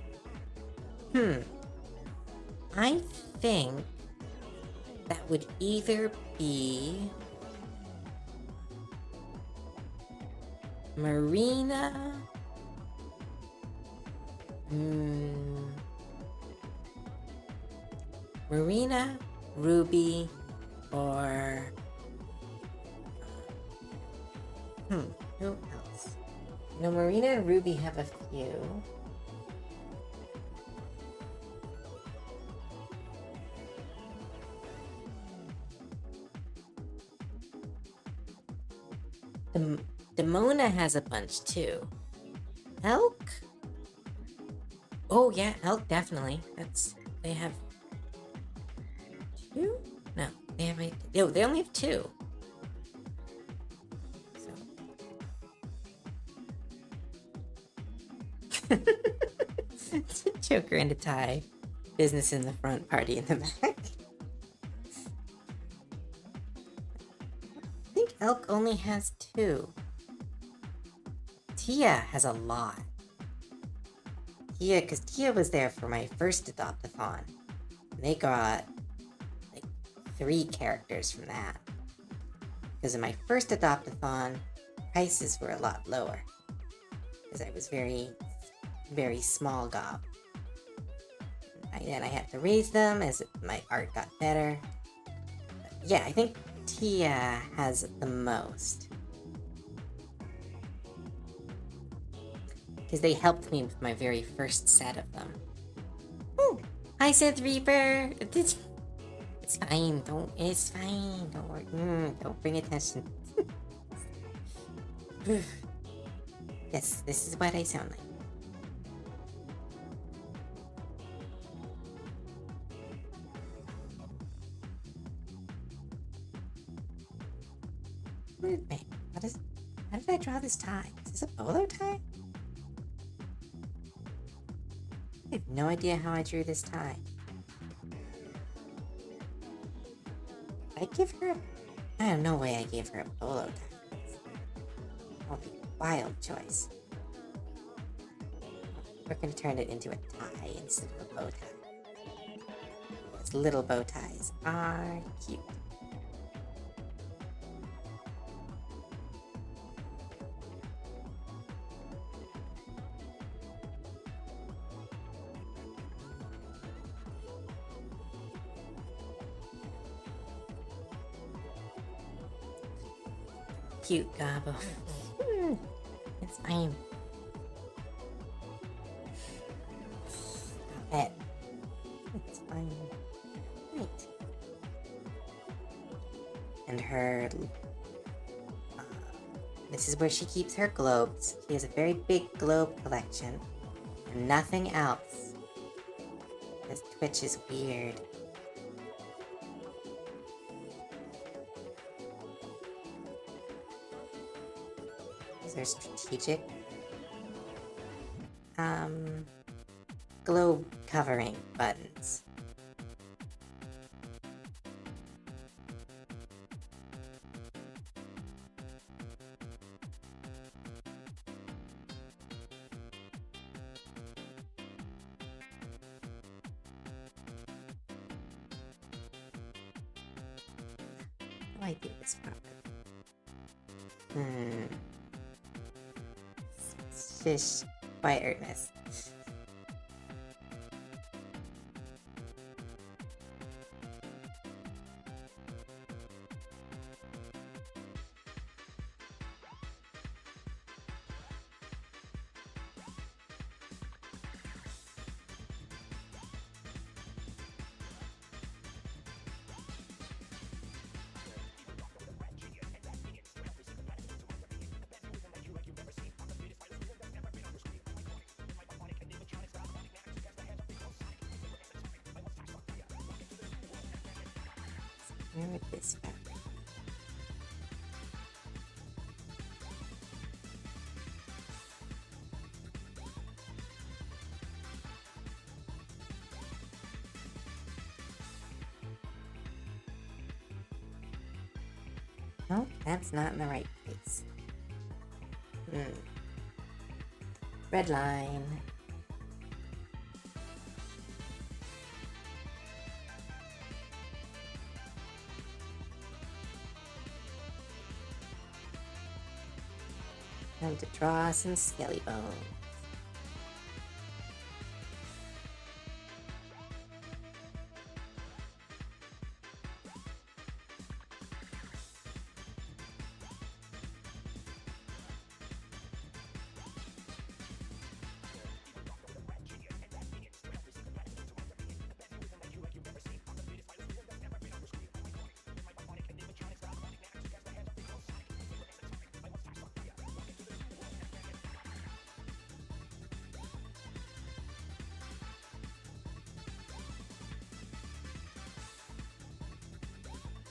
I think that would either be Marina. Marina, Ruby, or who else? You know, Marina and Ruby have a few. Demona has a bunch too. Elk? Oh yeah, Elk definitely. They have two? No, they have no, they only have two. So choker and a tie. Business in the front, party in the back. I think Elk only has two. Tia has a lot. Because Tia was there for my first adopt-a-thon. And they got like 3 characters from that. Because in my first adopt-a-thon, prices were a lot lower. Because I was very, very small gob. And I had to raise them as my art got better. But yeah, I think Tia has the most. Because they helped me with my very first set of them. Ooh, hi Sith Reaper! It's fine, it's fine, don't worry. Don't bring attention. Yes, this is what I sound like. Wait, how did I draw this tie? Is this a bolo tie? I have no idea how I drew this tie. Did I give her I have no way I gave her a bolo tie. That would be a wild choice. We're gonna turn it into a tie instead of a bow tie. Because little bow ties are cute. Cute Gobbo. It's fine. Stop it. It's fine. Right. And her... this is where she keeps her globes. She has a very big globe collection. And nothing else. Because Twitch is weird. These are strategic globe covering buttons. How do I do this properly? Fish quietness. Where would this fabric? No, that's not in the right place. Red line. Time to draw some skelly bones.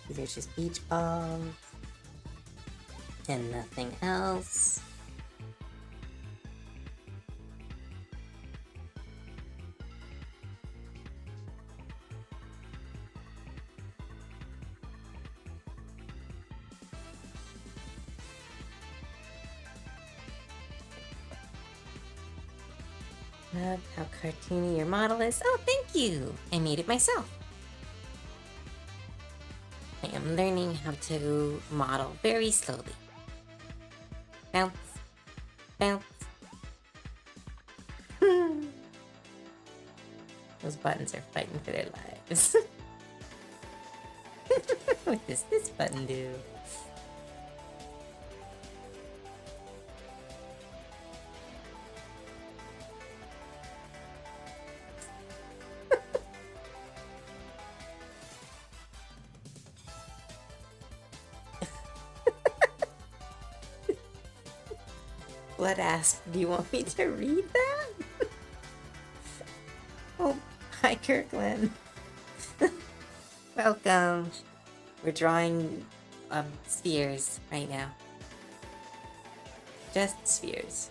These are just beach balls and nothing else. Love how cartoony your model is. Oh, thank you! I made it myself. I am learning how to model very slowly. Bounce, bounce. Those buttons are fighting for their lives. What does this button do? Blood asked, do you want me to read that? Oh, hi Kirkland. Welcome. We're drawing spheres right now. Just spheres.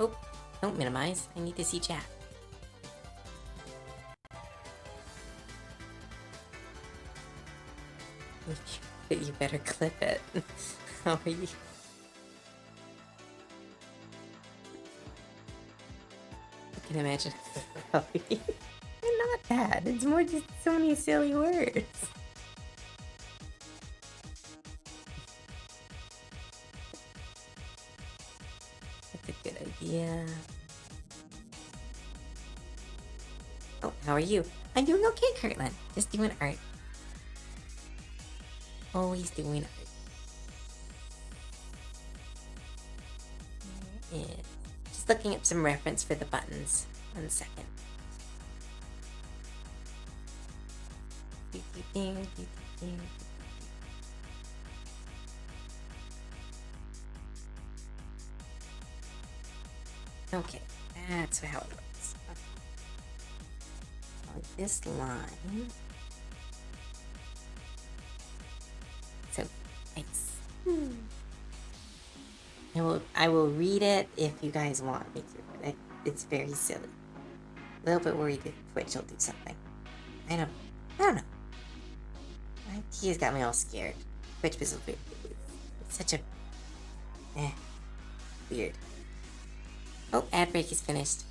Oh, don't minimize. I need to see chat. You better clip it. How are you? I can imagine. They're not bad. It's more just so many silly words. That's a good idea. Oh, how are you? I'm doing okay, Kirtland. Just doing art. Always doing art. Yeah. Just looking up some reference for the buttons. 1 second. Okay, that's how it works. On this line. So nice. I will read it if you guys want me to. It's very silly. A little bit worried if Twitch will do something. I don't know. IT has got me all scared. Twitch is it's such a weird. Oh, ad break is finished.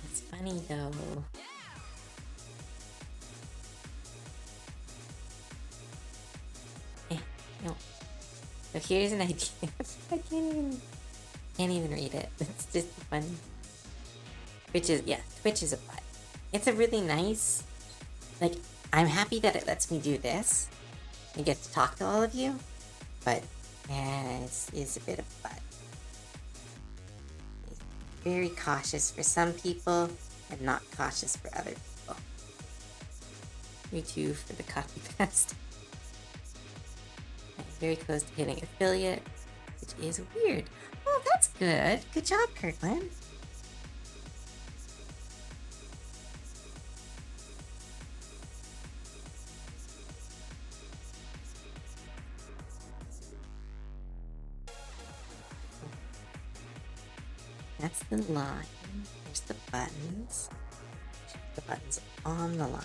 It's funny though. No. So here's an idea. I can't even read it. It's just funny. Twitch is a butt. It's a really nice, like, I'm happy that it lets me do this and get to talk to all of you, but it's a bit of a butt. It's very cautious for some people and not cautious for other people. Me too for the copy paste. I'm very close to hitting affiliate, which is weird. Oh, that's good. Good job, Kirkland. That's the line. There's the buttons. The buttons on the line.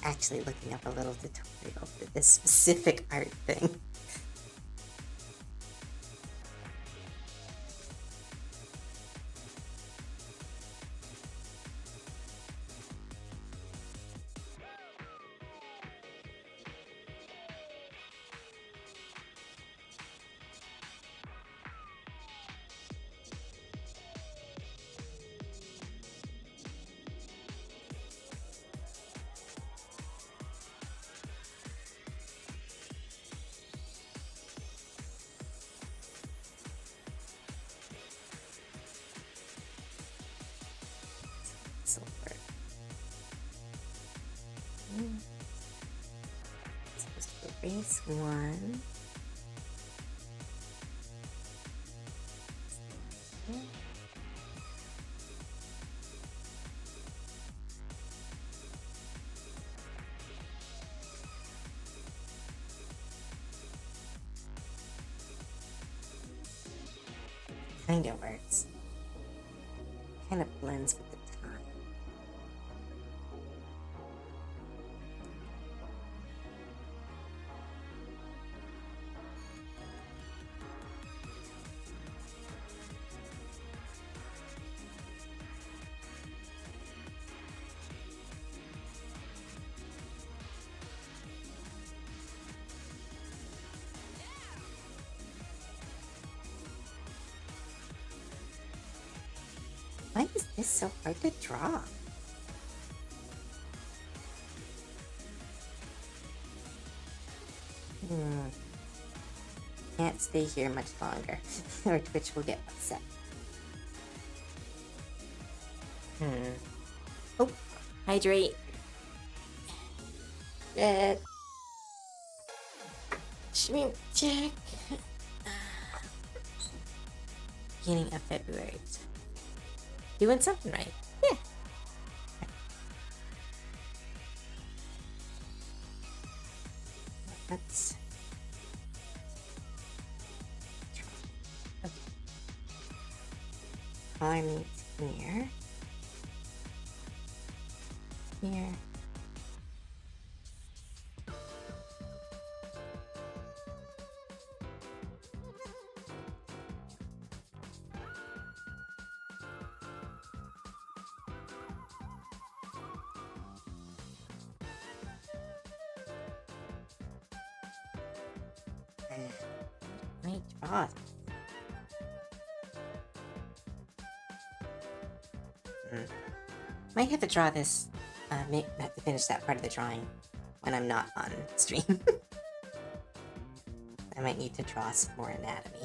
Actually looking up a little tutorial for this specific art thing. Supposed to erase one. Kind of works. kind of blends with the time. Why is this so hard to draw? Can't stay here much longer, or Twitch will get upset. Oh, hydrate. Red. Shrimp check. Beginning of February. Doing something right. Yeah. Let's... Okay. Color meets here. Here. My draw. Might have to draw this. May have to finish that part of the drawing when I'm not on stream. I might need to draw some more anatomy.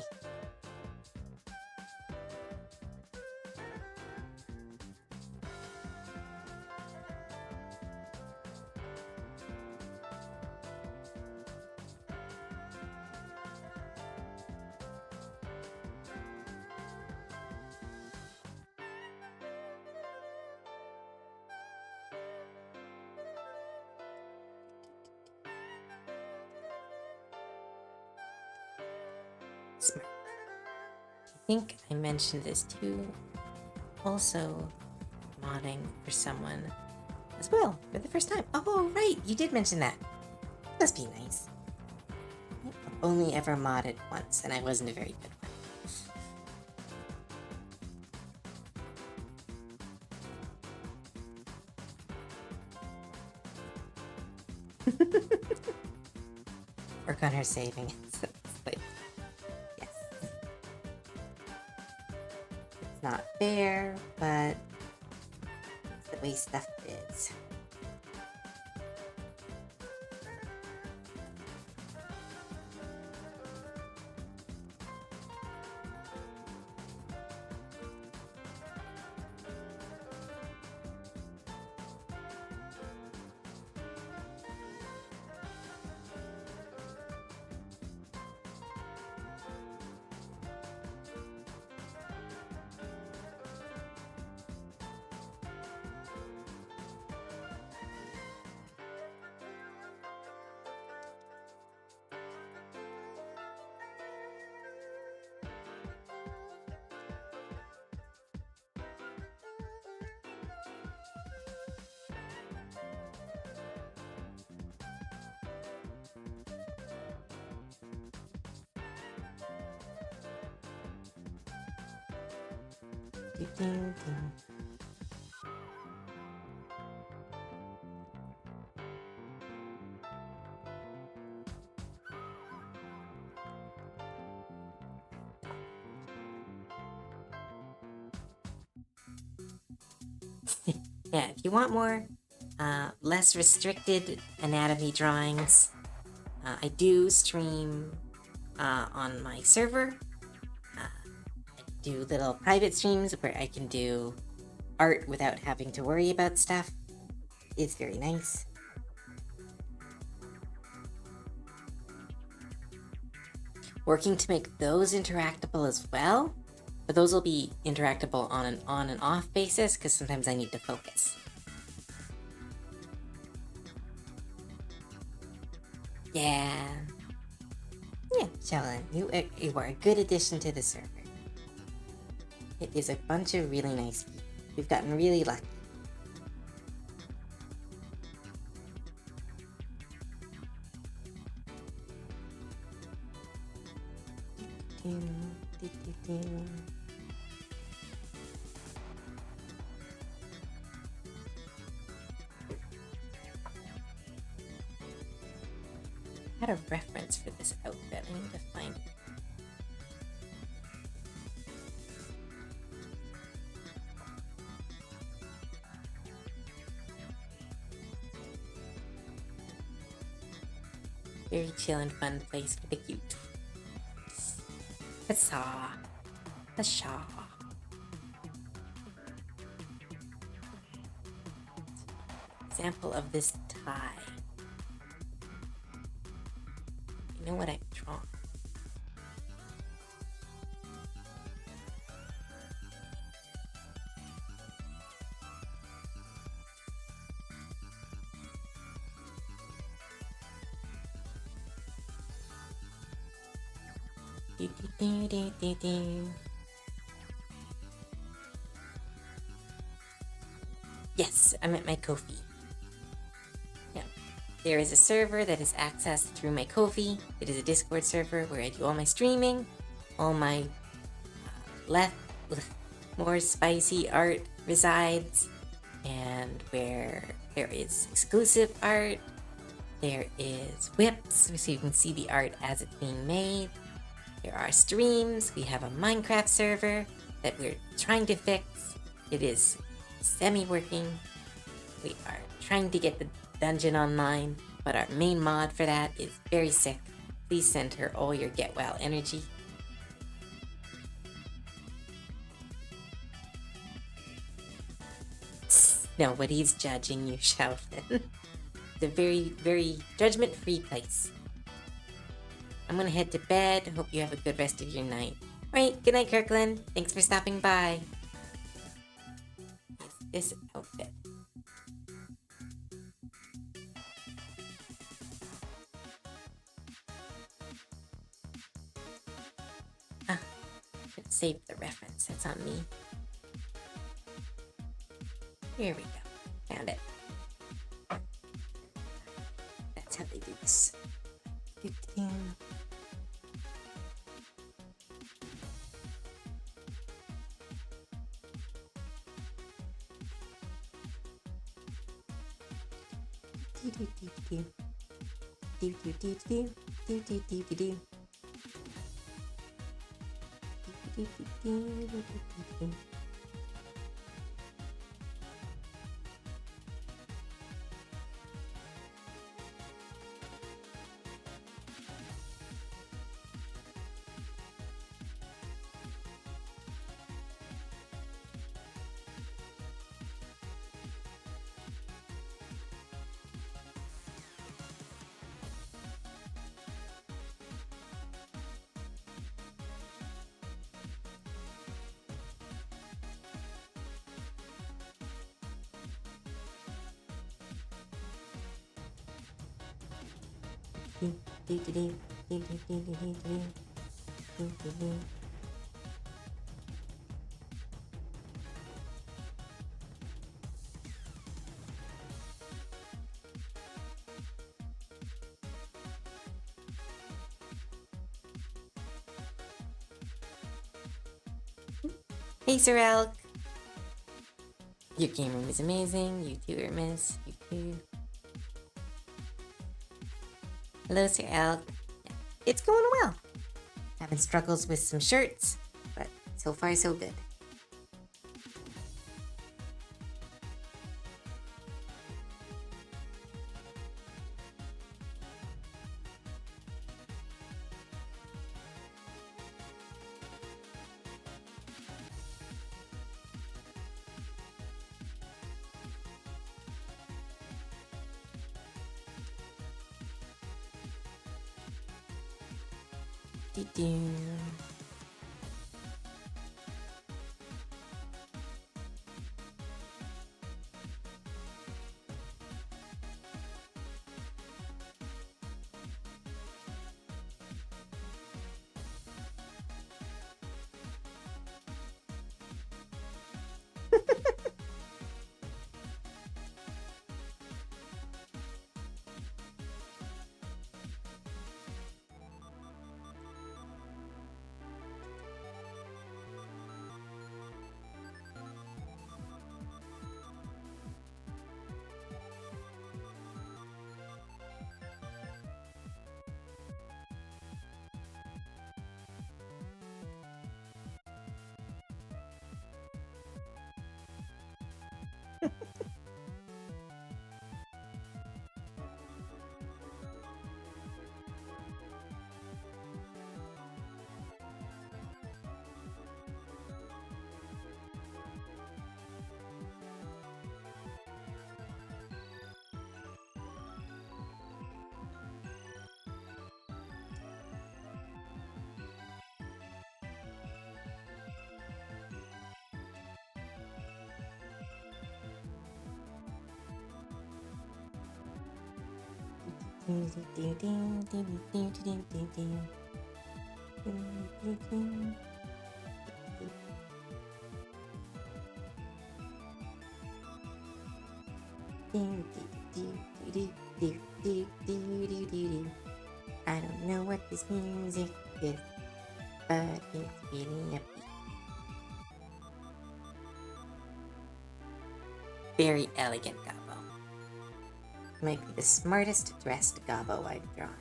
Smart. I think I mentioned this too. Also, modding for someone as well for the first time. Oh, right, you did mention that. Must be nice. I've only ever modded once, and I wasn't a very good one. Work on her saving. But yes. It's not fair, but it's the way stuff is. Ding, ding. Yeah, if you want more less restricted anatomy drawings, I do stream on my server. Do little private streams where I can do art without having to worry about stuff. It's very nice. Working to make those interactable as well, but those will be interactable on an on and off basis because sometimes I need to focus. Yeah. Yeah, Sheldon, you are a good addition to the server. It is a bunch of really nice people. We've gotten really lucky. I had a reference for this outfit. I need to find it. Very chill and fun place for the cute. Huzzah. Huzzah. Example of this tie. You know what I've drawn? Yes, I'm at my Ko-fi. Yeah. There is a server that is accessed through my Ko-fi. It is a Discord server where I do all my streaming, all my more spicy art resides, and where there is exclusive art, there is whips, so you can see the art as it's being made. There are streams. We have a Minecraft server that we're trying to fix. It is semi-working. We are trying to get the dungeon online, but our main mod for that is very sick. Please send her all your get well energy. Nobody's judging you, Sheldon. It's a very, very judgment-free place. I'm gonna head to bed. Hope you have a good rest of your night. Alright, good night, Kirkland. Thanks for stopping by. It's this outfit. Should save the reference. That's on me. Here we go. Found it. That's how they do this. 15. Hey, Sir Elk. Your game room is amazing. You too are miss. You too. Hello, Sir Elk. It's going well. Having struggles with some shirts, but so far so good. I don't know what this music is, but it's really upbeat. Very elegant gobbo. Might be the smartest dressed gobbo I've drawn.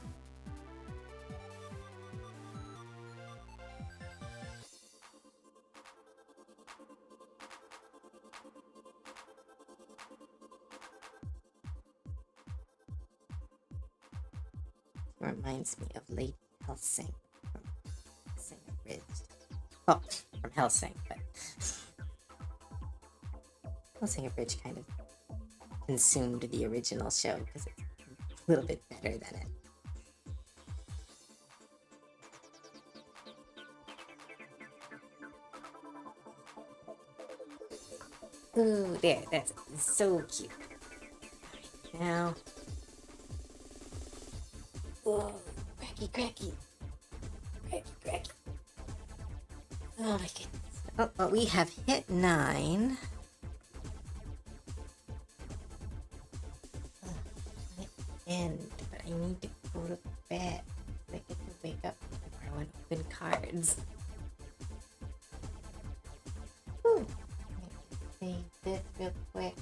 Reminds me of Lady Helsing from Helsing Abridged. Oh, from Helsing, but Helsing Abridged kind of consumed the original show because it's a little bit better than it. Ooh, there, that's so cute. Right, now. Oh, cracky. Oh my goodness. Oh, we have hit 9. End, but I need to go to bed. I get to wake up tomorrow and open cards. Whew. Save this real quick.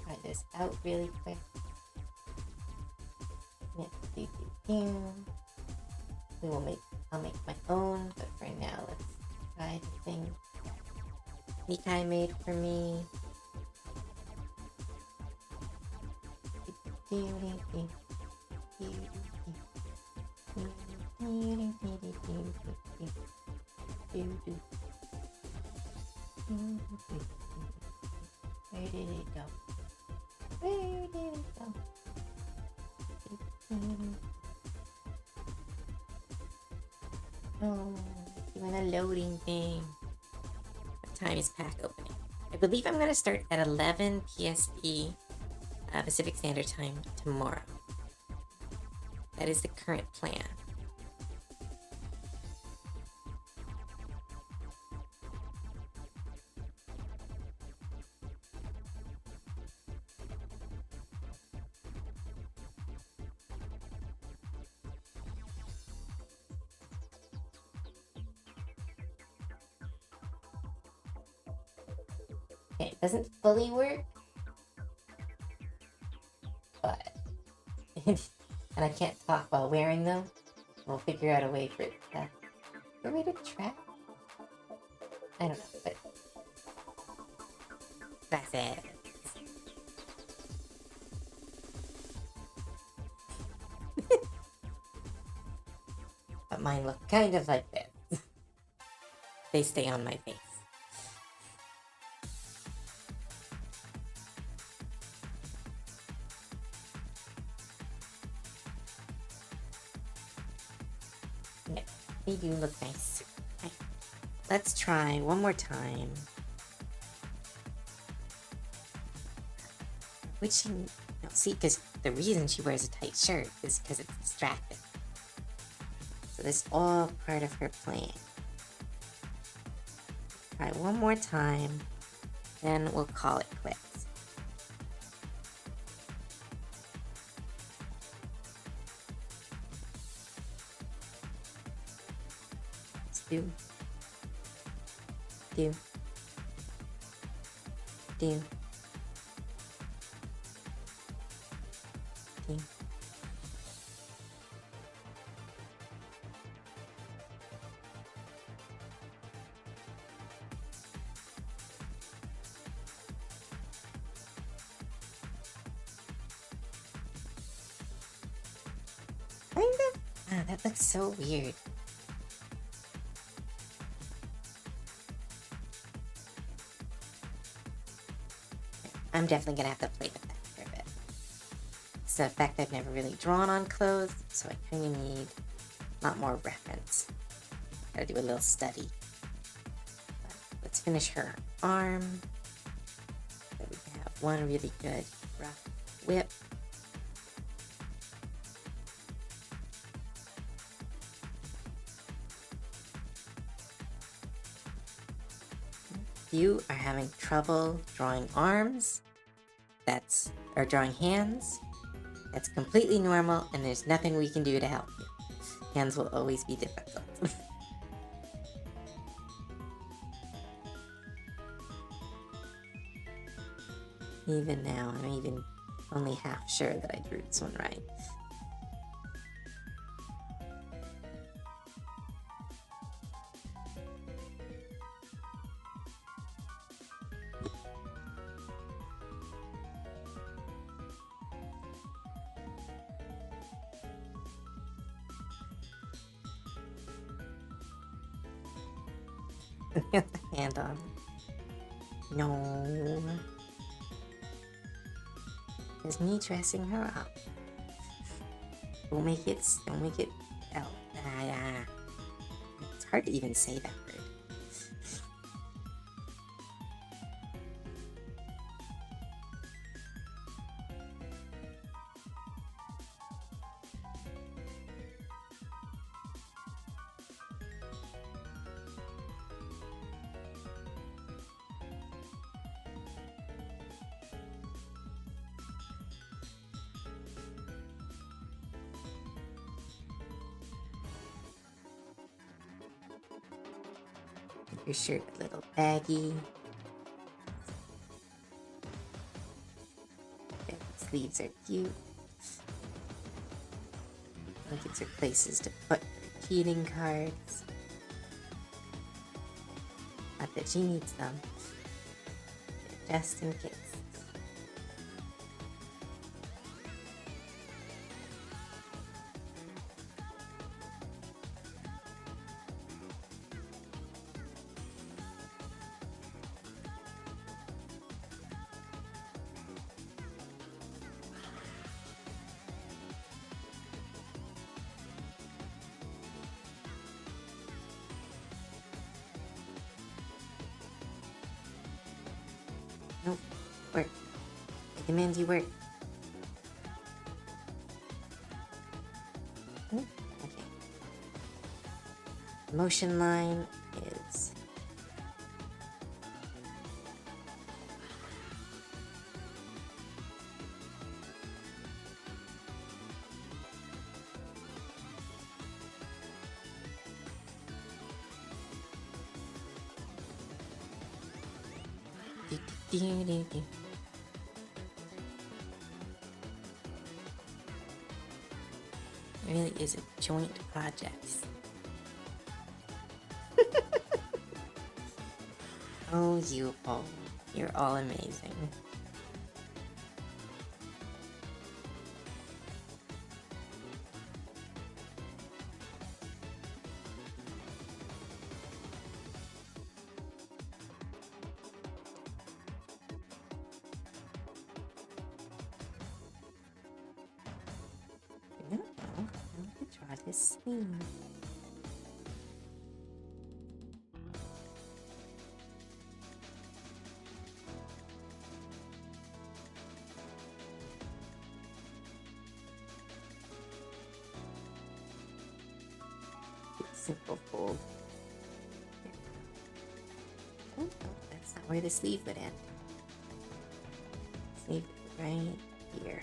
Try this out really quick. I'll make my own, but for now, let's try the thing Nikai made for me. Where did it go? Oh, doing a loading thing. What time is pack opening? I believe I'm going to start at 11 PST, Pacific Standard Time tomorrow. That is the current plan. Okay, it doesn't fully work, but and I can't talk while wearing them. We'll figure out a way for it to track. I don't know, but that's it. But mine look kind of like this. They stay on my face. Yeah, they do look nice. Okay. Let's try one more time. See, because the reason she wears a tight shirt is because it's distracting. So this is all part of her plan. Try one more time, then we'll call it quits. Let's do. Kind of? Ah, that looks so weird. I'm definitely gonna have to play with that for a bit. It's the fact I've never really drawn on clothes, so I kind of need a lot more reference. Gotta do a little study. But let's finish her arm. So we can have one really good rough whip. If you are having trouble drawing arms, or drawing hands, that's completely normal, and there's nothing we can do to help you. Hands will always be difficult. Even now, I'm even only half sure that I drew this one right. Hand on. No. It's me dressing her up. Don't make it. Oh, it's hard to even say that word. Your shirt a little baggy. The sleeves are cute. It gives her places to put her cheating cards. Not that she needs them. Just in case. Nope. Work. I demand you work. Okay. The motion line is it really is a joint project. Oh, you all. You're all amazing. No, I could draw this sleeve. Simple fold. Oh, that's not where the sleeve would end. Sleeve right here.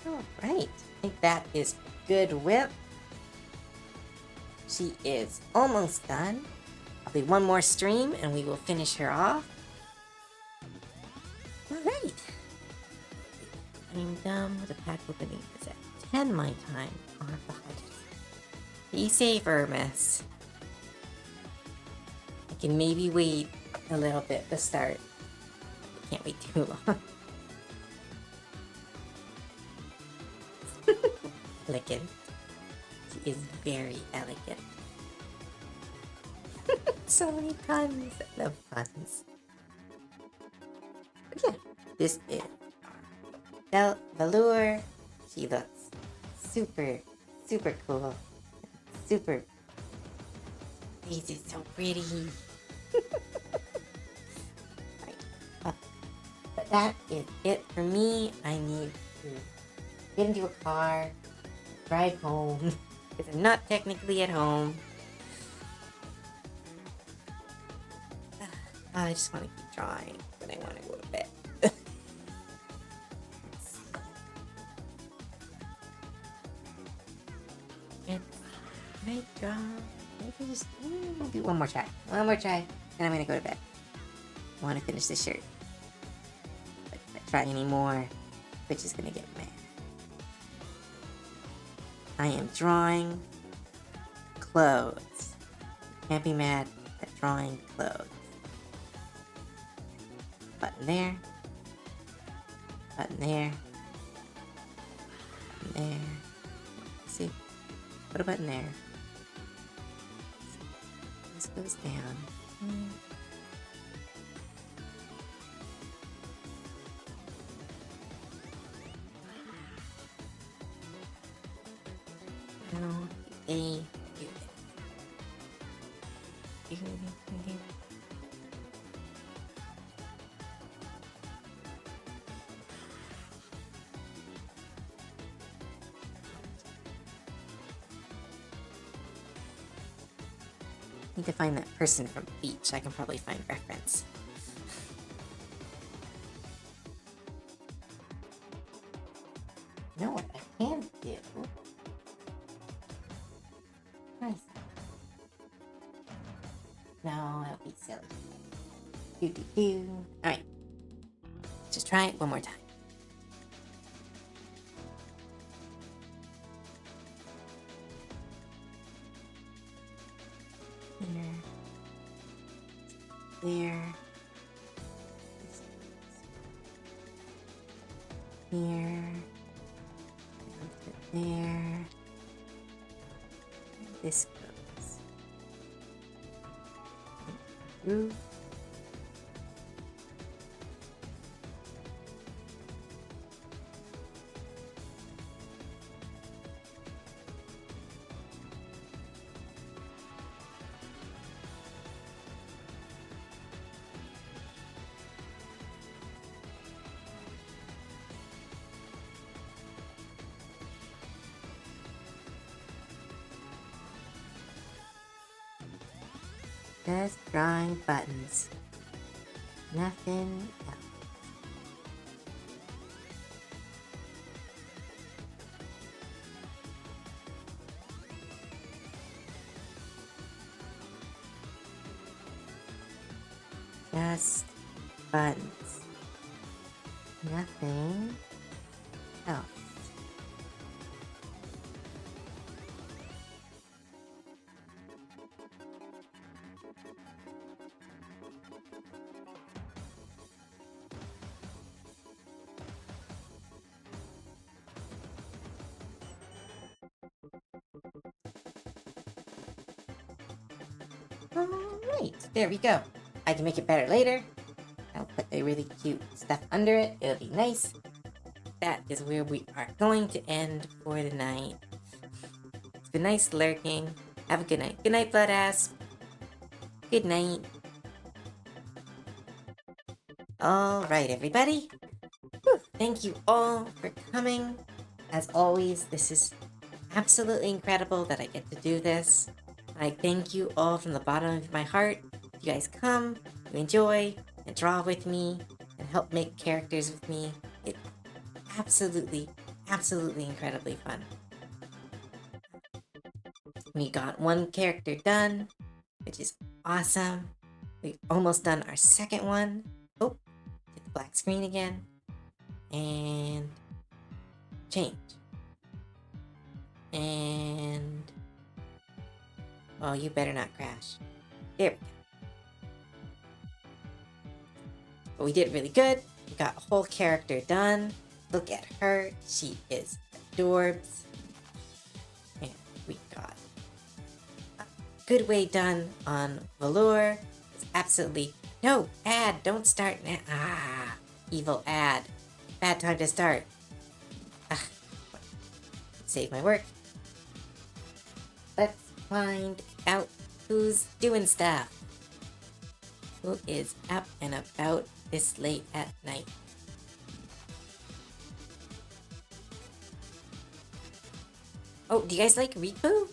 All right, I think that is a good whip. She is almost done. I'll do one more stream and we will finish her off. The pack opening is at 10 my time. Oh, be safe, Hermes. I can maybe wait a little bit to start. I can't wait too long. Elegant. She is very elegant. So many puns. I love puns. But yeah, this is Velour. She looks super, super cool. Super. This is so pretty. Right. But that is it for me. I need to get into a car, drive home, because I'm not technically at home. I just want to keep drawing, but I want to go to bed. Can I draw? Maybe just do one more try. One more try, and I'm gonna go to bed. I want to finish this shirt. But if I try anymore, Twitch is gonna get mad. I am drawing clothes. Can't be mad at drawing clothes. Button there. Button there. Button there. Let's see. Put a button there. This goes down. No, A. Need to find that person from Beach. I can probably find reference. You know what I can do? Nice. No, that would be silly. Alright. Just try it one more time. There. Here. There. This goes through. Just drawing buttons. Nothing else. Just buttons. Nothing else. Alright, there we go. I can make it better later. I'll put a really cute stuff under it. It'll be nice. That is where we are going to end for the night. It's been nice lurking. Have a good night. Good night, Bloodass. Good night. Alright, everybody. Whew. Thank you all for coming. As always, this is absolutely incredible that I get to do this. I thank you all from the bottom of my heart. You guys come, you enjoy, and draw with me, and help make characters with me. It's absolutely, absolutely incredibly fun. We got one character done, which is awesome. We've almost done our second one. Oh, hit the black screen again. And change. And... oh, you better not crash. There we go. But we did really good. We got a whole character done. Look at her. She is adorbs. And we got a good way done on Velour. It's absolutely... no, ad, don't start now. Ah, evil ad. Bad time to start. Ah, save my work. Let's find out who's doing stuff. Who is up and about this late at night? Oh, do you guys like repo?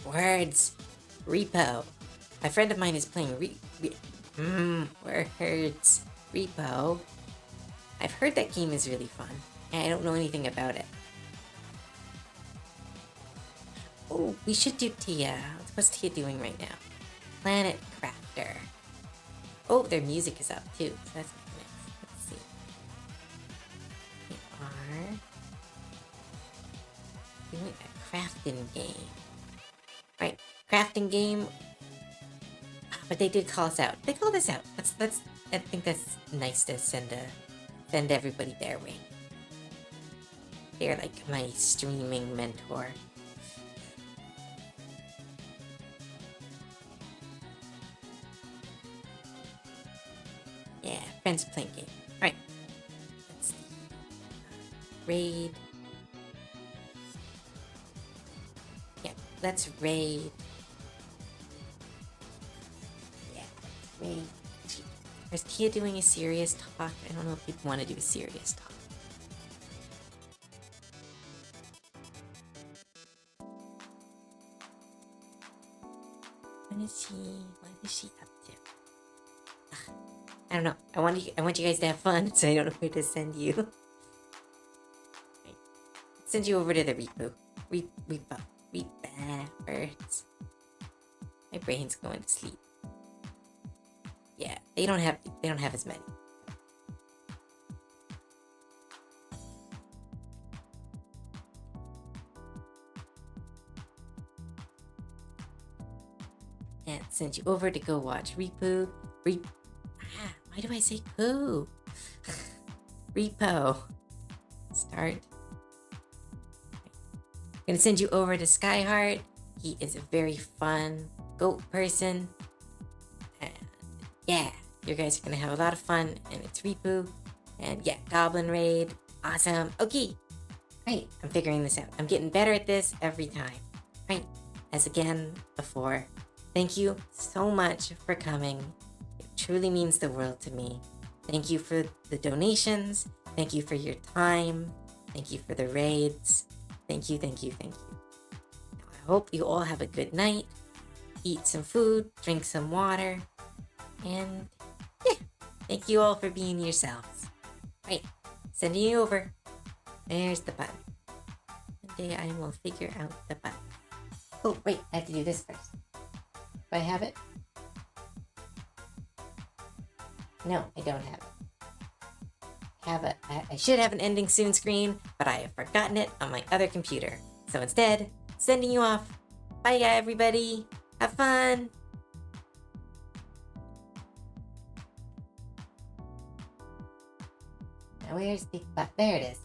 Words. Repo. A friend of mine is playing words. Repo. I've heard that game is really fun, and I don't know anything about it. Oh, we should do Tia. What's Tia doing right now? Planet Crafter. Oh, their music is up too. So that's nice. Let's see. We are doing a crafting game. Right, crafting game. But they did call us out. They called us out. That's. I think that's nice to send everybody their way. They're like my streaming mentor. Yeah, friends playing game. Alright. Let's see. Raid. Yeah, let's raid. Yeah, raid. Is Tia doing a serious talk? I don't know if people want to do a serious talk. What is she up to? Ugh, I don't know. I want you guys to have fun, so I don't know where to send you. Right. Send you over to the Repo. Birds. My brain's going to sleep. Yeah, they don't have as many. And send you over to go watch Repo. Why do I say poo? Repo. Start. I'm gonna send you over to Skyheart. He is a very fun goat person. And yeah, you guys are gonna have a lot of fun, and it's Repo. And yeah, Goblin Raid. Awesome. Okay. Right, I'm figuring this out. I'm getting better at this every time. Right, as again before. Thank you so much for coming. It truly means the world to me. Thank you for the donations. Thank you for your time. Thank you for the raids. Thank you. Now, I hope you all have a good night. Eat some food, drink some water, and yeah, thank you all for being yourselves. Right, sending you over. There's the button. One day I will figure out the button. Oh, wait, I have to do this first. Do I have it? No, I don't have it. I should have an ending soon screen, but I have forgotten it on my other computer. So instead, sending you off. Bye, everybody. Have fun. Now where's the button? There it is.